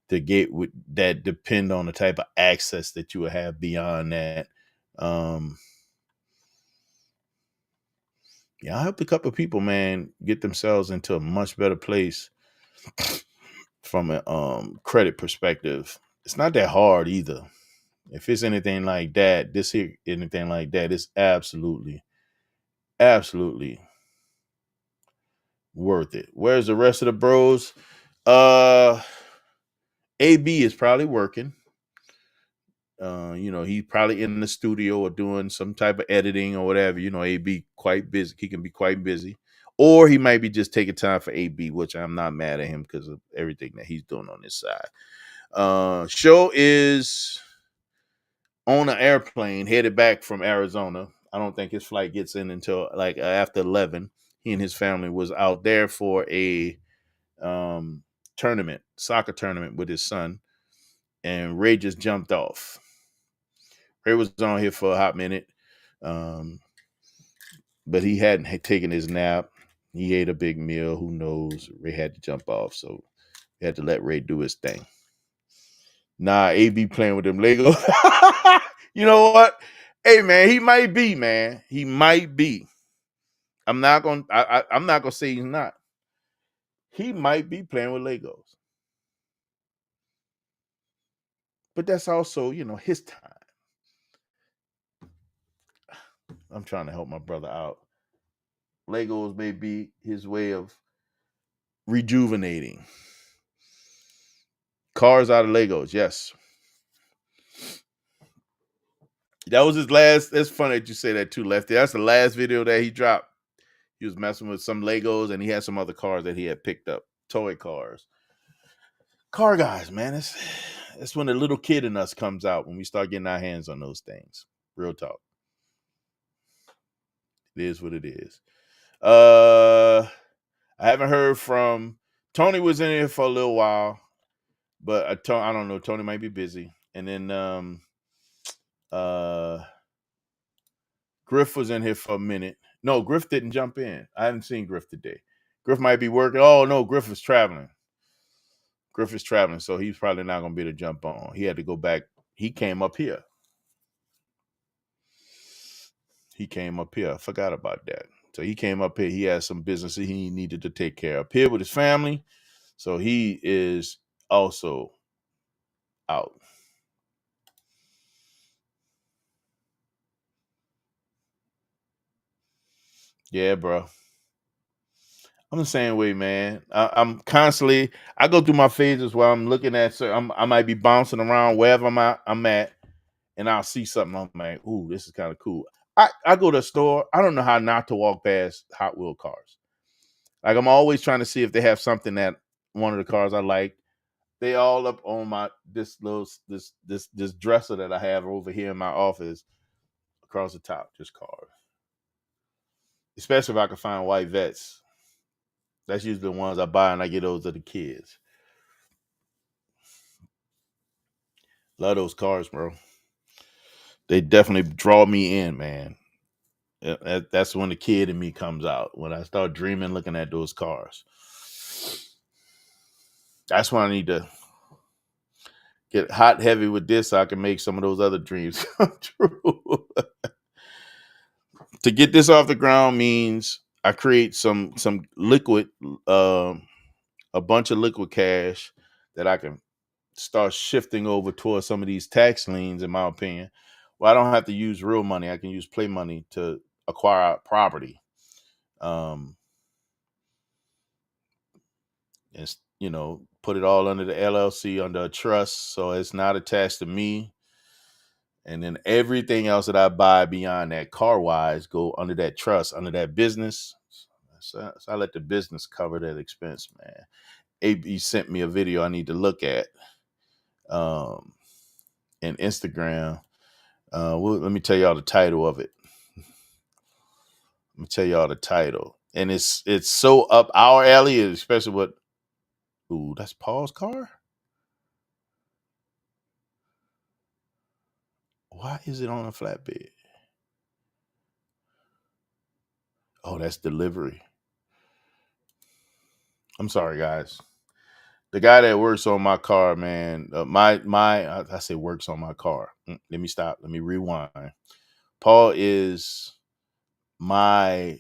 to get with that, depend on the type of access that you would have beyond that. Um, yeah, I helped a couple of people, man, get themselves into a much better place from a credit perspective, it's not that hard either. If it's anything like that, this here anything like that, it's absolutely, absolutely worth it. Where's the rest of the bros? Uh AB is probably working. He's probably in the studio or doing some type of editing or whatever. AB quite busy. He can be quite busy. Or he might be just taking time for AB, which I'm not mad at him because of everything that he's doing on this side. Show is on an airplane headed back from Arizona. I don't think his flight gets in until like after 11. He and his family was out there for a soccer tournament with his son, and Ray just jumped off. Ray was on here for a hot minute, um, but he hadn't taken his nap. He ate a big meal. Who knows? Ray had to jump off, so we had to let Ray do his thing. Nah, AB playing with them Legos. You know what? Hey man, he might be, man. He might be. I'm not gonna say he's not. He might be playing with Legos. But that's also, his time. I'm trying to help my brother out. Legos may be his way of rejuvenating. Cars out of Legos, yes. That was his last. It's funny that you say that too, Lefty. That's the last video that he dropped. He was messing with some Legos and he had some other cars that he had picked up. Toy cars. Car guys, man. It's when the little kid in us comes out when we start getting our hands on those things. Real talk. It is what it is. I haven't heard from Tony. Was in here for a little while, but I don't know. Tony might be busy. And then Griff was in here for a minute. No, Griff didn't jump in. I haven't seen Griff today. Griff might be working. Oh no, Griff is traveling. So he's probably not going to be able to jump on. He had to go back. He came up here. I forgot about that. So he came up here. He had some business he needed to take care of here with his family. So he is also out. Yeah, bro. I'm the same way, man. I'm constantly. I go through my phases where I'm looking at. So I might be bouncing around wherever I'm at, and I'll see something. I'm like, ooh, this is kind of cool. I go to a store. I don't know how not to walk past Hot Wheel cars. Like I'm always trying to see if they have something that one of the cars I like. They all up on this dresser that I have over here in my office across the top, just cars. Especially if I can find white vets. That's usually the ones I buy and I get those to the kids. Love those cars, bro. They definitely draw me in, man. That's when the kid in me comes out. When I start dreaming, looking at those cars. That's when I need to get hot heavy with this so I can make some of those other dreams come true. To get this off the ground means I create some liquid, a bunch of liquid cash that I can start shifting over towards some of these tax liens, in my opinion. Well, I don't have to use real money. I can use play money to acquire property. And put it all under the LLC, under a trust, so it's not attached to me. And then everything else that I buy beyond that, car wise, go under that trust, under that business. So I let the business cover that expense, man. AB sent me a video I need to look at. In Instagram. Let me tell y'all the title of it. Let me tell y'all the title. And it's so up our alley, especially what. Ooh, that's Paul's car? Why is it on a flatbed? Oh, that's delivery. I'm sorry, guys. The guy that works on my car, man, I say works on my car. Let me stop. Let me rewind. Paul is my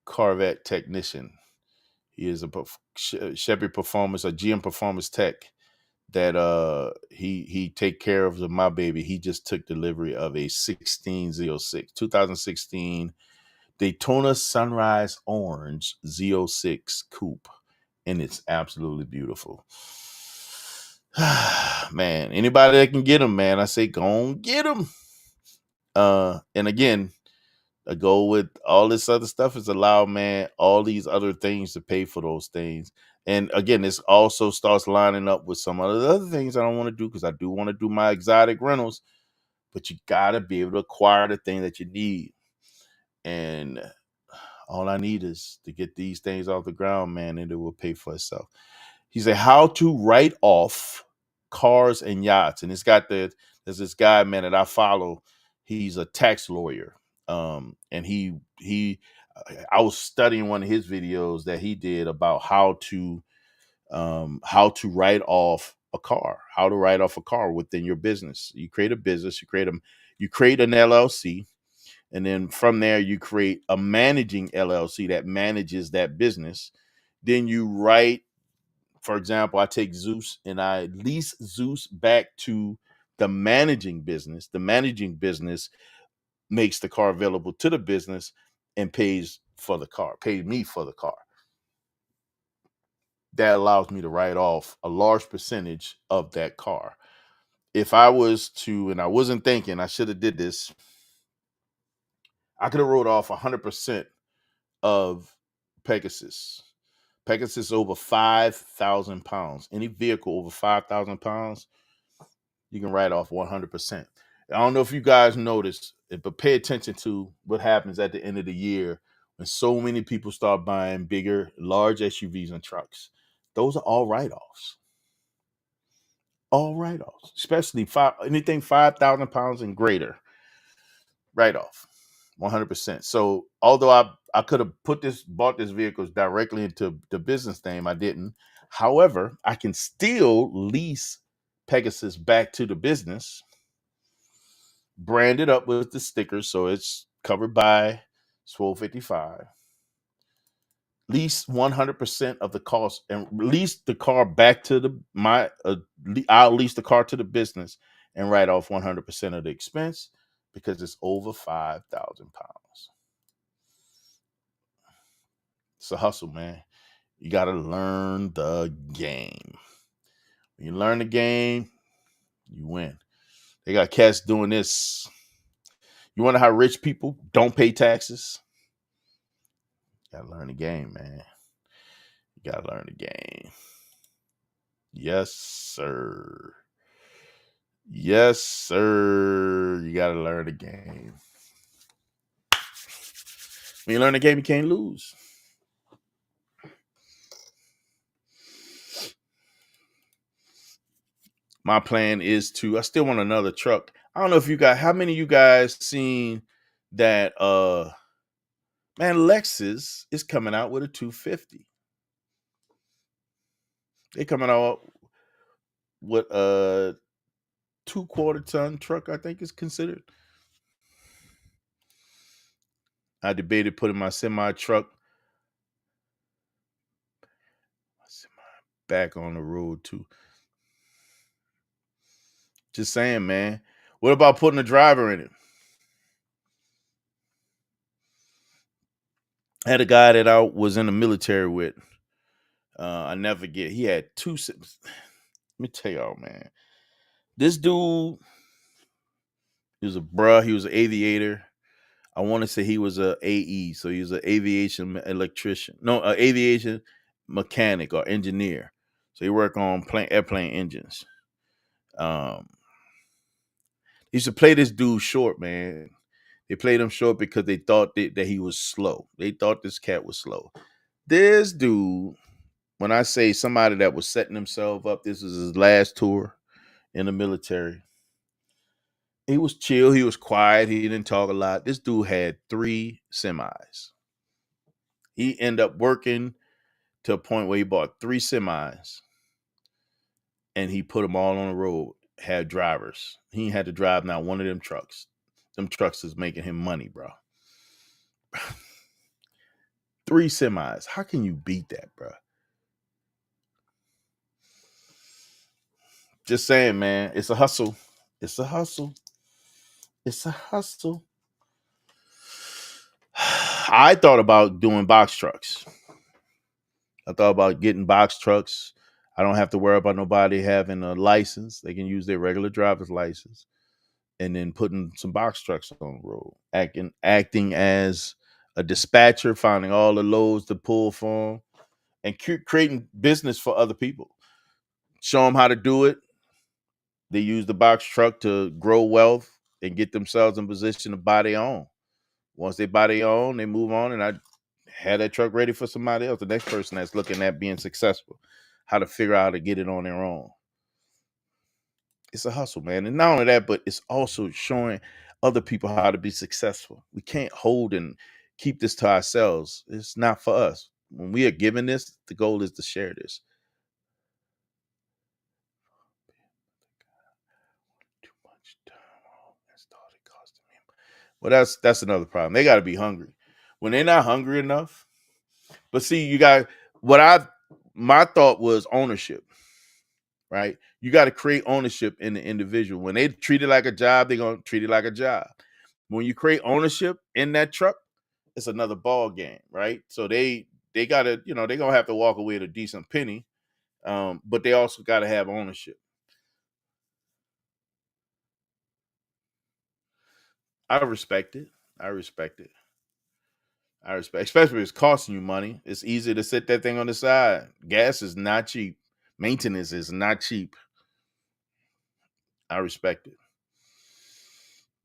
Corvette technician. He is Chevy Performance or GM Performance Tech that he take care of my baby. He just took delivery of a 2016 Daytona Sunrise Orange Z06 coupe, and it's absolutely beautiful. Man, anybody that can get them, man, I say go on get them. And again, a goal with all this other stuff is allow, man, all these other things to pay for those things. And again, this also starts lining up with some of the other things I don't want to do, because I do want to do my exotic rentals, but you gotta be able to acquire the thing that you need. And all I need is to get these things off the ground, man, and it will pay for itself. He said, how to write off cars and yachts. And there's this guy, man, that I follow. He's a tax lawyer. And I was studying one of his videos that he did about how to write off a car, within your business. You create a business, you create an LLC, and then from there you create a managing LLC that manages that business. Then you write, for example, I take Zeus and I lease Zeus back to the managing business. The managing business makes the car available to the business and pays me for the car. That allows me to write off a large percentage of that car. If I was to, and I wasn't thinking, I should have did this, I could have wrote off 100% of Pegasus. Pegasus over 5,000 pounds. Any vehicle over 5,000 pounds, you can write off 100%. I don't know if you guys noticed, but pay attention to what happens at the end of the year when so many people start buying large SUVs and trucks. Those are all write-offs. All write-offs, especially anything 5,000 pounds and greater, write-off, 100%. So although I could have bought this vehicle directly into the business name, I didn't. However, I can still lease Pegasus back to the business, branded up with the stickers, so it's covered by Swole 55. Lease 100% of the cost and lease the car back to I'll lease the car to the business and write off 100% of the expense because it's over 5,000 pounds. It's a hustle, man. You got to learn the game. When you learn the game, you win. They got cats doing this. You wonder how rich people don't pay taxes? You got to learn the game, man. You got to learn the game. Yes, sir. Yes, sir. You got to learn the game. When you learn the game, you can't lose. My plan is I still want another truck. I don't know if how many of you guys seen that man, Lexus is coming out with a 250. They're coming out with a 2/4 ton truck, I think is considered. I debated putting my semi truck back on the road too. Just saying, man. What about putting a driver in it? I had a guy that I was in the military with. I never forget. He had two. Let me tell y'all, man. This dude, he was an aviator. I want to say he was a AE, so he was an aviation electrician. No, an aviation mechanic or engineer. So he worked on airplane engines. He used to play this dude short, man. They played him short because they thought that he was slow. They thought this cat was slow. This dude, when I say somebody that was setting himself up, this was his last tour in the military. He was chill. He was quiet. He didn't talk a lot. This dude had 3 semis. He ended up working to a point where he bought 3 semis and he put them all on the road, had drivers. He had to drive not one of them trucks. Them trucks is making him money, bro. 3 semis. How can you beat that, bro? Just saying, man. It's a hustle. It's a hustle. It's a hustle. I thought about doing box trucks. I thought about getting box trucks. I don't have to worry about nobody having a license. They can use their regular driver's license, and then putting some box trucks on the road, acting as a dispatcher, finding all the loads to pull for them, and creating business for other people. Show them how to do it. They use the box truck to grow wealth and get themselves in position to buy their own. Once they buy their own, they move on, and I had that truck ready for somebody else, the next person that's looking at being successful, how to figure out how to get it on their own. It's a hustle, man. And not only that, but it's also showing other people how to be successful. We can't hold and keep this to ourselves. It's not for us. When we are given this, the goal is to share this. Too much time. Oh, that started costing me. Well, that's another problem. They got to be hungry. When they're not hungry enough, but see, you got what I my thought was ownership, right? You got to create ownership in the individual. When they treat it like a job, they're gonna treat it like a job. When you create ownership in that truck, it's another ball game, right? So they gotta, they're gonna have to walk away with a decent penny, but they also gotta have ownership. I respect it. I respect it. I respect, especially if it's costing you money. It's easy to sit that thing on the side. Gas is not cheap. Maintenance is not cheap. I respect it.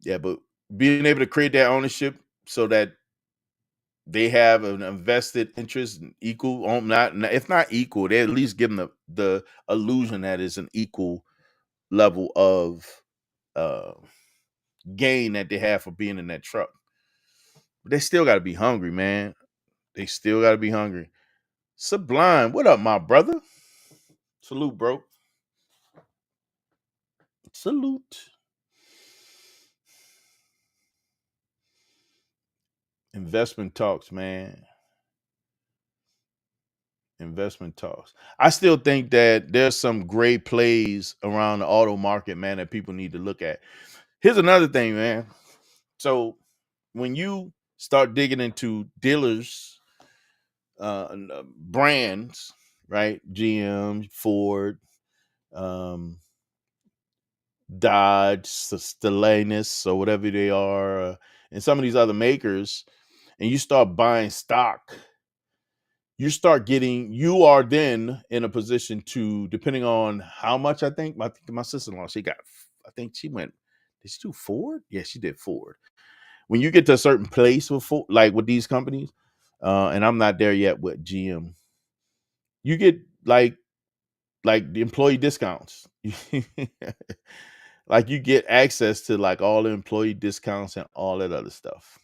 Yeah, but being able to create that ownership so that they have an invested interest, equal, not if not equal, they at least give them the illusion that it's an equal level of uh, gain that they have for being in that truck. But they still got to be hungry, man. They still got to be hungry. Sublime, what up, my brother? Salute, bro. Salute. Investment talks, man. Investment talks. I still think that there's some great plays around the auto market, man, that people need to look at. Here's another thing, man. So when you start digging into dealers, brands, right? GM, Ford, um, Dodge, Stellantis, or whatever they are, and some of these other makers, and you start buying stock, you are then in a position to, depending on how much, I think my sister-in-law, I think she went, did she do Ford? Yeah, she did Ford. When you get to a certain place with Ford, like with these companies, and I'm not there yet with GM, you get like the employee discounts. Like you get access to like all the employee discounts and all that other stuff.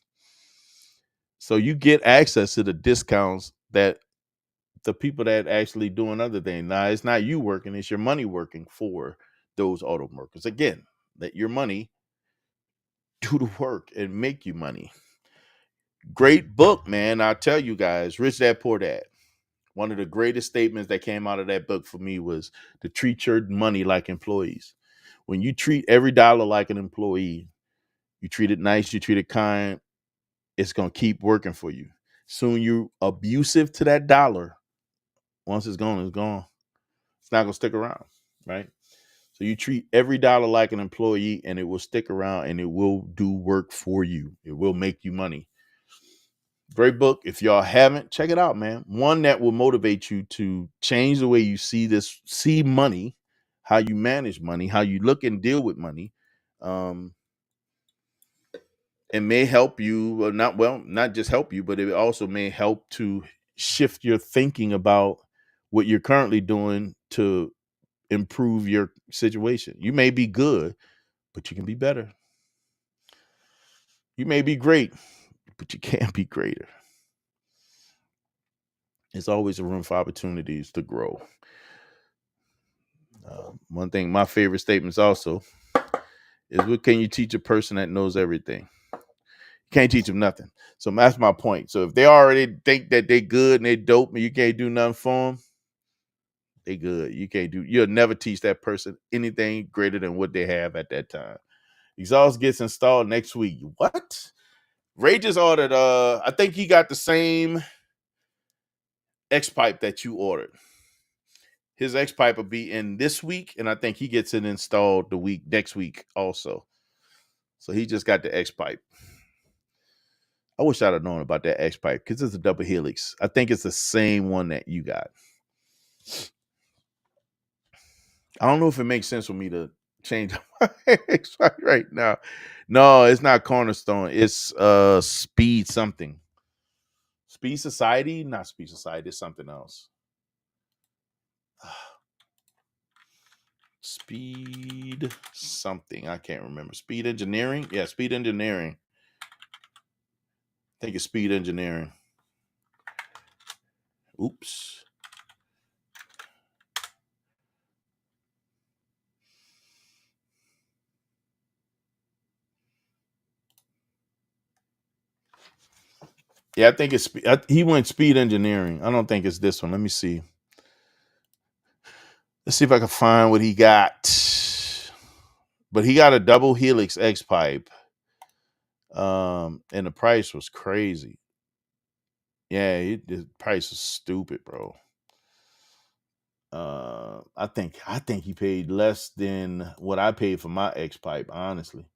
So you get access to the discounts that the people that actually doing other things. Now it's not you working, it's your money working for those auto workers. Again, let your money do the work and make you money. Great book, man. I'll tell you guys, Rich Dad Poor Dad. One of the greatest statements that came out of that book for me was to treat your money like employees. When you treat every dollar like an employee, you treat it nice, you treat it kind, it's gonna keep working for you. Soon you abusive to that dollar. Once it's gone, it's gone. It's not gonna stick around, right? So you treat every dollar like an employee, and it will stick around, and it will do work for you. It will make you money. Great book. If y'all haven't, check it out, man. One that will motivate you to change the way you see money, how you manage money, how you look and deal with money. Um, it may help you, not just help you, but it also may help to shift your thinking about what you're currently doing to improve your situation. You may be good, but you can be better. You may be great, but you can't be greater. There's always a room for opportunities to grow. One thing, my favorite statements also is, what can you teach a person that knows everything? You can't teach them nothing. So that's my point. So if they already think that they good and they dope and you can't do nothing for them, They good. You'll never teach that person anything greater than what they have at that time. Exhaust gets installed next week. What? Ray just ordered, I think he got the same X pipe that you ordered. His X pipe will be in this week, and I think he gets it installed next week also. So he just got the X pipe. I wish I'd have known about that X pipe because it's a double helix. I think it's the same one that you got. I don't know if it makes sense for me to change my X pipe right now. No, it's not Cornerstone. It's Speed something. Speed Society? Not Speed Society. It's something else. Speed something. I can't remember. Speed Engineering? Yeah, Speed Engineering. I think it's Speed Engineering. Oops. Yeah, I think he went Speed Engineering. I don't think it's this one. Let me see. Let's see if I can find what he got. But he got a double helix X pipe. And the price was crazy. Yeah, the price was stupid, bro. I think he paid less than what I paid for my X pipe, honestly.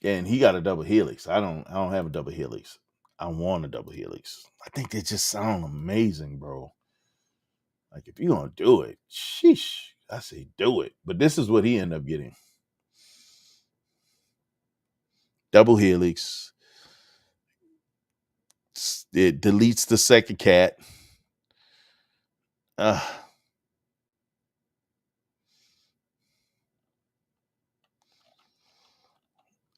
And he got a double helix. I don't have a double helix. I want a double helix. I think they just sound amazing, bro. Like if you're gonna do it, sheesh, I say do it. But this is what he ended up getting. Double helix. It deletes the second cat.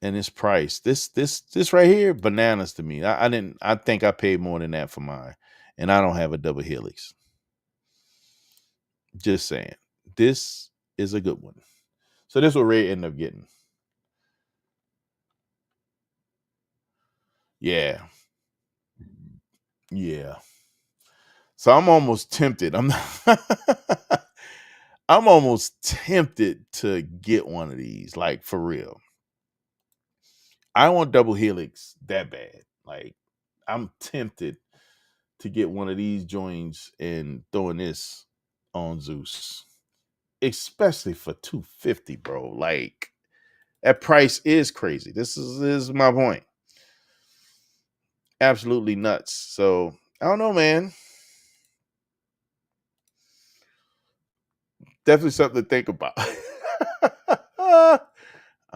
And its price. This right here, bananas to me. I think I paid more than that for mine. And I don't have a double helix. Just saying. This is a good one. So this is what Ray ended up getting. Yeah. Yeah. So I'm almost tempted. I'm almost tempted to get one of these, like for real. I want double helix that bad. Like I'm tempted to get one of these joints and throwing this on Zeus, especially for 250, bro. Like that price is crazy. This is my point. Absolutely nuts. So I don't know, man. Definitely something to think about. I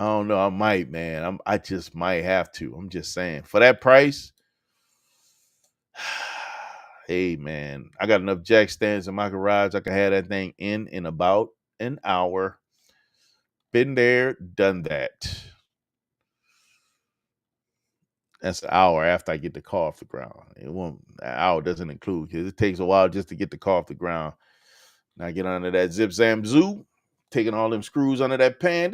don't know. I might, man. I just might have to. I'm just saying. For that price, hey man, I got enough jack stands in my garage. I can have that thing in about an hour. Been there, done that. That's an hour after I get the car off the ground. It won't. An hour doesn't include because it takes a while just to get the car off the ground. Now I get under that zip zam zoo, taking all them screws under that pan.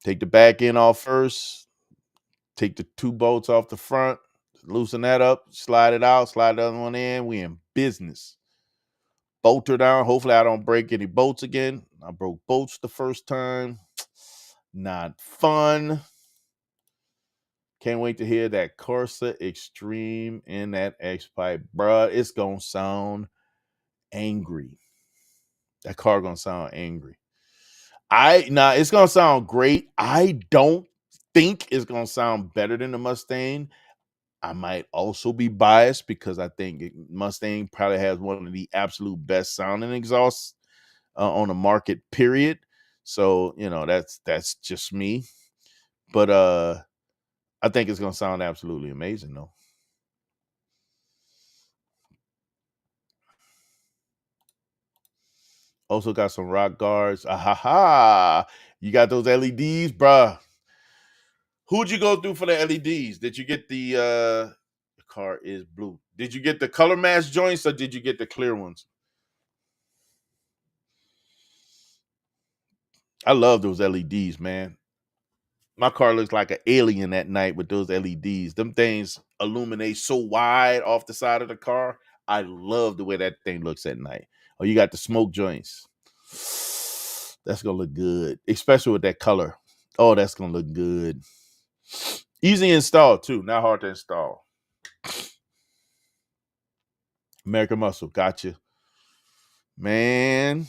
Take the back end off first. Take the two bolts off the front. Loosen that up. Slide it out. Slide the other one in. We in business. Bolt her down. Hopefully I don't break any bolts again. I broke bolts the first time. Not fun. Can't wait to hear that Corsa Extreme in that X pipe, bruh. It's gonna sound angry. That car gonna sound angry. It's gonna sound great. I don't think it's gonna sound better than the Mustang. I might also be biased because I think Mustang probably has one of the absolute best sounding exhausts on the market. Period. So that's just me. But I think it's gonna sound absolutely amazing, though. Also got some rock guards. Ah ha ha! You got those LEDs, bruh. Who'd you go through for the LEDs? Did you get the car is blue? Did you get the color match joints or did you get the clear ones? I love those LEDs, man. my car looks like an alien at night with those LEDs. Them things illuminate so wide off the side of the car. I love the way that thing looks at night. Oh, you got the smoke joints. That's gonna look good, especially with that color. Oh, that's gonna look good. Easy to install too, not hard to install. American Muscle, gotcha, man.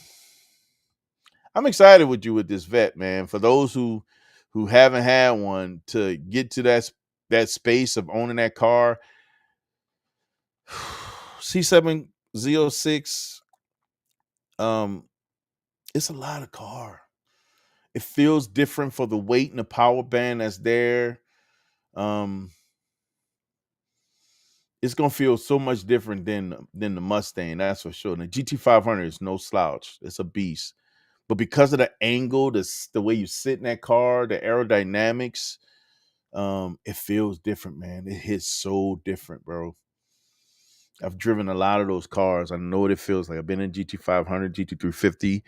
I'm excited with you with this vet, man. For those who haven't had one, to get to that space of owning that car, C706, it's a lot of car. It feels different for the weight and the power band that's there. Um, it's gonna feel so much different than the Mustang, that's for sure. And the GT500 is no slouch; it's a beast. But because of the angle, the way you sit in that car, the aerodynamics, it feels different, man. It hits so different, bro. I've driven a lot of those cars. I know what it feels like. I've been in GT500, GT350.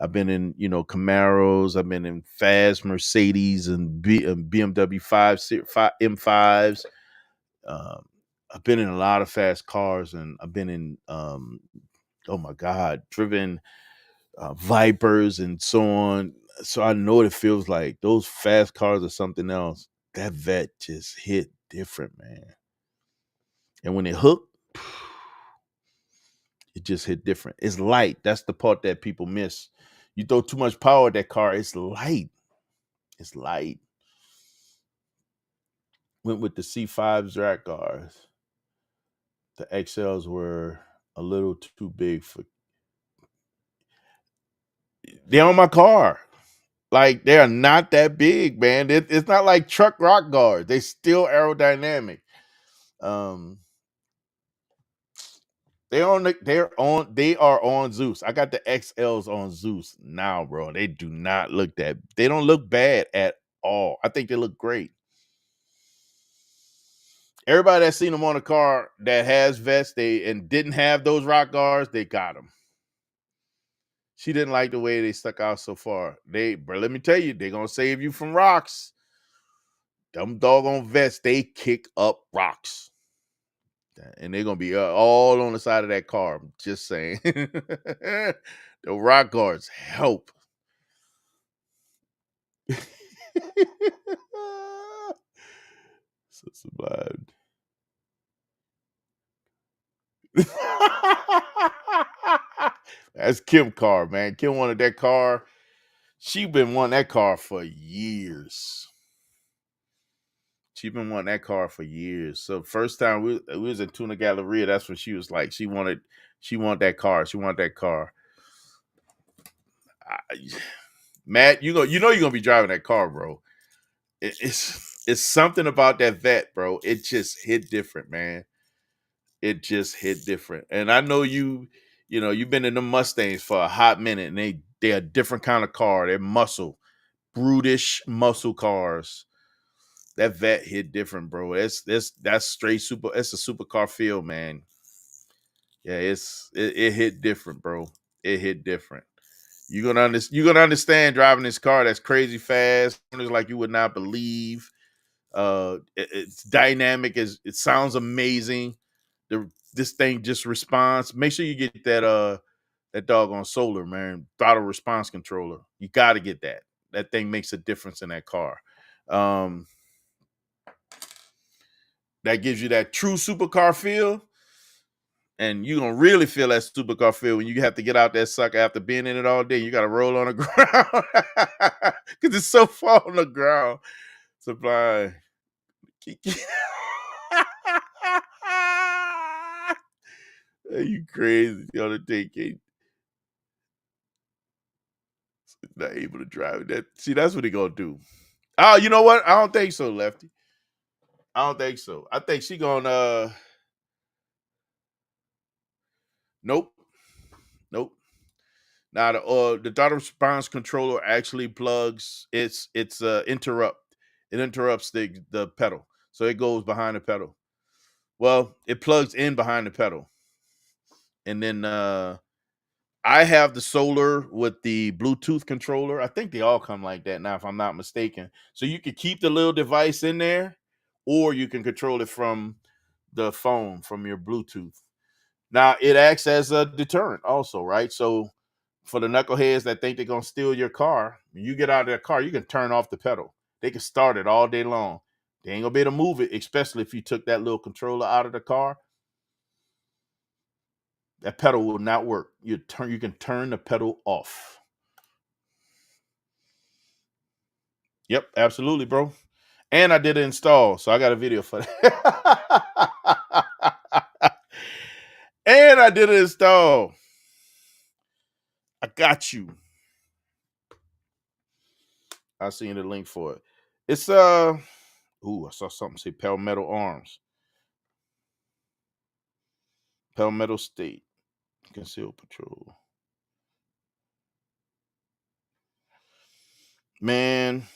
I've been in, Camaros. I've been in fast Mercedes and BMW 5 M5s. Um, I've been in a lot of fast cars, and I've been in, oh my God, driven Vipers and so on. So I know what it feels like. Those fast cars are something else. That vet just hit different, man. And when it hooked, it just hit different. It's light. That's the part that people miss. You throw too much power at that car, it's light. It's light. Went with the C5s rack cars. The XLs were a little too big for. They're on my car. Like, they are not that big, man. It's not like truck rock guards. They still aerodynamic. Um, they are on Zeus. I got the XLs on Zeus now, bro. They do not look that. They don't look bad at all. I think they look great. Everybody that's seen them on a car that has vests, and didn't have those rock guards, they got them. She didn't like the way they stuck out so far. But let me tell you, they're gonna save you from rocks. Them doggone vests, they kick up rocks. And they're gonna be all on the side of that car. I'm just saying. The rock guards help. So sublime. That's Kim car, man. Kim wanted that car. She been wanting that car for years. She been wanting that car for years. So first time we was in Tuna Galleria, that's what she was like. She wanted that car. She wanted that car. Matt, you're gonna be driving that car, bro. It's something about that vet, bro. It just hit different, man. It just hit different. And I know you've been in the Mustangs for a hot minute, and they're a different kind of car. They're brutish muscle cars. That vet hit different, bro. That's straight super. It's a supercar feel, man. Yeah, it hit different, bro. It hit different. You're gonna understand driving this car that's crazy fast. It's like you would not believe. It's dynamic. It sounds amazing. This thing just responds. Make sure you get that doggone solar, man. Throttle response controller. You got to get that. That thing makes a difference in that car. That gives you that true supercar feel. And you're going to really feel that supercar feel when you have to get out that sucker after being in it all day. You got to roll on the ground because it's so far on the ground. Sublime. Are you crazy? The Undertaker not able to drive that. See, that's what he gonna do. Oh, you know what? I don't think so, Lefty. I don't think so. I think she gonna. Nope, nope. Now the throttle response controller actually plugs. It's interrupt. It interrupts the pedal, so it goes behind the pedal. Well, it plugs in behind the pedal, and then I have the solar with the Bluetooth controller. I think they all come like that now, if I'm not mistaken. So you can keep the little device in there, or you can control it from the phone from your Bluetooth. Now it acts as a deterrent, also, right? So for the knuckleheads that think they're gonna steal your car, when you get out of that car, you can turn off the pedal. They can start it all day long. They ain't gonna be able to move it, especially if you took that little controller out of the car. That pedal will not work. You can turn the pedal off. Yep, absolutely, bro. And I did an install, so I got a video for that. And I did an install. I got you. I seen the link for it. It's ooh, I saw something say Palmetto Arms. Palmetto State Concealed Patrol. Man,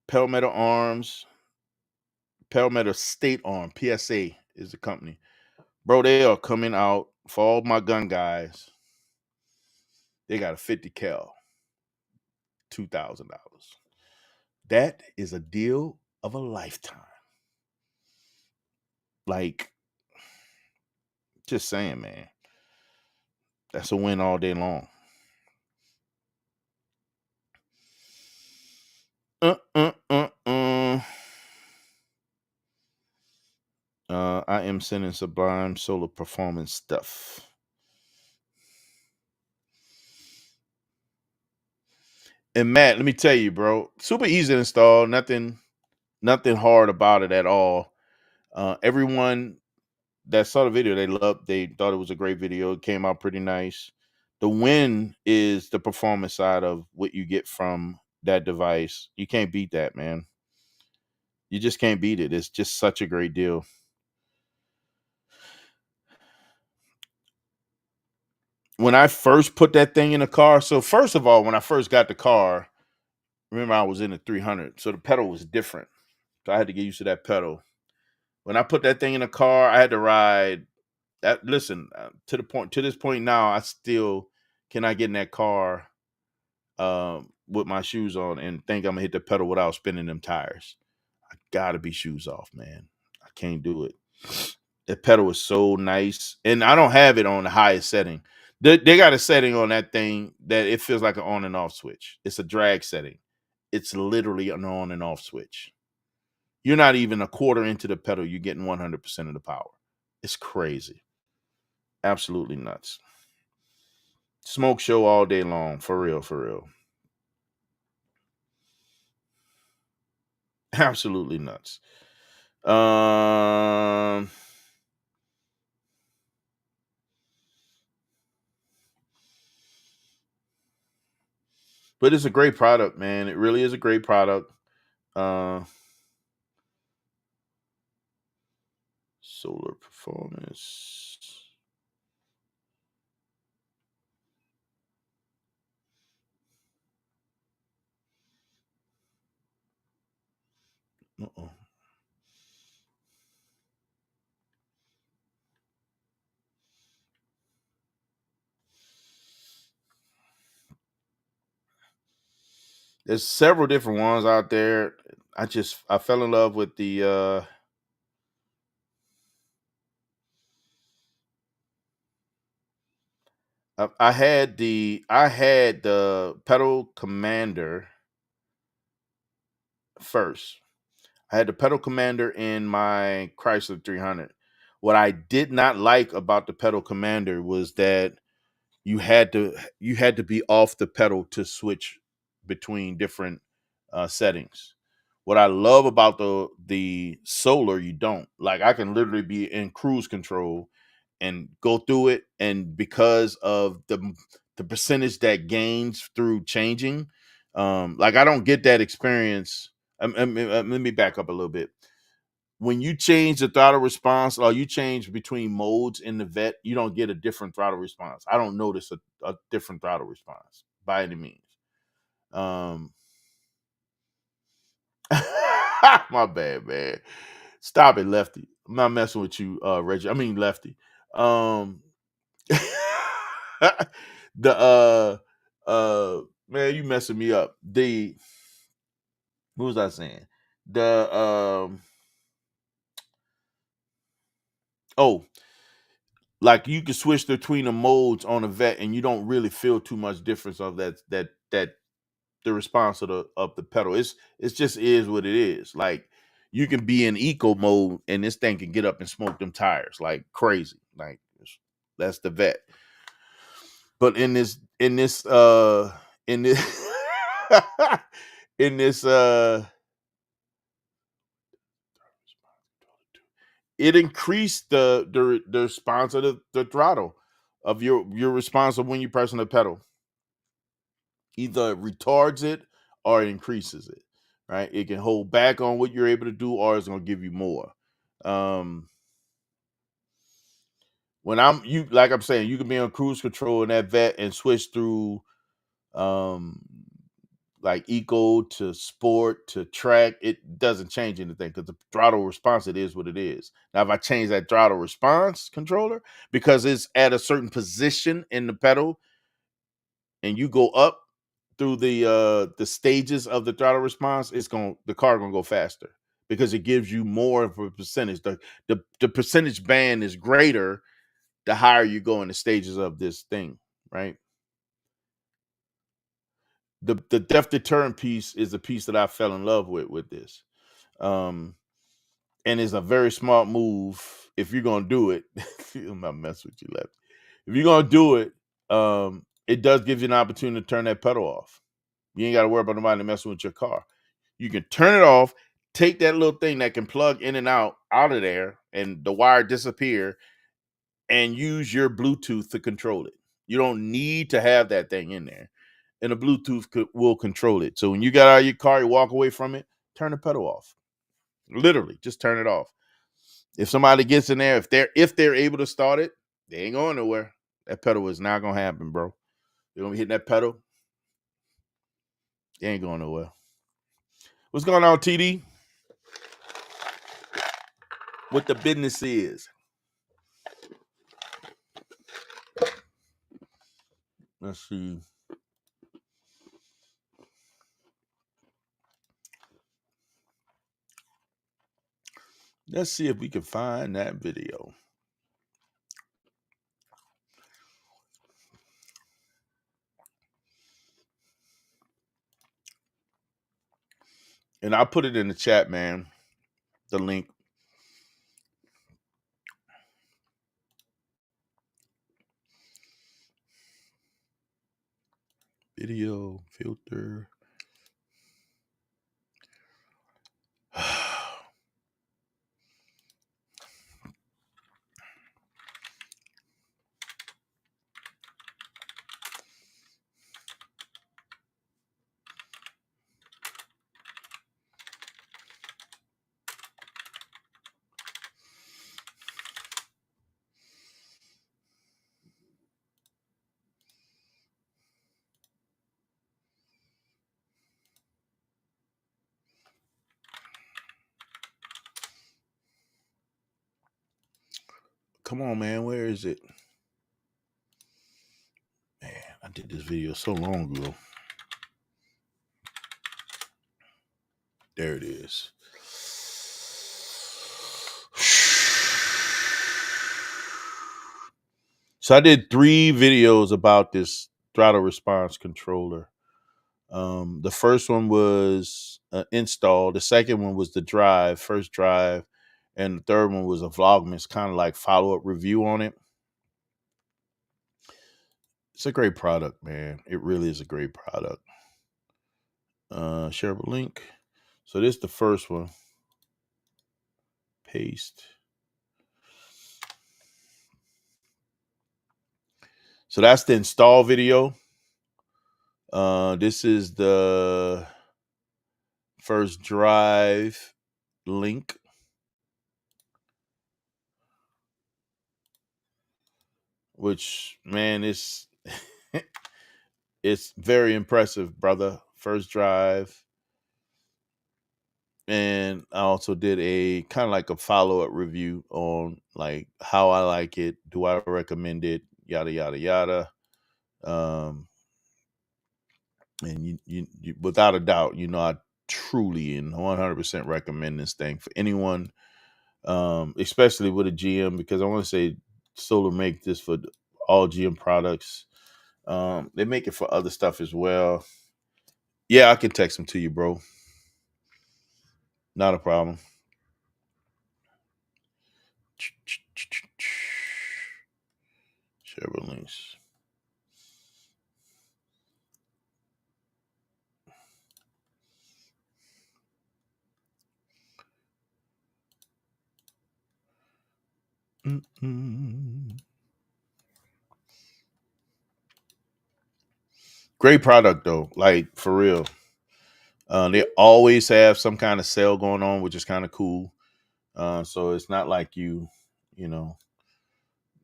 Palmetto Arms, Palmetto State Arm, PSA is the company. Bro, they are coming out for all my gun guys. They got a 50 cal, $2,000. That is a deal of a lifetime. Like, just saying, man. That's a win all day long. Uh, uh, uh, uh. I am sending Sublime Solar Performance stuff. And Matt, let me tell you, bro, super easy to install. Nothing hard about it at all. Everyone that saw the video, they thought it was a great video. It came out pretty nice. The win is the performance side of what you get from that device. You can't beat that, man. You just can't beat it. It's just such a great deal. When I first put that thing in the car, so first of all, when I first got the car, remember I was in the 300, so the pedal was different. So I had to get used to that pedal. When I put that thing in the car, I had to ride. That listen to this point now, I still cannot get in that car with my shoes on and think I'm gonna hit the pedal without spinning them tires. I gotta be shoes off, man. I can't do it. The pedal is so nice, and I don't have it on the highest setting. They got a setting on that thing that it feels like an on and off switch. It's a drag setting. It's literally an on and off switch. You're not even a quarter into the pedal. You're getting 100% of the power. It's crazy. Absolutely nuts. Smoke show all day long. For real, for real. Absolutely nuts. Um, but it's a great product, man. It really is a great product. Uh, Solar performance. Uh-oh. There's several different ones out there. I fell in love with the I had the pedal commander first. I had the pedal commander in my Chrysler 300. What I did not like about the pedal commander was that you had to be off the pedal to switch between different settings. What I love about the solar, you don't. Like I can literally be in cruise control and go through it, and because of the percentage that gains through changing, like I don't get that experience. Let me back up a little bit. When you change the throttle response or you change between modes in the vet, you don't get a different throttle response. I don't notice a different throttle response by any means. Um, my bad, man. Stop it, Lefty. I'm not messing with you, Reggie. I mean, Lefty. Um, The man, you messing me up. The What was I saying? The oh, like you can switch between the modes on a vet, and you don't really feel too much difference of that the response of the pedal. It's just is what it is. Like you can be in eco mode, and this thing can get up and smoke them tires like crazy. Like that's the vet. But in this in this it increased the response of the throttle of your response of when you pressing the pedal. Either it retards it or it increases it. Right? It can hold back on what you're able to do, or it's gonna give you more. Um when I'm saying, you can be on cruise control in that vet and switch through um like eco to sport to track. It doesn't change anything because the throttle response, it is what it is. Now if I change that throttle response controller because it's at a certain position in the pedal, and you go up through the stages of the throttle response, the car gonna go faster because it gives you more of a percentage. The percentage band is greater the higher you go in the stages of this thing, right? The death deterrent piece is the piece that I fell in love with this. Um, and it's a very smart move if you're gonna do it. I'm not messing with you, left. If you're gonna do it, it does give you an opportunity to turn that pedal off. You ain't got to worry about nobody messing with your car. You can turn it off, take that little thing that can plug in and out of there, and the wire disappear, and use your Bluetooth to control it. You don't need to have that thing in there, and the Bluetooth will control it. So when you get out of your car, you walk away from it, turn the pedal off. Literally, just turn it off. If somebody gets in there, if they're able to start it, they ain't going nowhere. That pedal is not gonna happen, bro. You're gonna be hitting that pedal. They ain't going nowhere. What's going on, TD? What the business is? Let's see. Let's see if we can find that video. And I'll put it in the chat, man. The link. Video filter. Come on, man. Where is it? Man, I did this video so long ago. There it is. So I did 3 videos about this throttle response controller. The first one was install. The second one was the first drive, and the third one was a Vlogmas, kind of like follow-up review on it. It's a great product, man. It really is a great product. Shareable link. So this is the first one. Paste. So that's the install video. This is the first drive link. Which, man, it's very impressive, brother. First drive. And I also did a kind of like a follow-up review on like how I like it. Do I recommend it? yada yada yada. Um, and you without a doubt, I truly and 100% recommend this thing for anyone, especially with a GM, because I want to say Solar make this for all GM products. They make it for other stuff as well. Yeah, I can text them to you, bro. Not a problem. Share links. Great product though, like for real. They always have some kind of sale going on, which is kind of cool. So it's not like you know,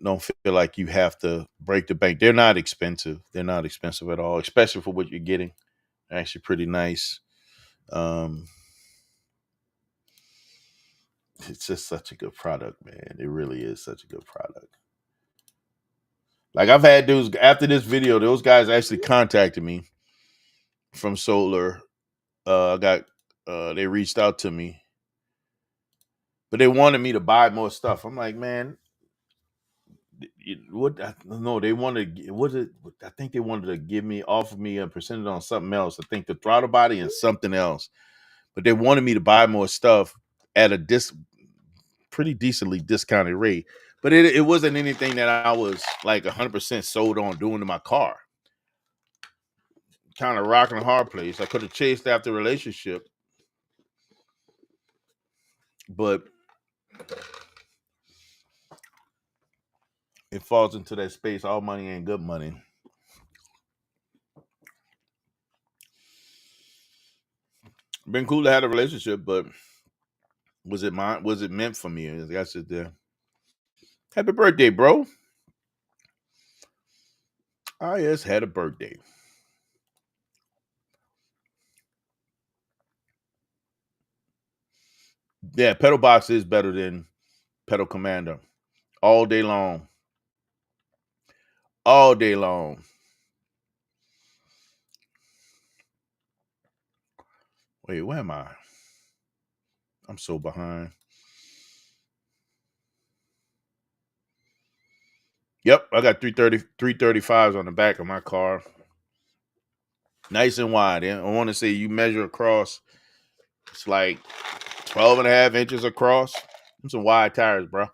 don't feel like you have to break the bank. They're not expensive. They're not expensive at all, especially for what you're getting. They're actually pretty nice. Um, it's just such a good product, man. It really is such a good product. Like I've had those after this video, those guys actually contacted me from Solar. I got they reached out to me, but they wanted me to buy more stuff. I'm like, man, what? No, they wanted. Was it? I think they wanted to offer me a percentage on something else. I think the throttle body and something else, but they wanted me to buy more stuff at a pretty decently discounted rate. But it wasn't anything that I was like 100% sold on doing to my car. Kind of rocking a hard place. I could have chased after a relationship, but it falls into that space. All money ain't good money. Been cool to have a relationship, but was it mine? Was it meant for me? I said, there. Happy birthday, bro. I just had a birthday. Yeah, Pedal Box is better than Pedal Commander. All day long. All day long. Wait, where am I? I'm so behind. Yep, I got 335s on the back of my car. Nice and wide. I want to say you measure across, it's like 12 and a half inches across. Them some wide tires, bro.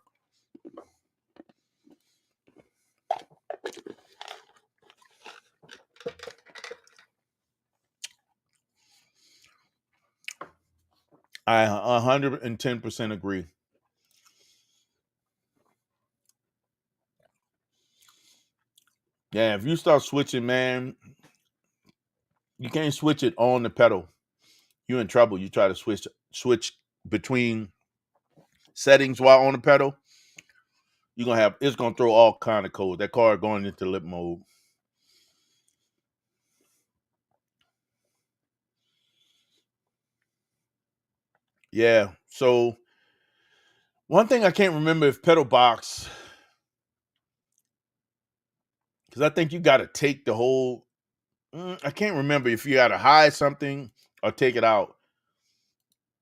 I 110% agree. Yeah, if you start switching, man, you can't switch it on the pedal. You're in trouble. You try to switch between settings while on the pedal, it's gonna throw all kind of codes. That car going into lip mode. Yeah. So one thing I can't remember if pedal box, because I think you got to take the whole. I can't remember if you got to hide something or take it out.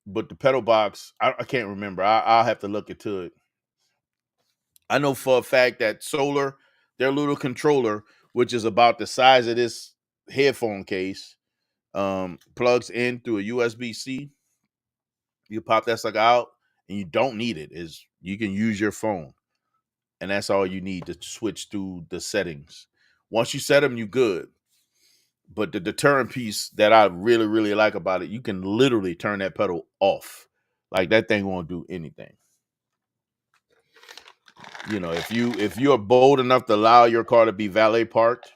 But the pedal box, I can't remember. I'll have to look into it. I know for a fact that Solar, their little controller, which is about the size of this headphone case, plugs in through a USB-C. You pop that sucker out, and you don't need it. Is you can use your phone, and that's all you need to switch through the settings. Once you set them, you good. But the deterrent piece that I really, really like about it, you can literally turn that pedal off. Like that thing won't do anything. If you're bold enough to allow your car to be valet parked,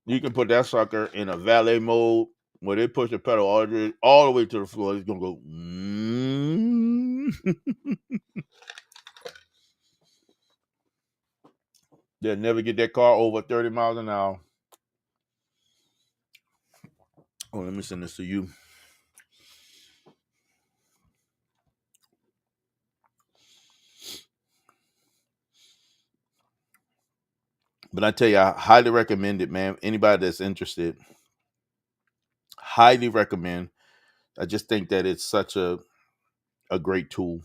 you can put that sucker in a valet mode where they push the pedal all the way to the floor. It's gonna go. They'll never get that car over 30 miles an hour. Oh, let me send this to you. But I tell you, I highly recommend it, man. Anybody that's interested, highly recommend. I just think that it's such a great tool.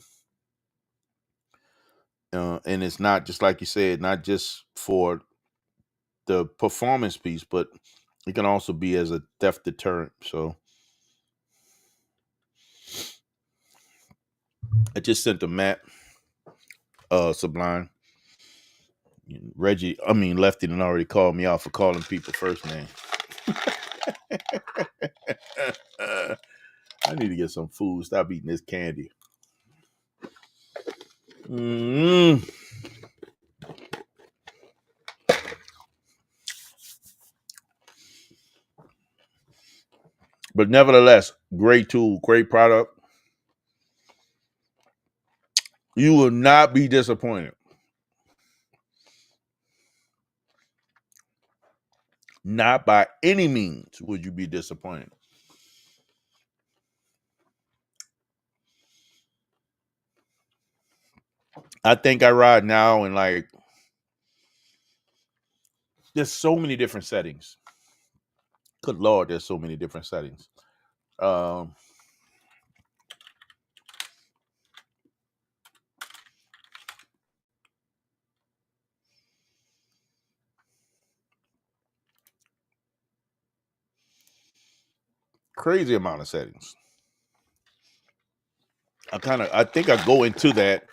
And it's not just like you said, not just for the performance piece, but it can also be as a theft deterrent. So I just sent a map, Sublime. Lefty done already called me out for calling people first name. I need to get some food. Stop eating this candy. Mm. But nevertheless, great tool, great product. You will not be disappointed. Not by any means would you be disappointed. I think I ride now in like, there's so many different settings. Good Lord, there's so many different settings. Um, Crazy amount of settings. I think I go into that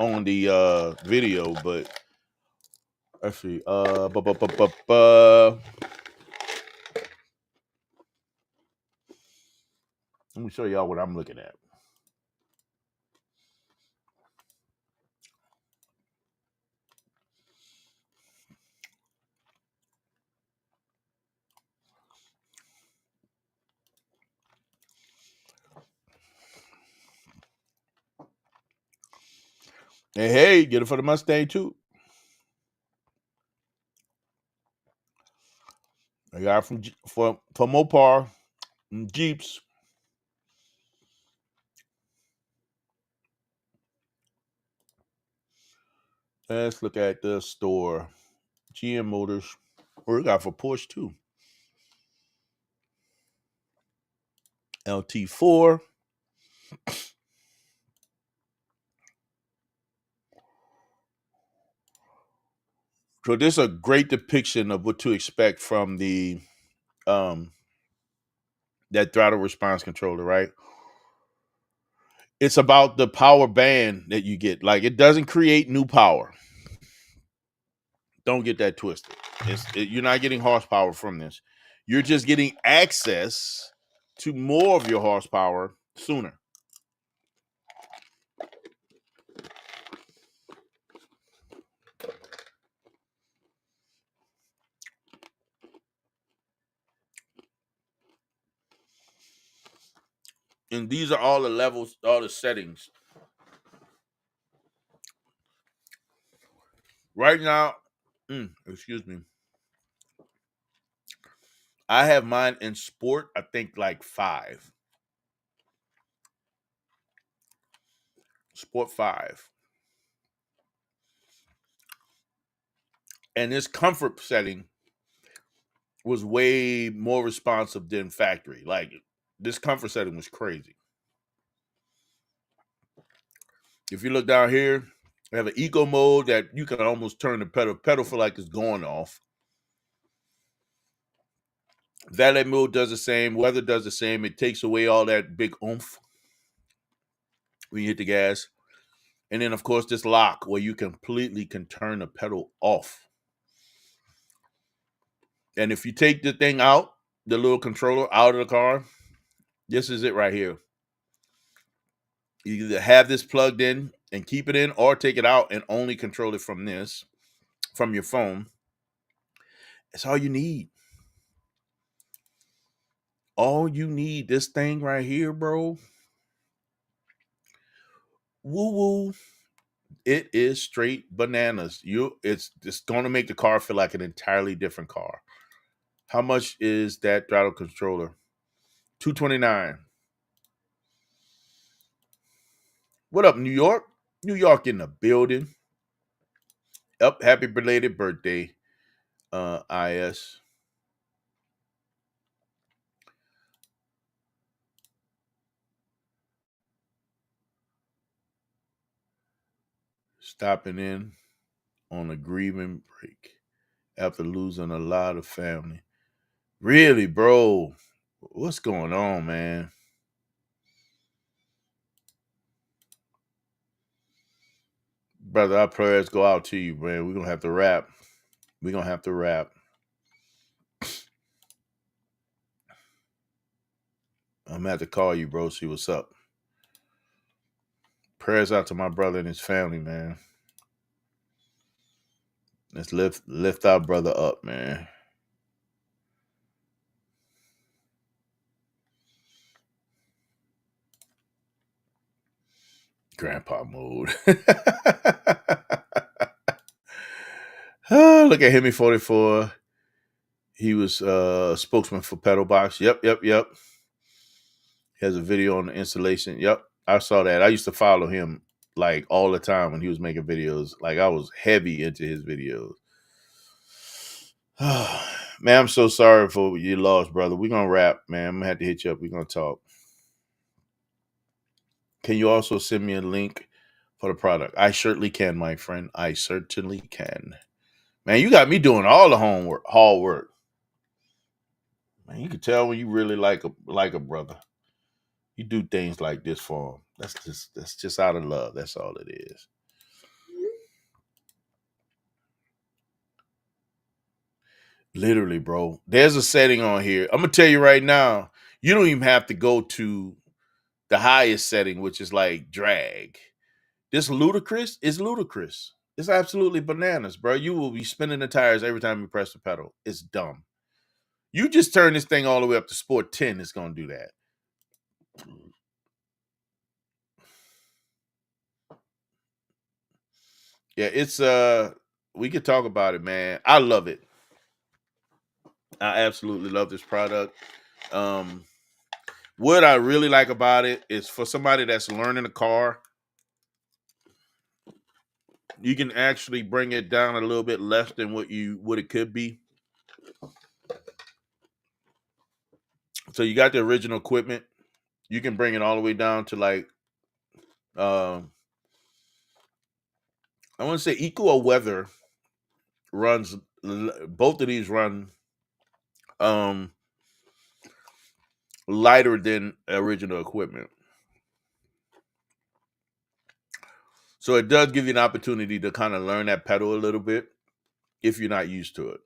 on the video, but let's see. Let me show y'all what I'm looking at. Hey, get it for the Mustang too. I got it for Mopar and Jeeps. Let's look at the store. GM Motors. Or we got for Porsche too. LT4. So this is a great depiction of what to expect from the that throttle response controller, right? It's about the power band that you get. Like, it doesn't create new power. Don't get that twisted. You're not getting horsepower from this. You're just getting access to more of your horsepower sooner. And these are all the levels, all the settings. Right now, excuse me. I have mine in sport, I think like 5. Sport 5. And this comfort setting was way more responsive than factory. Like, this comfort setting was crazy. If you look down here, we have an eco mode that you can almost turn the pedal feel like it's going off. Valet mode does the same. Weather does the same. It takes away all that big oomph when you hit the gas. And then, of course, this lock where you completely can turn the pedal off. And if you take the thing out, the little controller out of the car, this is it right here. You either have this plugged in and keep it in, or take it out and only control it from your phone. That's all you need. All you need, this thing right here, bro. Woo woo. It is straight bananas. It's going to make the car feel like an entirely different car. How much is that throttle controller? $229. What up, New York? New York in the building. Up, happy belated birthday. IS. Stopping in on a grieving break after losing a lot of family. Really, bro? What's going on, man? Brother, our prayers go out to you, man. We're gonna have to rap. We're gonna have to rap. I'm gonna have to call you, bro, see what's up. Prayers out to my brother and his family, man. Let's lift our brother up, man. Grandpa mode. Look at Hemi 44. He was a spokesman for Pedal Box. Yep. He has a video on the installation. Yep. I saw that. I used to follow him like all the time when he was making videos. Like I was heavy into his videos. Man, I'm so sorry for your loss, brother. We're gonna rap, man. I'm gonna have to hit you up. We're gonna talk. Can you also send me a link for the product? I certainly can, my friend. I certainly can. Man, you got me doing all the homework, hard work. Man, you can tell when you really like a brother. You do things like this for him. That's just out of love. That's all it is. Literally, bro. There's a setting on here. I'm gonna tell you right now. You don't even have to go to the highest setting, which is like drag. This ludicrous is ludicrous. It's absolutely bananas, bro. You will be spinning the tires every time you press the pedal. It's dumb. You just turn this thing all the way up to Sport 10. It's gonna do that. Yeah, it's we could talk about it, man. I love it. I absolutely love this product. Um what I really like about it is for somebody that's learning a car, you can actually bring it down a little bit less than what it could be. So you got the original equipment. You can bring it all the way down to like I want to say eco or weather runs both of these run um lighter than original equipment. So it does give you an opportunity to kind of learn that pedal a little bit if you're not used to it.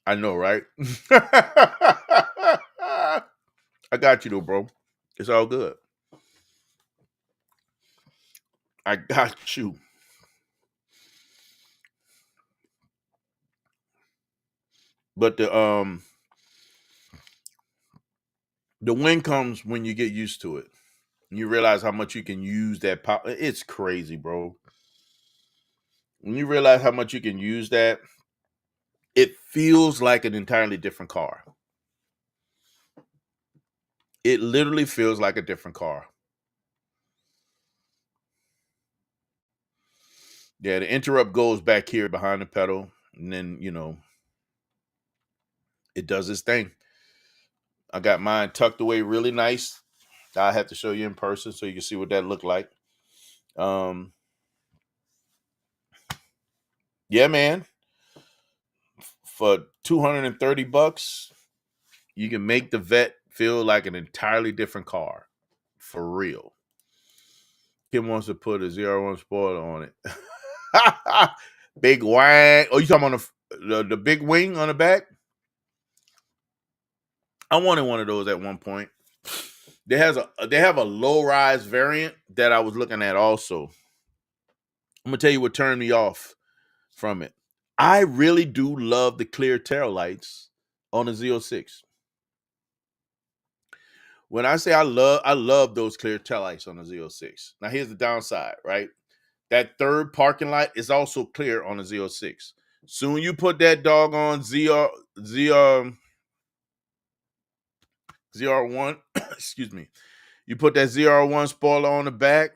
I know, right? I got you though, bro. It's all good. I got you. But the win comes when you get used to it. You realize how much you can use that power. It's crazy, bro. When you realize how much you can use that, it feels like an entirely different car. It literally feels like a different car. Yeah, the interrupt goes back here behind the pedal, and then it does its thing. I got mine tucked away really nice. I have to show you in person so you can see what that looked like. Yeah, man. For $230, you can make the Vet feel like an entirely different car. For real. Kim wants to put a 01 spoiler on it. Big wang. Oh, you talking about the big wing on the back? I wanted one of those at one point. They have a low rise variant that I was looking at also. I'm gonna tell you what turned me off from it. I really do love the clear tail lights on the Z06. When I say I love those clear tail lights on the Z06. Now here's the downside, right? That third parking light is also clear on the Z06. Soon you put that dog on ZR1, excuse me. You put that ZR1 spoiler on the back,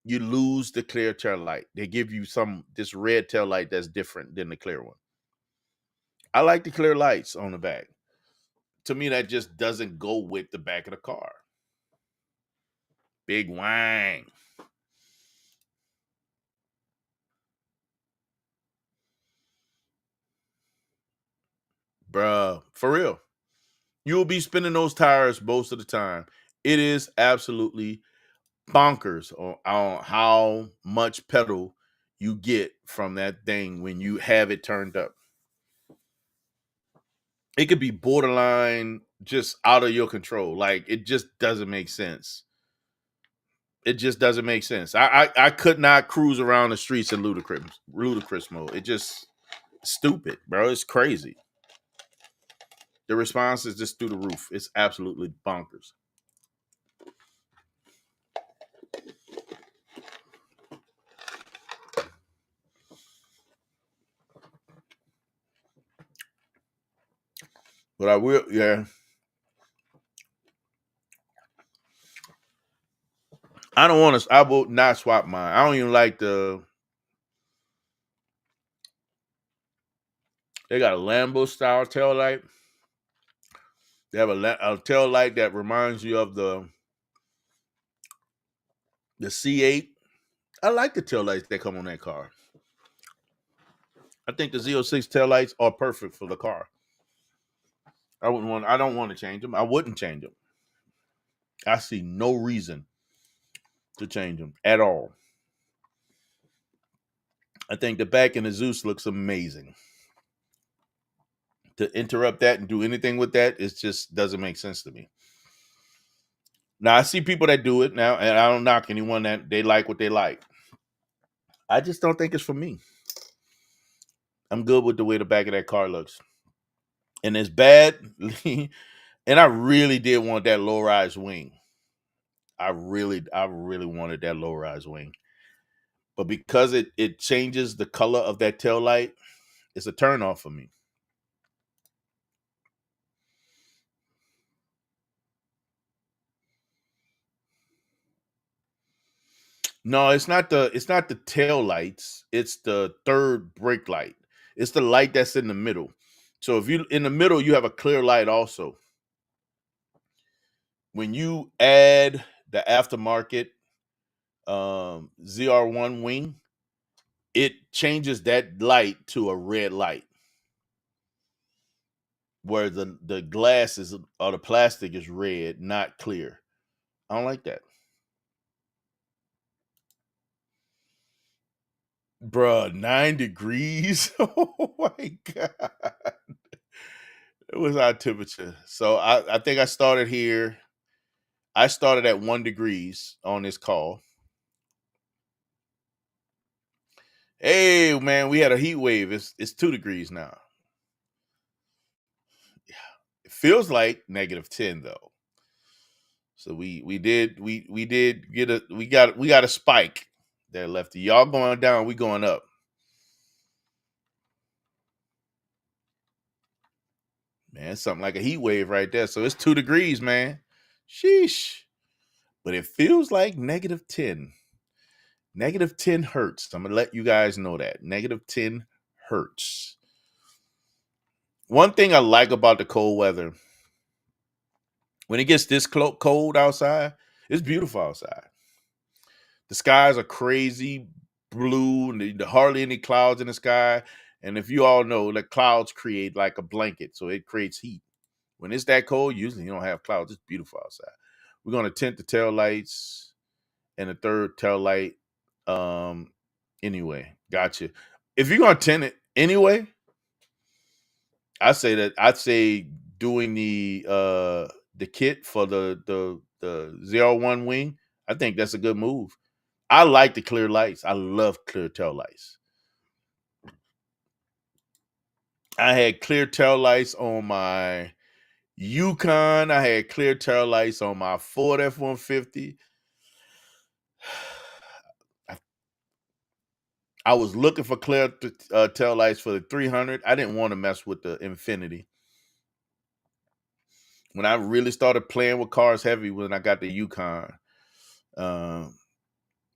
you lose the clear tail light. They give you this red tail light that's different than the clear one. I like the clear lights on the back. To me, that just doesn't go with the back of the car. Big wang. Bruh, for real. You'll be spinning those tires most of the time. It is absolutely bonkers on how much pedal you get from that thing when you have it turned up. It could be borderline just out of your control. Like, it just doesn't make sense. It just doesn't make sense. I could not cruise around the streets in ludicrous mode. It just stupid, bro. It's crazy. The response is just through the roof. It's absolutely bonkers. But I will, yeah. I don't want to. I will not swap mine. I don't even like the. They got a Lambo style tail light. They have a tail light that reminds you of the C8. I like the tail lights that come on that car. I think the Z06 tail lights are perfect for the car. I don't want to change them. I wouldn't change them. I see no reason to change them at all. I think the back in the Zeus looks amazing. To interrupt that and do anything with that, it just doesn't make sense to me. Now I see people that do it now, and I don't knock anyone that they like what they like. I just don't think it's for me. I'm good with the way the back of that car looks. And it's bad. And I really did want that low rise wing. I really wanted that low rise wing. But because it changes the color of that tail light, it's a turn off for me. No, it's not the tail lights. It's the third brake light. It's the light that's in the middle. So if you in the middle, you have a clear light also. When you add the aftermarket ZR1 wing, it changes that light to a red light. Where the glass is or the plastic is red, not clear. I don't like that. Bruh, 9 degrees. Oh my god. It was our temperature. So I think I started here. I started at 1 degrees on this call. Hey man, we had a heat wave. It's 2 degrees now. It feels like -10 though. So we did get a we got a spike there, Lefty. Y'all going down, we going up. Man, it's something like a heat wave right there. So it's 2 degrees, man. Sheesh. But it feels like -10. -10 hertz. I'm gonna let you guys know that. -10 hertz. One thing I like about the cold weather, when it gets this cold outside, it's beautiful outside. The skies are crazy blue, and hardly any clouds in the sky. And if you all know, the clouds create like a blanket, so it creates heat. When it's that cold, usually you don't have clouds. It's beautiful outside. We're gonna tint the tail lights and the third tail light. Anyway, gotcha. If you're gonna tint it anyway, I'd say doing the kit for the 01 wing. I think that's a good move. I like the clear lights. I love clear tail lights. I had clear tail lights on my Yukon. I had clear tail lights on my Ford F-150. I was looking for clear tail lights for the 300. I didn't want to mess with the Infinity. When I really started playing with cars heavy, when I got the Yukon,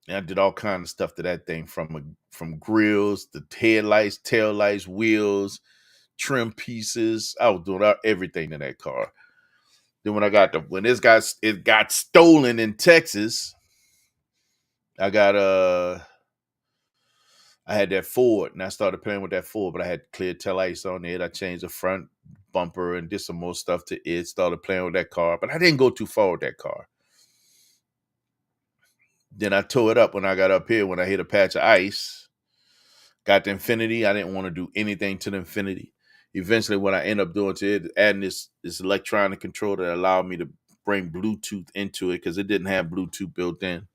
And I did all kinds of stuff to that thing, from grills, the headlights, tail lights, wheels, trim pieces. I was doing everything to that car. Then when it got stolen in Texas, I got I had that Ford, and I started playing with that Ford, but I had clear tail lights on it. I changed the front bumper and did some more stuff to it. Started playing with that car, but I didn't go too far with that car. Then I tore it up when I got up here when I hit a patch of ice. Got the Infinity. I didn't want to do anything to the Infinity. Eventually, what I ended up doing to it, adding this electronic control that allowed me to bring Bluetooth into it because it didn't have Bluetooth built in.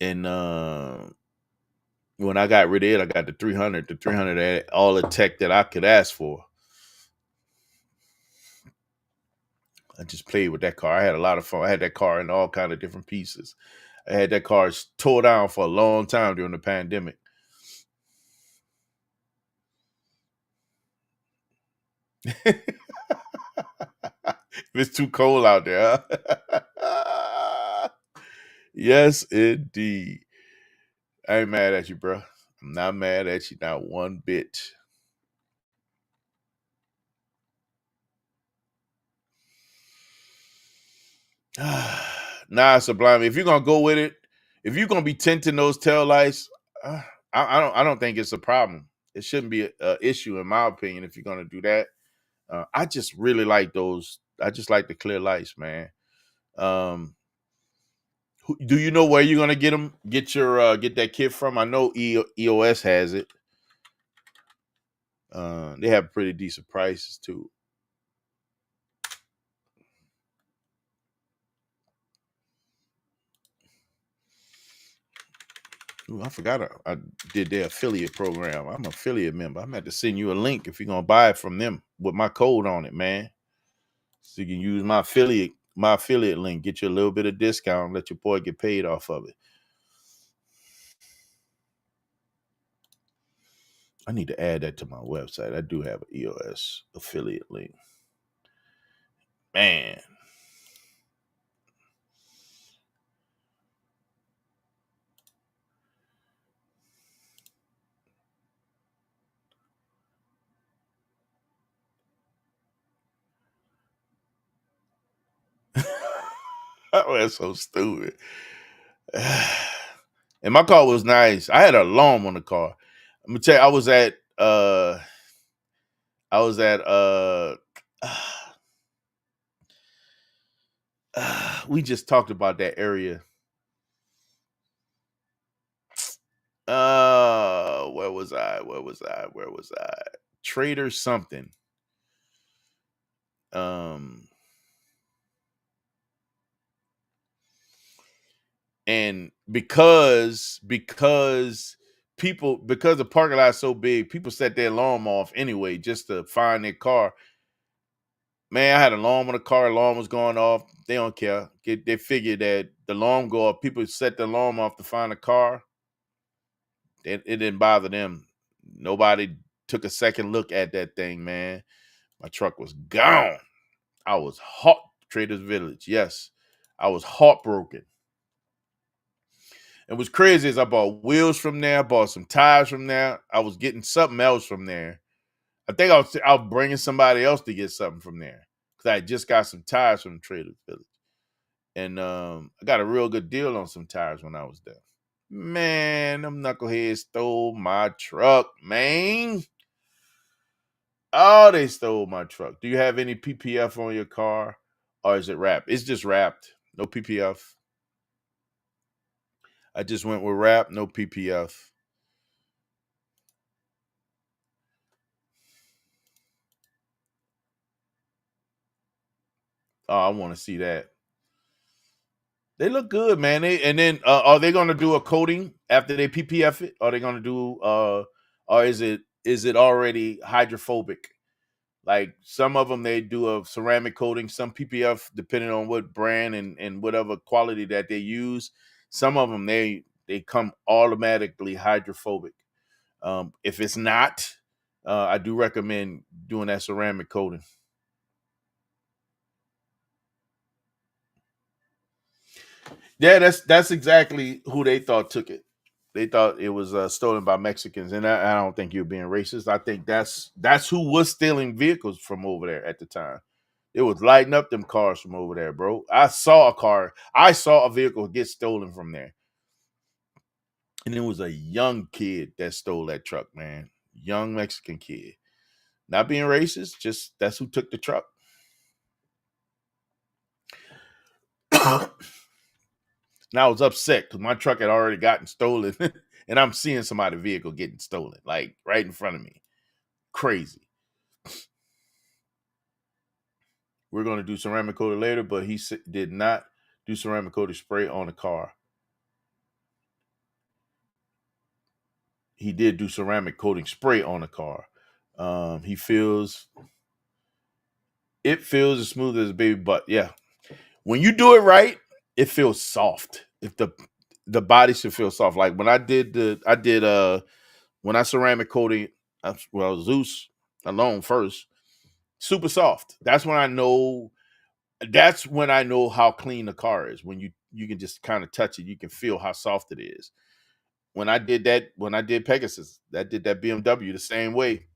And when I got rid of it, I got the 300. The 300 had all the tech that I could ask for. I just played with that car. I had a lot of fun. I had that car in all kind of different pieces. I had that car tore down for a long time during the pandemic. It's too cold out there. Huh? Yes, indeed. I ain't mad at you, bro. I'm not mad at you, not one bit. Nah, Sublime. If you're gonna go with it, if you're gonna be tinting those tail lights, I don't think it's a problem. It shouldn't be a issue, in my opinion. If you're gonna do that, I just really like those. I just like the clear lights, man. Um, do you know where you're gonna get them? Get that kit from? I know EOS has it. They have pretty decent prices too. Ooh, I forgot I did their affiliate program. I'm an affiliate member. I'm going to send you a link if you're gonna buy it from them with my code on it, man. So you can use my affiliate link, get you a little bit of discount, let your boy get paid off of it. I need to add that to my website. I do have an EOS affiliate link. Man. Oh, that's so stupid. And my car was nice. I had an alarm on the car. I'm gonna tell you, I was at we just talked about that area. Where was I? Where was I? Trader something. Um, and because the parking lot's so big, people set their alarm off anyway just to find their car. Man, I had an alarm on the car. Alarm was going off. They don't care. They figured that the alarm go off. People set the alarm off to find a car. It didn't bother them. Nobody took a second look at that thing, man. My truck was gone. I was hot. Traders Village. Yes, I was heartbroken. And what's crazy is I bought wheels from there. I bought some tires from there. I was getting something else from there. I think I was bringing somebody else to get something from there because I just got some tires from Traders Village, and I got a real good deal on some tires when I was there. Man, them knuckleheads stole my truck, man. Oh, they stole my truck. Do you have any PPF on your car, or is it wrapped? It's just wrapped. No PPF. I just went with wrap, no PPF. Oh, I want to see that. They look good, man. And then are they going to do a coating after they PPF it? Are they going to do or is it already hydrophobic? Like some of them they do a ceramic coating, some PPF depending on what brand and whatever quality that they use. Some of them they come automatically hydrophobic. If it's not, I do recommend doing that ceramic coating. Yeah, that's exactly who they thought took it. They thought it was stolen by Mexicans, and I don't think you're being racist. I think that's who was stealing vehicles from over there at the time. It was lighting up them cars from over there, bro. I saw a vehicle get stolen from there, and it was a young kid that stole that truck, man. Young Mexican kid. Not being racist, just that's who took the truck. And I was upset because my truck had already gotten stolen, and I'm seeing somebody's vehicle getting stolen, like right in front of me. Crazy. We're going to do ceramic coating later, but he did not do ceramic coating spray on the car. He did do ceramic coating spray on the car. He feels it feels as smooth as a baby butt. Yeah, when you do it right, it feels soft. If the body should feel soft. Like when I did when I ceramic coated Zeus alone first, super soft. That's when I know how clean the car is. When you can just kind of touch it, you can feel how soft it is. When I did Pegasus, that did that BMW the same way.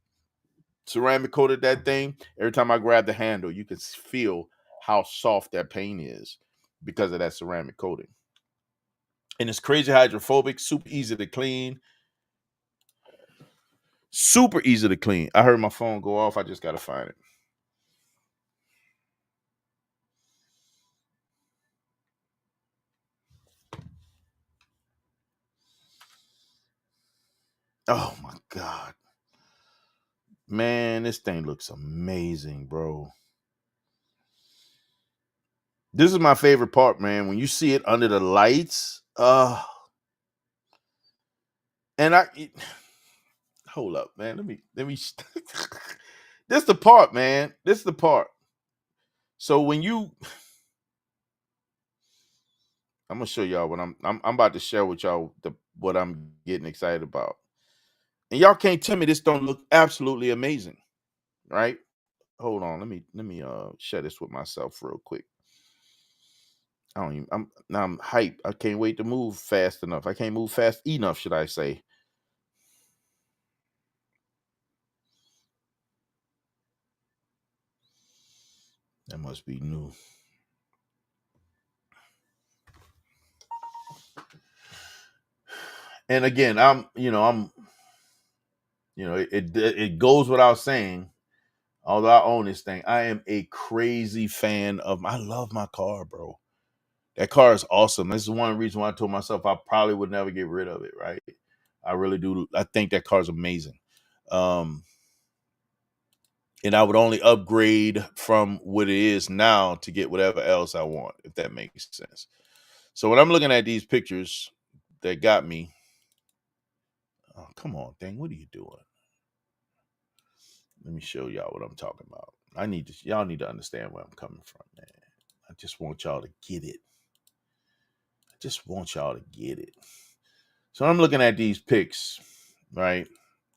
Ceramic coated that thing. Every time I grab the handle, you can feel how soft that paint is because of that ceramic coating. And it's crazy hydrophobic, super easy to clean. Super easy to clean. I heard my phone go off. I just gotta find it. Oh my god. Man, this thing looks amazing, bro. This is my favorite part, man. When you see it under the lights, and hold up, man. Let me this the part, man. This is the part. So when you I'm gonna show y'all what I'm about to share with y'all what I'm getting excited about. And y'all can't tell me this don't look absolutely amazing, right? Hold on, let me share this with myself real quick. I don't even I'm hyped. I can't wait to move fast enough. I can't move fast enough, should I say. That must be new. And again, it goes without saying. Although I own this thing, I am a crazy fan of. I love my car, bro. That car is awesome. This is one reason why I told myself I probably would never get rid of it. Right? I really do. I think that car is amazing. Um, and I would only upgrade from what it is now to get whatever else I want, if that makes sense. So when I'm looking at these pictures that got me, oh come on, thing, what are you doing? Let me show y'all what I'm talking about. Y'all need to understand where I'm coming from, man. I just want y'all to get it. I just want y'all to get it. So I'm looking at these pics, right?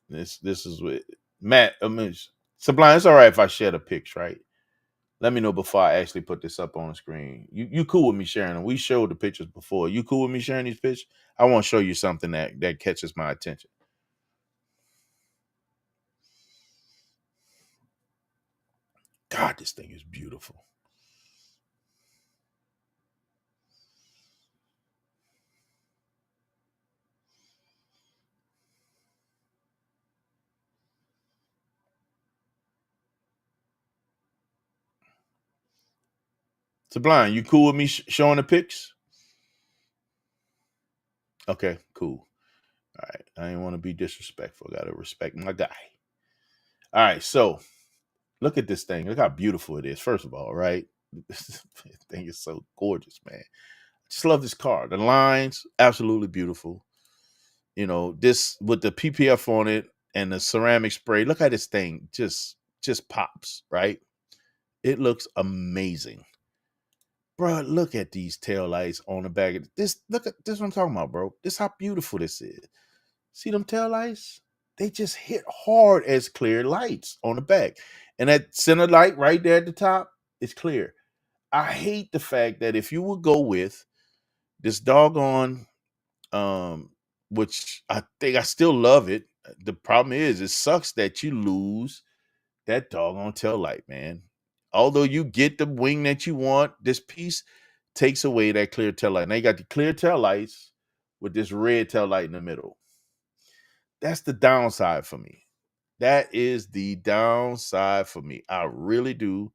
This is what Matt. I mean, Sublime. It's all right if I share the pics, right? Let me know before I actually put this up on the screen. You cool with me sharing them? We showed the pictures before. You cool with me sharing these pictures? I want to show you something that catches my attention. God, this thing is beautiful. Sublime, you cool with me showing the pics? Okay, cool. All right. I didn't want to be disrespectful. Got to respect my guy. All right. So look at this thing. Look how beautiful it is, first of all, right? This thing is so gorgeous, man. Just love this car. The lines, absolutely beautiful. This with the PPF on it and the ceramic spray. Look at this thing. Just pops, right? It looks amazing. Bro, look at these tail lights on the back of this. Look at this what I'm talking about, bro. This how beautiful this is. See them tail lights? They just hit hard as clear lights on the back. And that center light right there at the top is clear. I hate the fact that if you would go with This doggone, which I think I still love it. The problem is, it sucks that you lose that doggone tail light, man. Although you get the wing that you want, this piece takes away that clear tail light. Now you got the clear tail lights with this red tail light in the middle. That's the downside for me. That is the downside for me. I really do.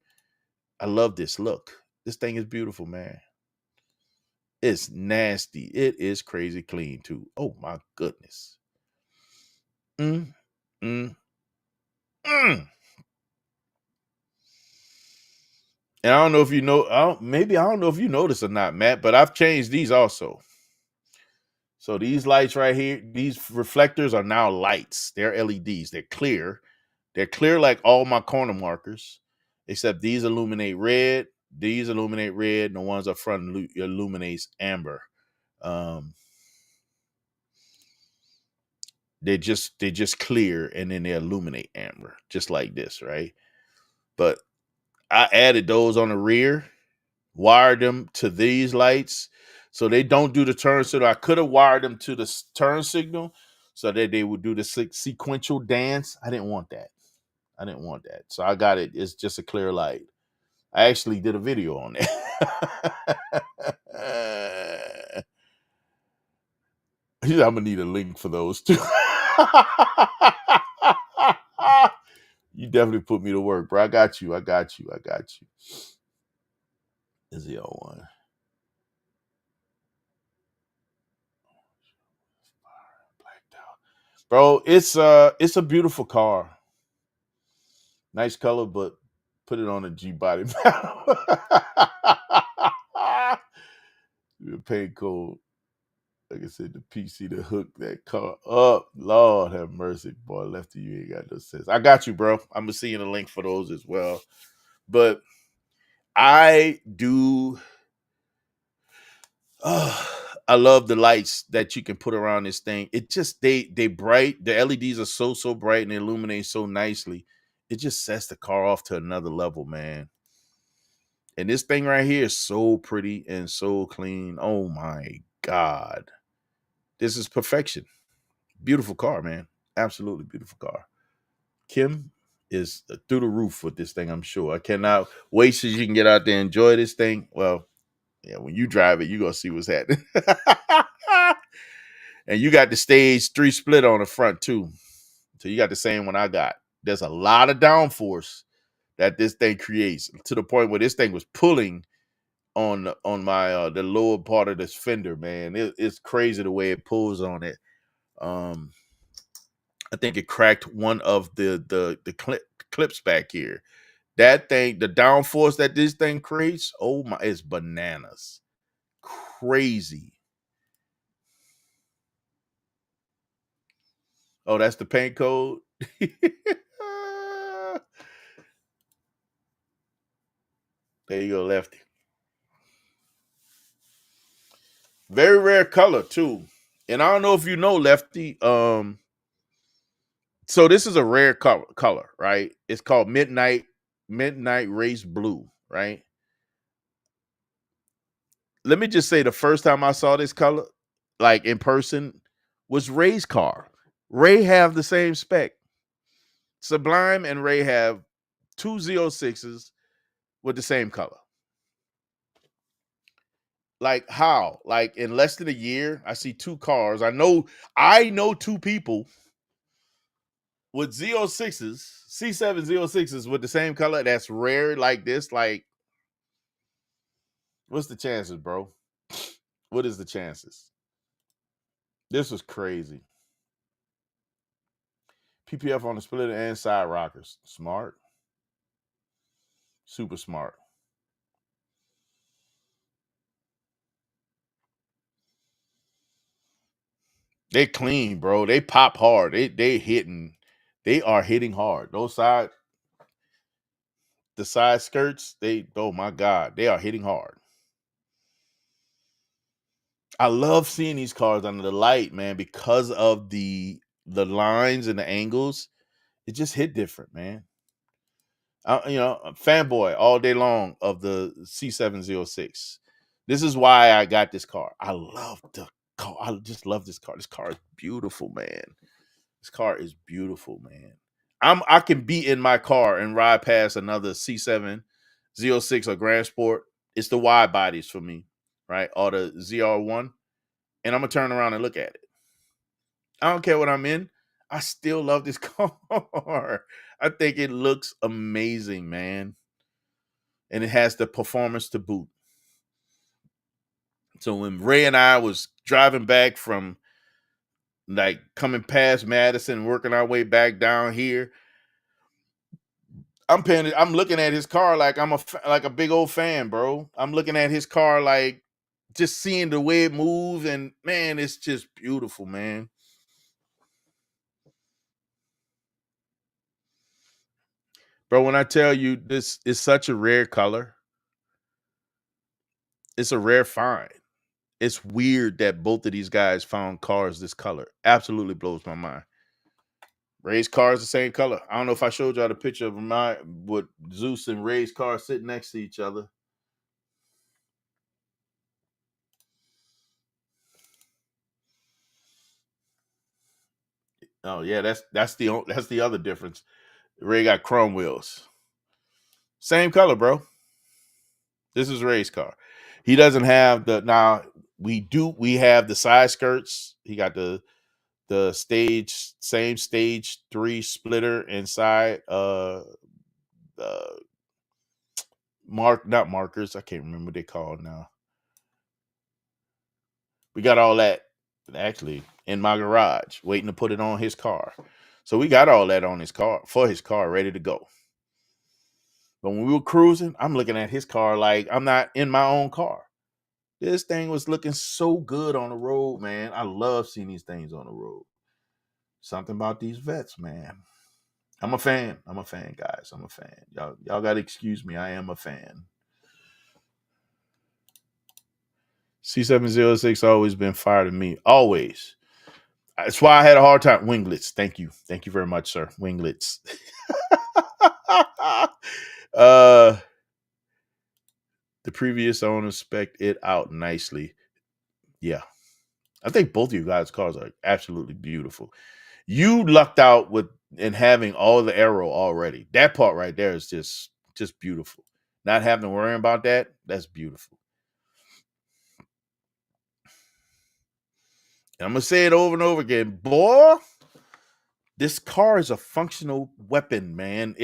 I love this. Look, this thing is beautiful, man. It's nasty. It is crazy clean too. Oh my goodness. Mm, mm, mm. And I don't know if you know, I don't know if you noticed or not, Matt, but I've changed these also. So these lights right here, these reflectors are now lights. They're LEDs. They're clear. They're clear like all my corner markers, except these illuminate red. These illuminate red, and the ones up front illuminates amber. Um, they're just clear, and then they illuminate amber, just like this, right? But I added those on the rear, wired them to these lights, so they don't do the turn signal. I could have wired them to the turn signal, so that they would do the sequential dance. I didn't want that. I didn't want that, so I got it. It's just a clear light. I actually did a video on that. I'm gonna need a link for those too. You definitely put me to work, bro. I got you. I got you. I got you. Is the old one, blacked out, bro? It's a beautiful car. Nice color, but put it on a G body panel. The paint code. Like I said, the PC to hook that car up. Lord have mercy, boy. Lefty, you ain't got no sense. I got you, bro. I'm gonna see you the link for those as well. But I do. I love the lights that you can put around this thing. It just they bright. The LEDs are so bright and they illuminate so nicely. It just sets the car off to another level, man. And this thing right here is so pretty and so clean. Oh my god, this is perfection. Beautiful car, man. Absolutely beautiful car. Kim is through the roof with this thing, I'm sure. I cannot wait till you can get out there and enjoy this thing. Well, yeah, when you drive it, you're going to see what's happening. And you got the stage 3 split on the front, too. So you got the same one I got. There's a lot of downforce that this thing creates, to the point where this thing was pulling on my the lower part of this fender, man. It's crazy the way it pulls on it. Um, I think it cracked one of the clips back here. That thing, the downforce that this thing creates, oh my, it's bananas. Crazy. Oh, that's the paint code. There you go, Lefty. Very rare color too. And I don't know if you know, Lefty. So this is a rare color, right? It's called midnight race blue, right? Let me just say, the first time I saw this color, like in person, was Ray's car. Ray have the same spec. Sublime and Ray have 206s with the same color. Like how? Like in less than a year, I see 2 cars. I know 2 people with Z06s, C7 Z06s with the same color. That's rare like this. Like, what's the chances, bro? What is the chances? This was crazy. PPF on the splitter and side rockers. Smart. Super smart. They clean, bro. They pop hard. They are hitting hard. The side skirts, oh my God, they are hitting hard. I love seeing these cars under the light, man, because of the lines and the angles. It just hit different, man. I'm fanboy all day long of the C706. This is why I got this car. I love the car. I just love this car. This car is beautiful, man. This car is beautiful, man. I can be in my car and ride past another C7, Z06 or Grand Sport. It's the wide bodies for me, right? Or the ZR1. And I'm gonna turn around and look at it. I don't care what I'm in. I still love this car. I think it looks amazing, man. And it has the performance to boot. So when Ray and I was driving back from like coming past Madison, working our way back down here, I'm looking at his car like like a big old fan, bro. I'm looking at his car like just seeing the way it moves, and man, it's just beautiful, man. Bro, when I tell you this is such a rare color, it's a rare find. It's weird that both of these guys found cars this color. Absolutely blows my mind. Ray's car is the same color. I don't know if I showed y'all the picture of my with Zeus and Ray's car sitting next to each other. Oh yeah, that's the other difference. Ray got chrome wheels. Same color, bro. This is Ray's car. He doesn't have the now. We have the side skirts. He got the same stage 3 splitter inside. Uh, not markers. I can't remember what they called now. We got all that actually in my garage, waiting to put it on his car. So we got all that on his car for his car, ready to go. But when we were cruising, I'm looking at his car like I'm not in my own car. This thing was looking so good on the road, man. I love seeing these things on the road. Something about these vets, man. I'm a fan. I'm a fan, guys. I'm a fan. Y'all gotta excuse me. I am a fan. C706 always been fire to me. Always. That's why I had a hard time. Winglets. Thank you. Thank you very much, sir. Winglets. uh the previous owner spec it out nicely. Yeah. I think both of you guys' cars are absolutely beautiful. You lucked out with in having all the aero already. That part right there is just beautiful. Not having to worry about that, that's beautiful. And I'm gonna say it over and over again, boy. This car is a functional weapon, man.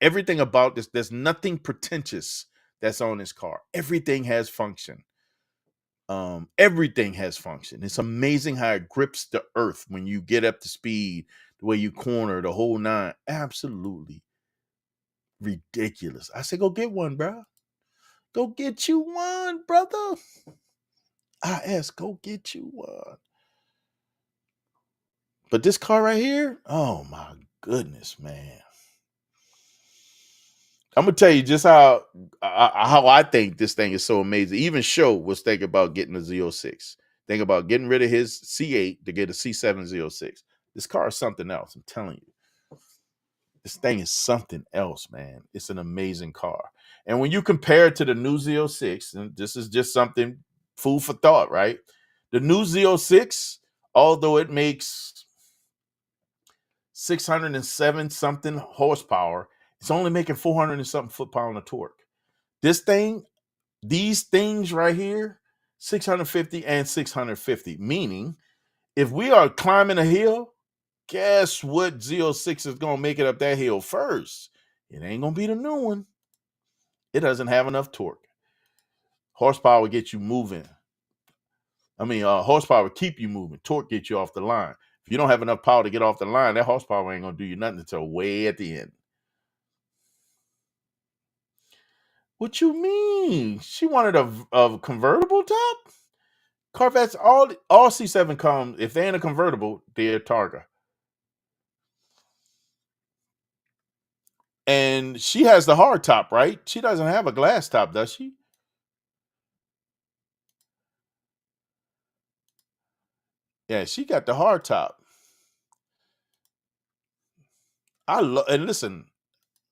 Everything about this, there's nothing pretentious that's on this car. Everything has function. Everything has function. It's amazing how it grips the earth when you get up to speed, the way you corner, the whole nine. Absolutely ridiculous. I say, go get one, bro. Go get you one, brother. I ask, go get you one. But this car right here, oh my goodness, man. I'm gonna tell you just how I think this thing is so amazing. Even Show was thinking about getting a Z06. Think about getting rid of his C8 to get a C7 Z06. This car is something else. I'm telling you, this thing is something else, man. It's an amazing car. And when you compare it to the new Z06, and this is just something food for thought, right? The new Z06, although it makes 607 something horsepower, it's only making 400 and something foot-pound of torque. This thing, these things right here, 650 and 650, meaning if we are climbing a hill, guess what Z06 is going to make it up that hill first? It ain't going to be the new one. It doesn't have enough torque. Horsepower gets you moving. Horsepower keep you moving. Torque gets you off the line. If you don't have enough power to get off the line, that horsepower ain't going to do you nothing until way at the end. What you mean? She wanted a convertible top? Corvettes, all C7 comes, if they ain't a convertible, they're Targa. And she has the hard top, right? She doesn't have a glass top, does she? Yeah, she got the hard top. And listen,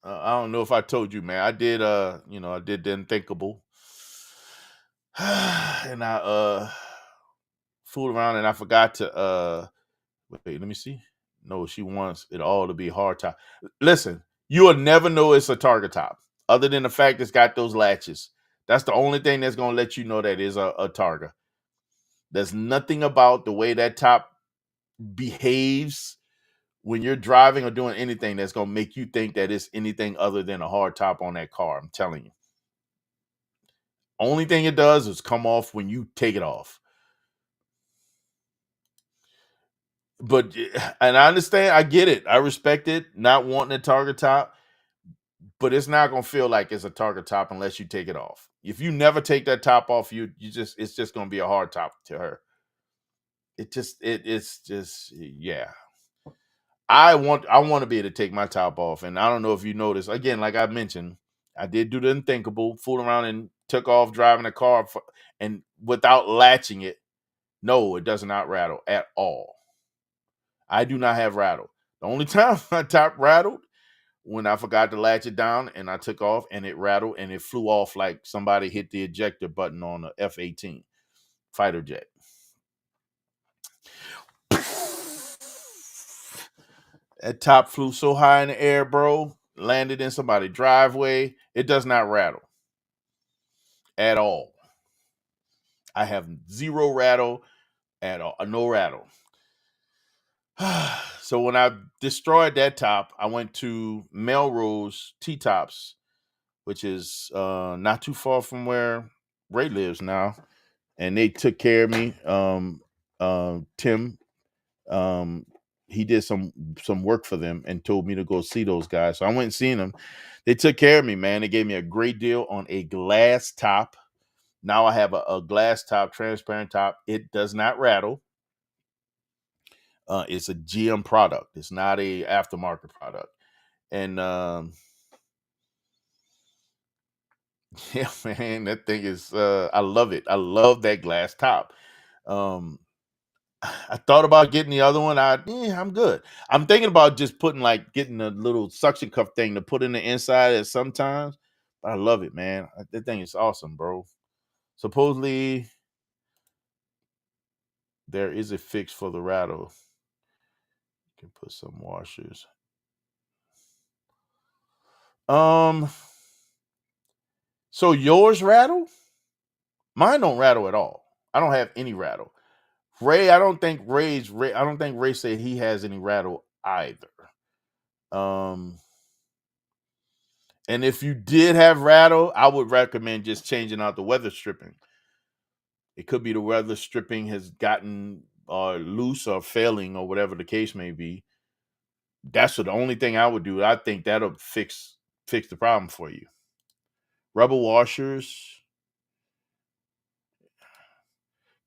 I don't know if I told you, man. I did the unthinkable. and I fooled around and I forgot to wait, let me see. No, she wants it all to be hard top. Listen, you will never know it's a Target top, other than the fact it's got those latches. That's the only thing that's gonna let you know that is a Target. There's nothing about the way that top behaves when you're driving or doing anything that's gonna make you think that it's anything other than a hard top on that car. I'm telling you. Only thing it does is come off when you take it off. But and I understand, I get it. I respect it, not wanting a Target top, but it's not gonna feel like it's a Target top unless you take it off. If you never take that top off, you just it's just gonna be a hard top to her. It's just yeah. I want to be able to take my top off, and I don't know if you noticed. Again, like I mentioned, I did do the unthinkable, fool around and took off driving a car, and without latching it. No, it does not rattle at all. I do not have rattle. The only time my top rattled when I forgot to latch it down and I took off and it rattled and it flew off like somebody hit the ejector button on a F-18 fighter jet. That top flew so high in the air, bro. Landed in somebody's driveway. It does not rattle at all. I have zero rattle at all. No rattle. So when I destroyed that top, I went to Melrose T-Tops, which is not too far from where Ray lives now, and they took care of me. Tim, um, he did some work for them and told me to go see those guys. So I went and seen them. They took care of me, man. They gave me a great deal on a glass top. Now I have a glass top, transparent top. It does not rattle. It's a GM product. It's not a aftermarket product. And yeah, man, that thing is I love it. I love that glass top. Um I thought about getting the other one. I'm good. I'm thinking about just getting a little suction cup thing to put in the inside at sometimes. But I love it, man. That thing is awesome, bro. Supposedly there is a fix for the rattle. You can put some washers. Um so yours rattle? Mine don't rattle at all. I don't have any rattle. I don't think Ray said he has any rattle either. Um and if you did have rattle, I would recommend just changing out the weather stripping. It could be the weather stripping has gotten loose or failing or whatever the case may be. That's the only thing I would do. I think that'll fix the problem for you. Rubber washers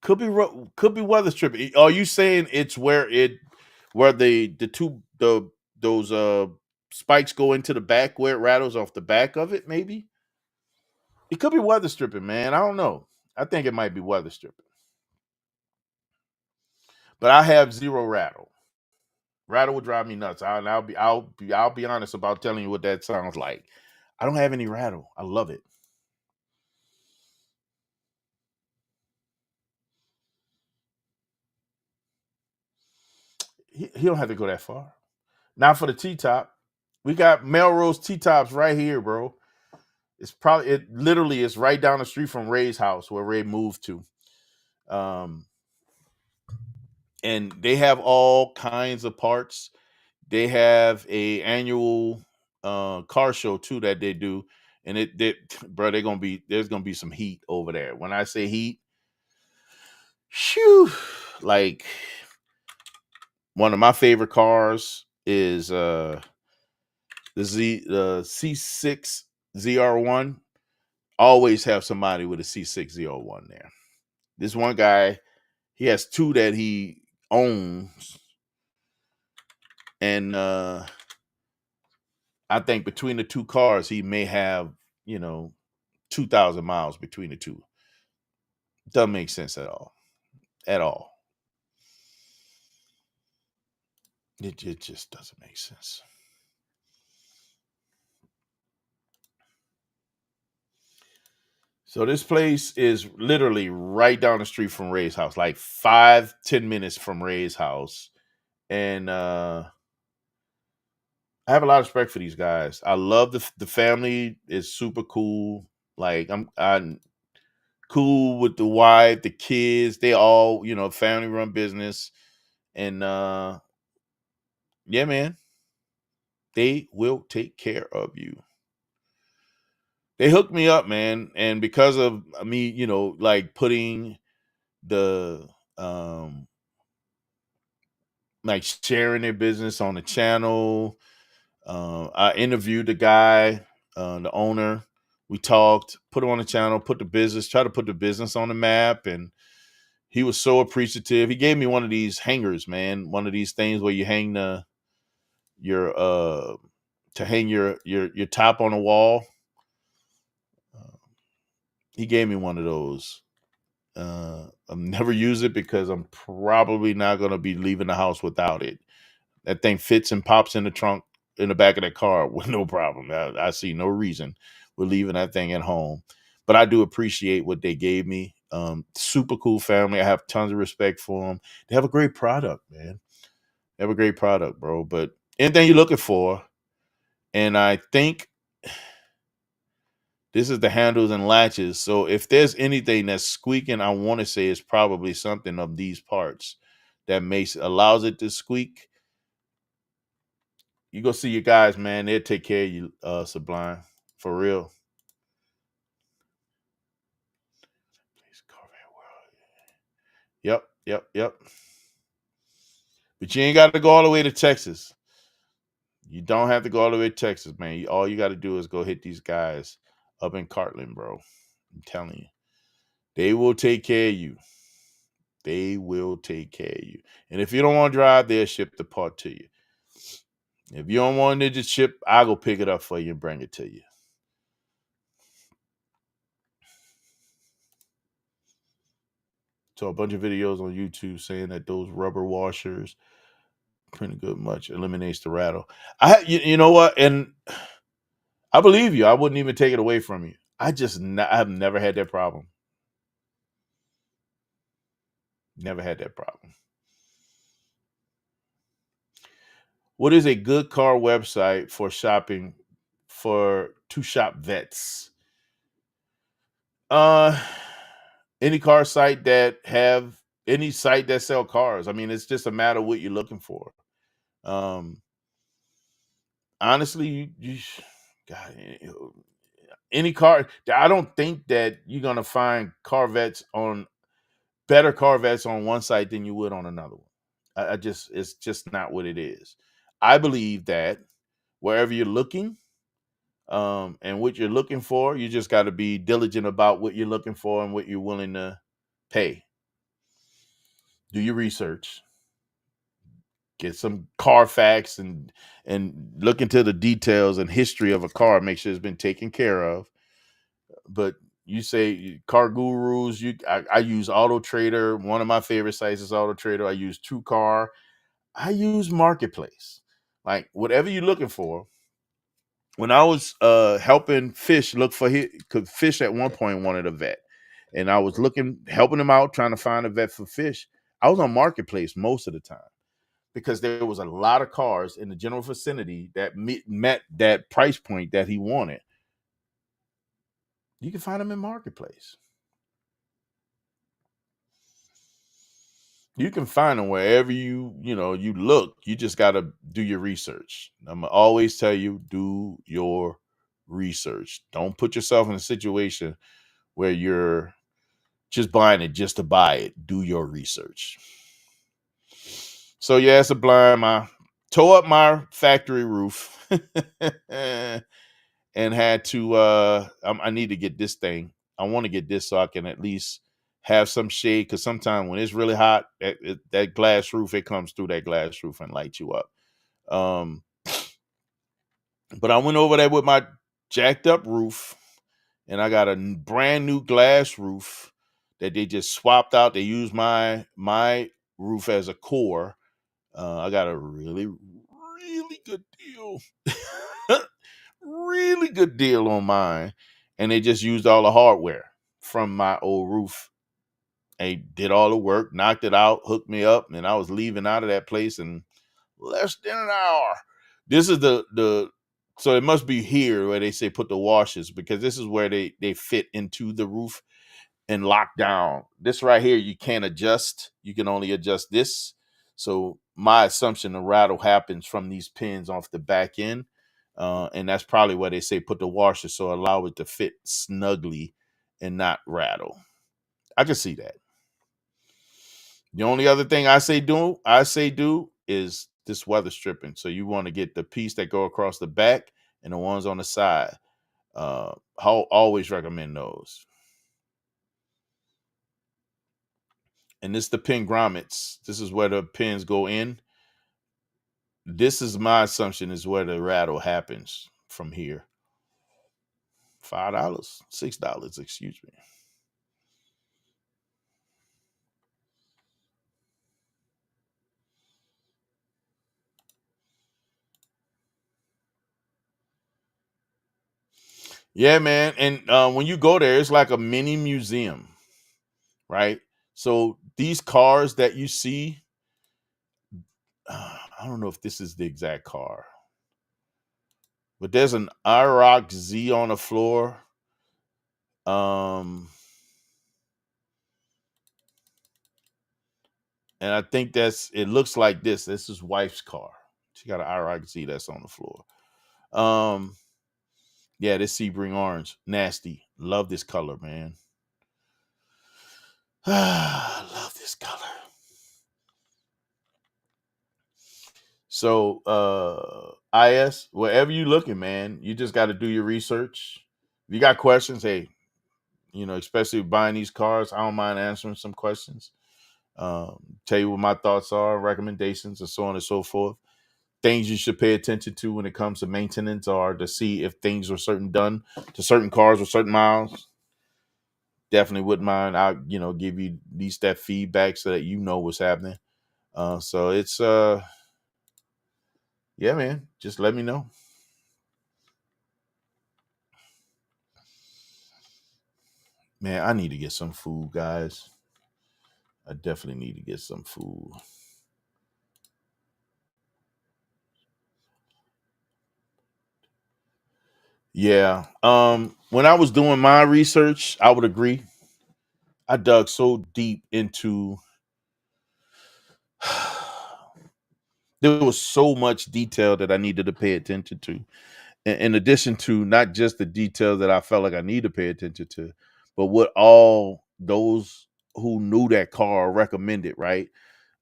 could be weather stripping. Are you saying it's where the two those spikes go into the back where it rattles off the back of it? Maybe it could be weather stripping, man. I don't know. I think it might be weather stripping, but I have zero rattle. Rattle would drive me nuts. I'll be honest about telling you what that sounds like. I don't have any rattle. I love it. He don't have to go that far. Now for the T top, we got Melrose T tops right here, bro. It literally is right down the street from Ray's house where Ray moved to. Um, and they have all kinds of parts. They have a annual car show too that they do, and bro, there's gonna be some heat over there. When I say heat, shoo, like one of my favorite cars is the C6 ZR1. Always have somebody with a C6 ZR1 there. This one guy, he has two that he owns, and I think between the two cars, he may have 2,000 miles between the two. Doesn't make sense at all. At all. It just doesn't make sense. So this place is literally right down the street from Ray's house, like 5-10 minutes from Ray's house. And I have a lot of respect for these guys. I love the family is super cool. Like I'm cool with the wife, the kids. They all, family run business. And yeah, man, they will take care of you. They hooked me up, man. And because of me, like putting the like sharing their business on the channel. I interviewed the guy, the owner. We talked, put him on the channel, try to put the business on the map, and he was so appreciative. He gave me one of these hangers, man, one of these things where you hang your to hang your top on the wall. Uh, he gave me one of those. I've never used it because I'm probably not going to be leaving the house without it. That thing fits and pops in the trunk in the back of that car with no problem. I see no reason we're leaving that thing at home. But I do appreciate what they gave me. Super cool family. I have tons of respect for them. They have a great product, man. They have a great product, bro. But anything you're looking for, and I think this is the handles and latches. So if there's anything that's squeaking, I want to say it's probably something of these parts that allows it to squeak. You go see your guys, man. They'll take care of you, Sublime. For real. Yep, yep, yep. But you ain't got to go all the way to Texas. You don't have to go all the way to Texas, man. All you got to do is go hit these guys up in Cartland, bro. I'm telling you. They will take care of you. They will take care of you. And if you don't want to drive, they'll ship the part to you. If you don't want it to ship, I'll go pick it up for you and bring it to you. So a bunch of videos on YouTube saying that those rubber washers pretty good much eliminates the rattle. You know what? And I believe you. I wouldn't even take it away from you. I've never had that problem. Never had that problem. What is a good car website for shopping to shop vets? Uh any car site that have any site that sell cars. I mean, it's just a matter of what you're looking for. Um honestly, God, any car. I don't think that you're gonna find better Corvettes on one site than you would on another one. It's just not what it is. I believe that wherever you're looking, and what you're looking for, you just got to be diligent about what you're looking for and what you're willing to pay. Do your research. Get some car facts and look into the details and history of a car. Make sure it's been taken care of. But you say car gurus, I use Auto Trader. One of my favorite sites is Auto Trader. I use TrueCar. I use Marketplace. Like whatever you're looking for. When I was helping Fish look for because Fish at one point wanted a vet, and I was helping him out, trying to find a vet for Fish. I was on Marketplace most of the time because there was a lot of cars in the general vicinity that met that price point that he wanted. You can find them in Marketplace. You can find them wherever you look. You just got to do your research. I'm gonna always tell you, do your research. Don't put yourself in a situation where you're just buying it just to buy it. Do your research. So yeah, it's a blind. I tore up my factory roof and had to. I need to get this thing. I want to get this so I can at least have some shade. Because sometimes when it's really hot, that glass roof, it comes through that glass roof and lights you up. Um, but I went over there with my jacked up roof, and I got a brand new glass roof that they just swapped out. They used my roof as a core. I got a really, really good deal. Really good deal on mine. And they just used all the hardware. from my old roof. They did all the work, knocked it out, hooked me up, and I was leaving out of that place in less than an hour. This is the so it must be here where they say put the washers, because this is where they fit into the roof and lock down. This right here you can't adjust. You can only adjust this. So my assumption the rattle happens from these pins off the back end. And that's probably where they say put the washer, so allow it to fit snugly and not rattle. I can see that. The only other thing I say do is this weather stripping. So you want to get the piece that go across the back and the ones on the side. I'll always recommend those. And this the pin grommets. This is where the pins go in. This is my assumption is where the rattle happens from here. $5, $6, excuse me. Yeah, man. And when you go there, it's like a mini museum, right? So these cars that you see, I don't know if this is the exact car, but there's an IROC Z on the floor. Um, and I think it looks like this. This is wife's car. She got an IROC Z that's on the floor. Yeah, this Sebring orange, nasty. Love this color, man. Love this color. So, IS, wherever you looking, man, you just got to do your research. If you got questions, hey, especially buying these cars, I don't mind answering some questions. Tell you what my thoughts are, recommendations, and so on and so forth. Things you should pay attention to when it comes to maintenance, or to see if things are done to certain cars with certain miles. Definitely wouldn't mind. I'll give you at least that feedback so that you know what's happening. So it's yeah, man. Just let me know. Man, I need to get some food, guys. I definitely need to get some food. Yeah. When I was doing my research, I would agree. I dug so deep into there was so much detail that I needed to pay attention to. In addition to not just the details that I felt like I need to pay attention to, but what all those who knew that car recommended, right?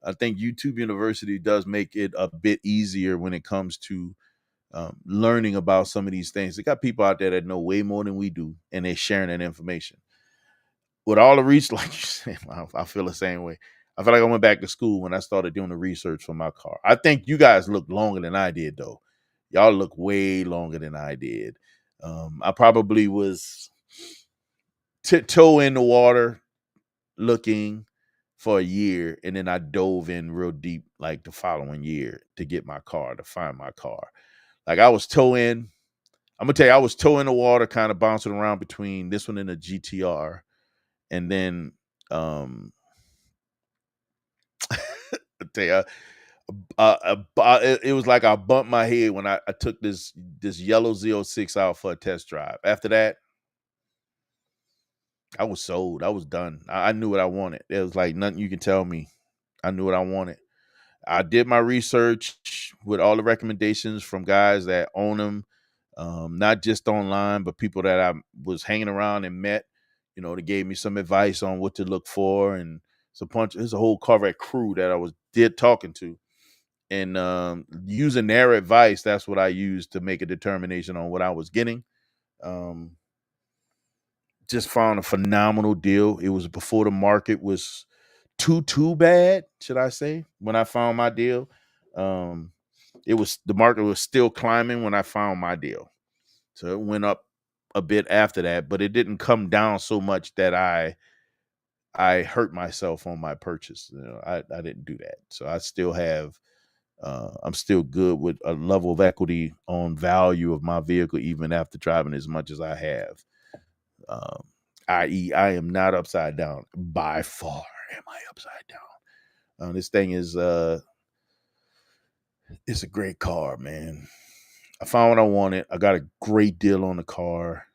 I think YouTube University does make it a bit easier when it comes to learning about some of these things. They got people out there that know way more than we do, and they're sharing that information. With all the research, like you said, I feel the same way. I feel like I went back to school when I started doing the research for my car. I think you guys look longer than I did, though. Y'all look way longer than I did. I probably was tiptoe in the water looking for a year, and then I dove in real deep like the following year to get my car, to find my car. Like I was toe in. I'm gonna tell you, I was toe in the water, kind of bouncing around between this one and a GTR, and then I tell you, it was like I bumped my head when I took this yellow Z06 out for a test drive. After that, I was sold. I was done. I knew what I wanted. It was like nothing you can tell me. I knew what I wanted. I did my research with all the recommendations from guys that own them, not just online, but people that I was hanging around and met. They gave me some advice on what to look for, and there's a whole Corvette crew that I was did talking to, and using their advice. That's what I used to make a determination on what I was getting. Um, just found a phenomenal deal. It was before the market was too bad, should I say, when I found my deal. Um, the market was still climbing when I found my deal. So it went up a bit after that, but it didn't come down so much that I hurt myself on my purchase. I didn't do that. So I still have I'm still good with a level of equity on value of my vehicle, even after driving as much as I have. Um, i.e., I am not upside down. By far am I upside down. This thing is it's a great car, man. I found what I wanted. I got a great deal on the car.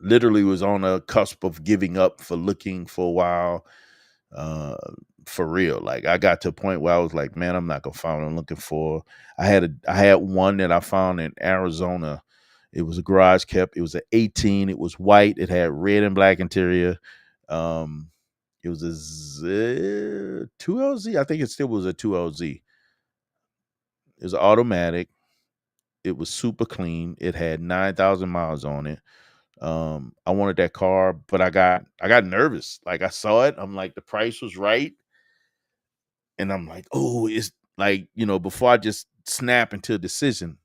Literally was on a cusp of giving up for looking for a while. Uh, for real. Like I got to a point where I was like, man, I'm not gonna find what I'm looking for. I had one that I found in Arizona. It was a garage kept. It was an 18. It was white. It had red and black interior. Um, it was a 2LZ. I think it still was a 2LZ. It was automatic. It was super clean. It had 9,000 miles on it. I wanted that car, but I got nervous. Like I saw it. I'm like, the price was right. And I'm like, oh, it's like, before I just snap into a decision,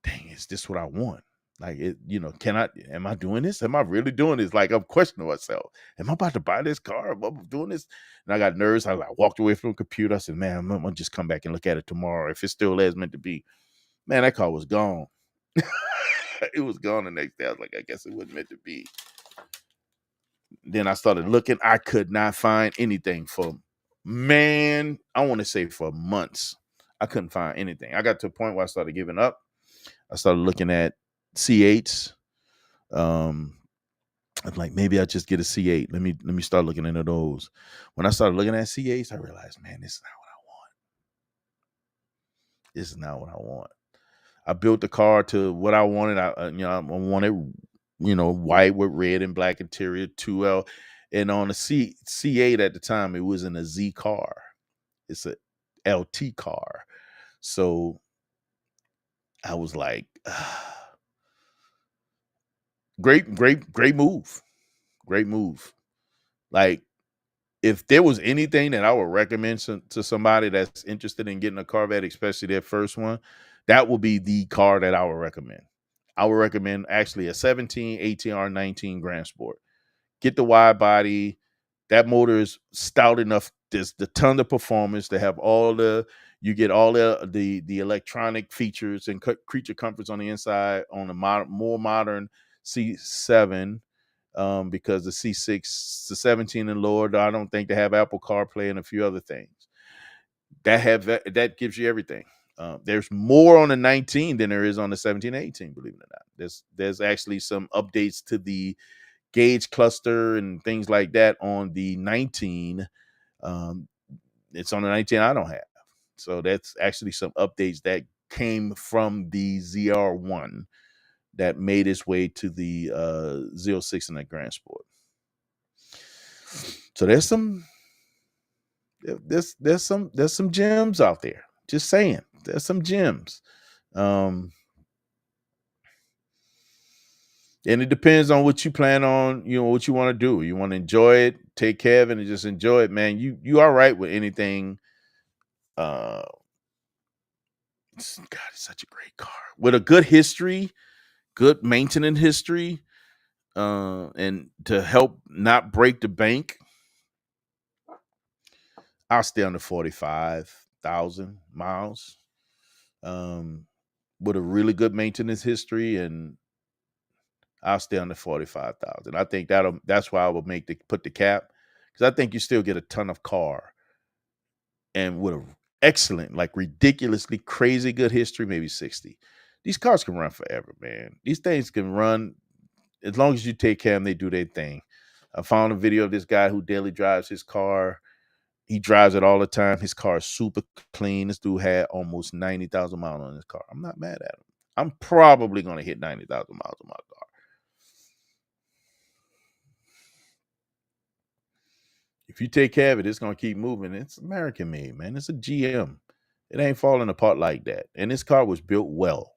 dang, is this what I want? Like am I doing this? Am I really doing this? Like I'm questioning myself. Am I about to buy this car? Am I doing this? And I got nervous. I like walked away from the computer. I said, man, I'm gonna just come back and look at it tomorrow. If it's still as meant to be. Man, that car was gone. It was gone the next day. I was like, I guess it wasn't meant to be. Then I started looking. I could not find anything for, man, I want to say for months. I couldn't find anything. I got to a point where I started giving up. I started looking at C8s. Um, I'm like, maybe I'll just get a C8. Let me start looking into those. When I started looking at C8s, I realized, man, this is not what I want. This is not what I want. I built the car to what I wanted. I wanted, white with red and black interior, 2L, and on the C8 at the time, it was in a Z car. It's a LT car, so I was like, great move, great move. Like if there was anything that I would recommend to somebody that's interested in getting a Corvette, especially their first one, that would be the car that I would recommend. I would recommend actually a 17 ATR 19 Grand Sport. Get the wide body. That motor is stout enough. There's the ton of performance. They have you get all the electronic features and creature comforts on the inside on a more modern C7. Because the C6, the 17 and lower, I don't think they have Apple CarPlay and a few other things that gives you everything. There's more on the 19 than there is on the 17 18, believe it or not. There's actually some updates to the gauge cluster and things like that on the 19. Um, it's on the 19 I don't have. So that's actually some updates that came from the ZR1 that made its way to the Z06 and the Grand Sport. So there's some gems out there. Just saying, there's some gems. And it depends on what you plan on, what you want to do. You want to enjoy it, take care of it, and just enjoy it, man. You all right with anything. God, it's such a great car with a good history, good maintenance history, and to help not break the bank. I'll stay under 45,000 miles. With a really good maintenance history, and I'll stay under 45,000. I think that's why I would put the cap, because I think you still get a ton of car, and with a excellent, like ridiculously crazy good history, maybe 60. These cars can run forever, man. These things can run as long as you take care of them. They do their thing. I found a video of this guy who daily drives his car. He drives it all the time. His car is super clean. This dude had almost 90,000 miles on his car. I'm not mad at him. I'm probably going to hit 90,000 miles on my car. If you take care of it, it's going to keep moving. It's American made, man. It's a GM. It ain't falling apart like that. And this car was built well.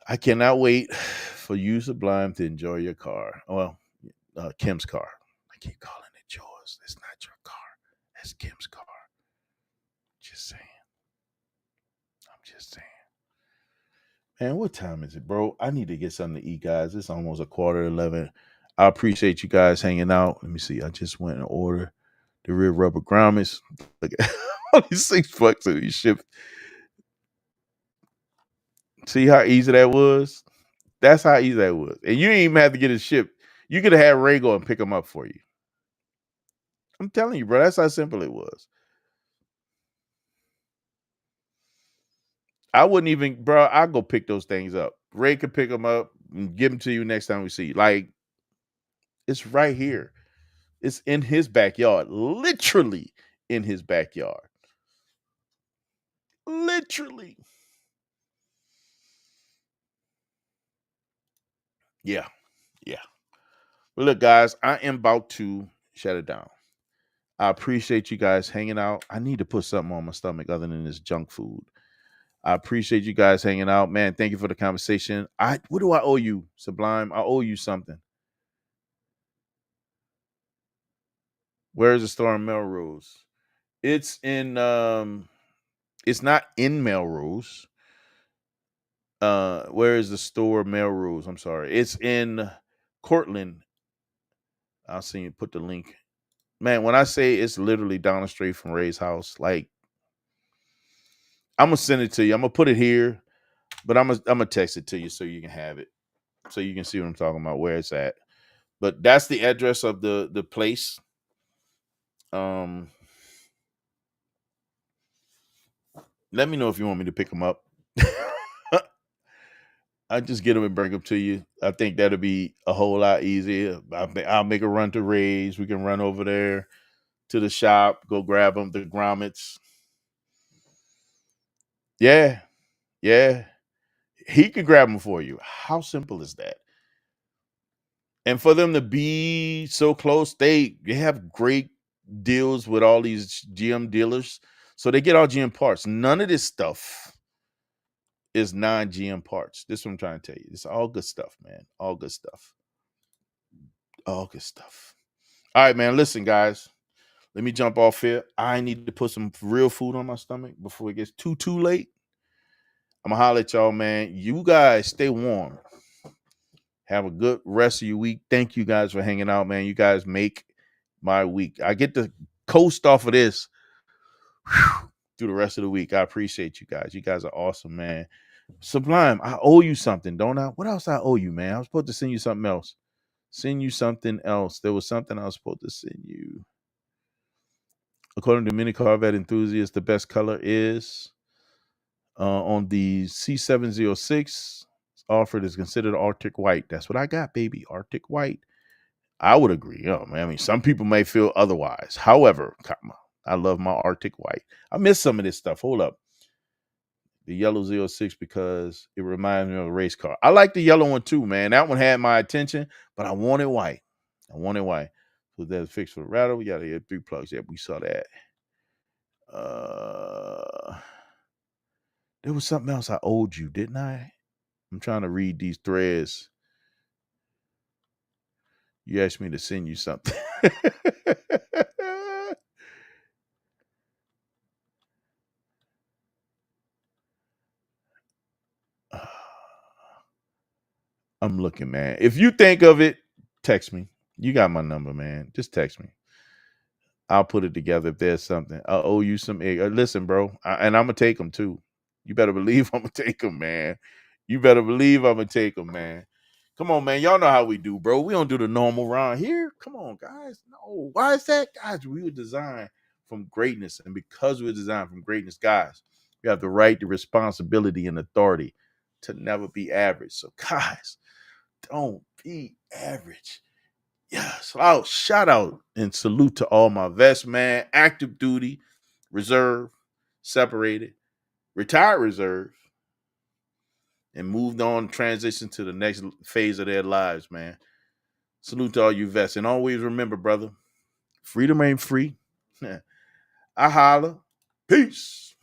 I cannot wait for you, Sublime, to enjoy your car. Well, Kim's car. I keep calling it yours. It's not your car. That's Kim's car. Just saying. I'm just saying. Man, what time is it, bro? I need to get something to eat, guys. It's almost 11:15. I appreciate you guys hanging out. Let me see. I just went and ordered the rear rubber grommets. Look at only $6 to be shipped. See how easy that was? That's how easy that was. And you didn't even have to get it shipped. You could have had Ray go and pick them up for you. I'm telling you, bro, that's how simple it was. I wouldn't even, bro, I'll go pick those things up. Ray could pick them up and give them to you next time we see you. Like, it's right here. It's in his backyard, literally in his backyard. Literally. Yeah. Yeah. Well, look, guys, I am about to shut it down. I appreciate you guys hanging out. I need to put something on my stomach other than this junk food. I appreciate you guys hanging out, man. Thank you for the conversation. What do I owe you, Sublime? I owe you something. Where is the store in Melrose? It's in it's not in Melrose. Where is the store Melrose? I'm sorry. It's in Cortland. I'll see you put the link. Man, when I say it's literally down the street from Ray's house, like I'm gonna send it to you. I'm gonna put it here, but I'm gonna text it to you so you can have it. So you can see what I'm talking about, where it's at. But that's the address of the place. Um Let me know if you want me to pick them up. I just get them and bring them to you. I think that'll be a whole lot easier. I'll make a run to Ray's. We can run over there to the shop, go grab them, the grommets. Yeah, yeah. He could grab them for you. How simple is that? And for them to be so close, they have great deals with all these GM dealers. So they get all GM parts. None of this stuff is non-GM parts. This is what I'm trying to tell you. It's all good stuff, man. All good stuff. All good stuff. All right, man. Listen, guys. Let me jump off here. I need to put some real food on my stomach before it gets too late. I'm gonna holler at y'all, man. You guys stay warm. Have a good rest of your week. Thank you guys for hanging out, man. You guys make my week. I get to coast off of this through the rest of the week. I appreciate you guys. You guys are awesome, man. Sublime, I owe you something, don't I? What else I owe you, man? I was supposed to send you something else. Send you something else. There was something I was supposed to send you. According to many Corvette enthusiasts, the best color is on the C706. Offered is considered Arctic White. That's what I got, baby. Arctic White. I would agree. Man, I mean, some people may feel otherwise. However, I love my Arctic White. I miss some of this stuff. Hold up. The yellow 06 because it reminds me of a race car. I like the yellow one too, man. That one had my attention, but I wanted white. So that's fixed for the rattle. We got to get 3 plugs. Yeah, we saw that. There was something else I owed you, didn't I? I'm trying to read these threads. You asked me to send you something. I'm looking, man. If you think of it, text me. You got my number, man. Just text me. I'll put it together if there's something. I owe you some egg. Listen, bro, and I'm gonna take them too. You better believe I'm gonna take them, man. You better believe I'm gonna take them, man. Come on, man. Y'all know how we do, bro. We don't do the normal round here. Come on, guys. No, why is that, guys? We were designed from greatness, and because we were designed from greatness, guys, we have the right, the responsibility, and authority to never be average. So, guys, don't be average. Yes. Oh, shout out and salute to all my vets, man. Active duty, reserve, separated, retired reserve, and moved on, transition to the next phase of their lives, man. Salute to all you vets. And always remember, brother, freedom ain't free. I holla. Peace.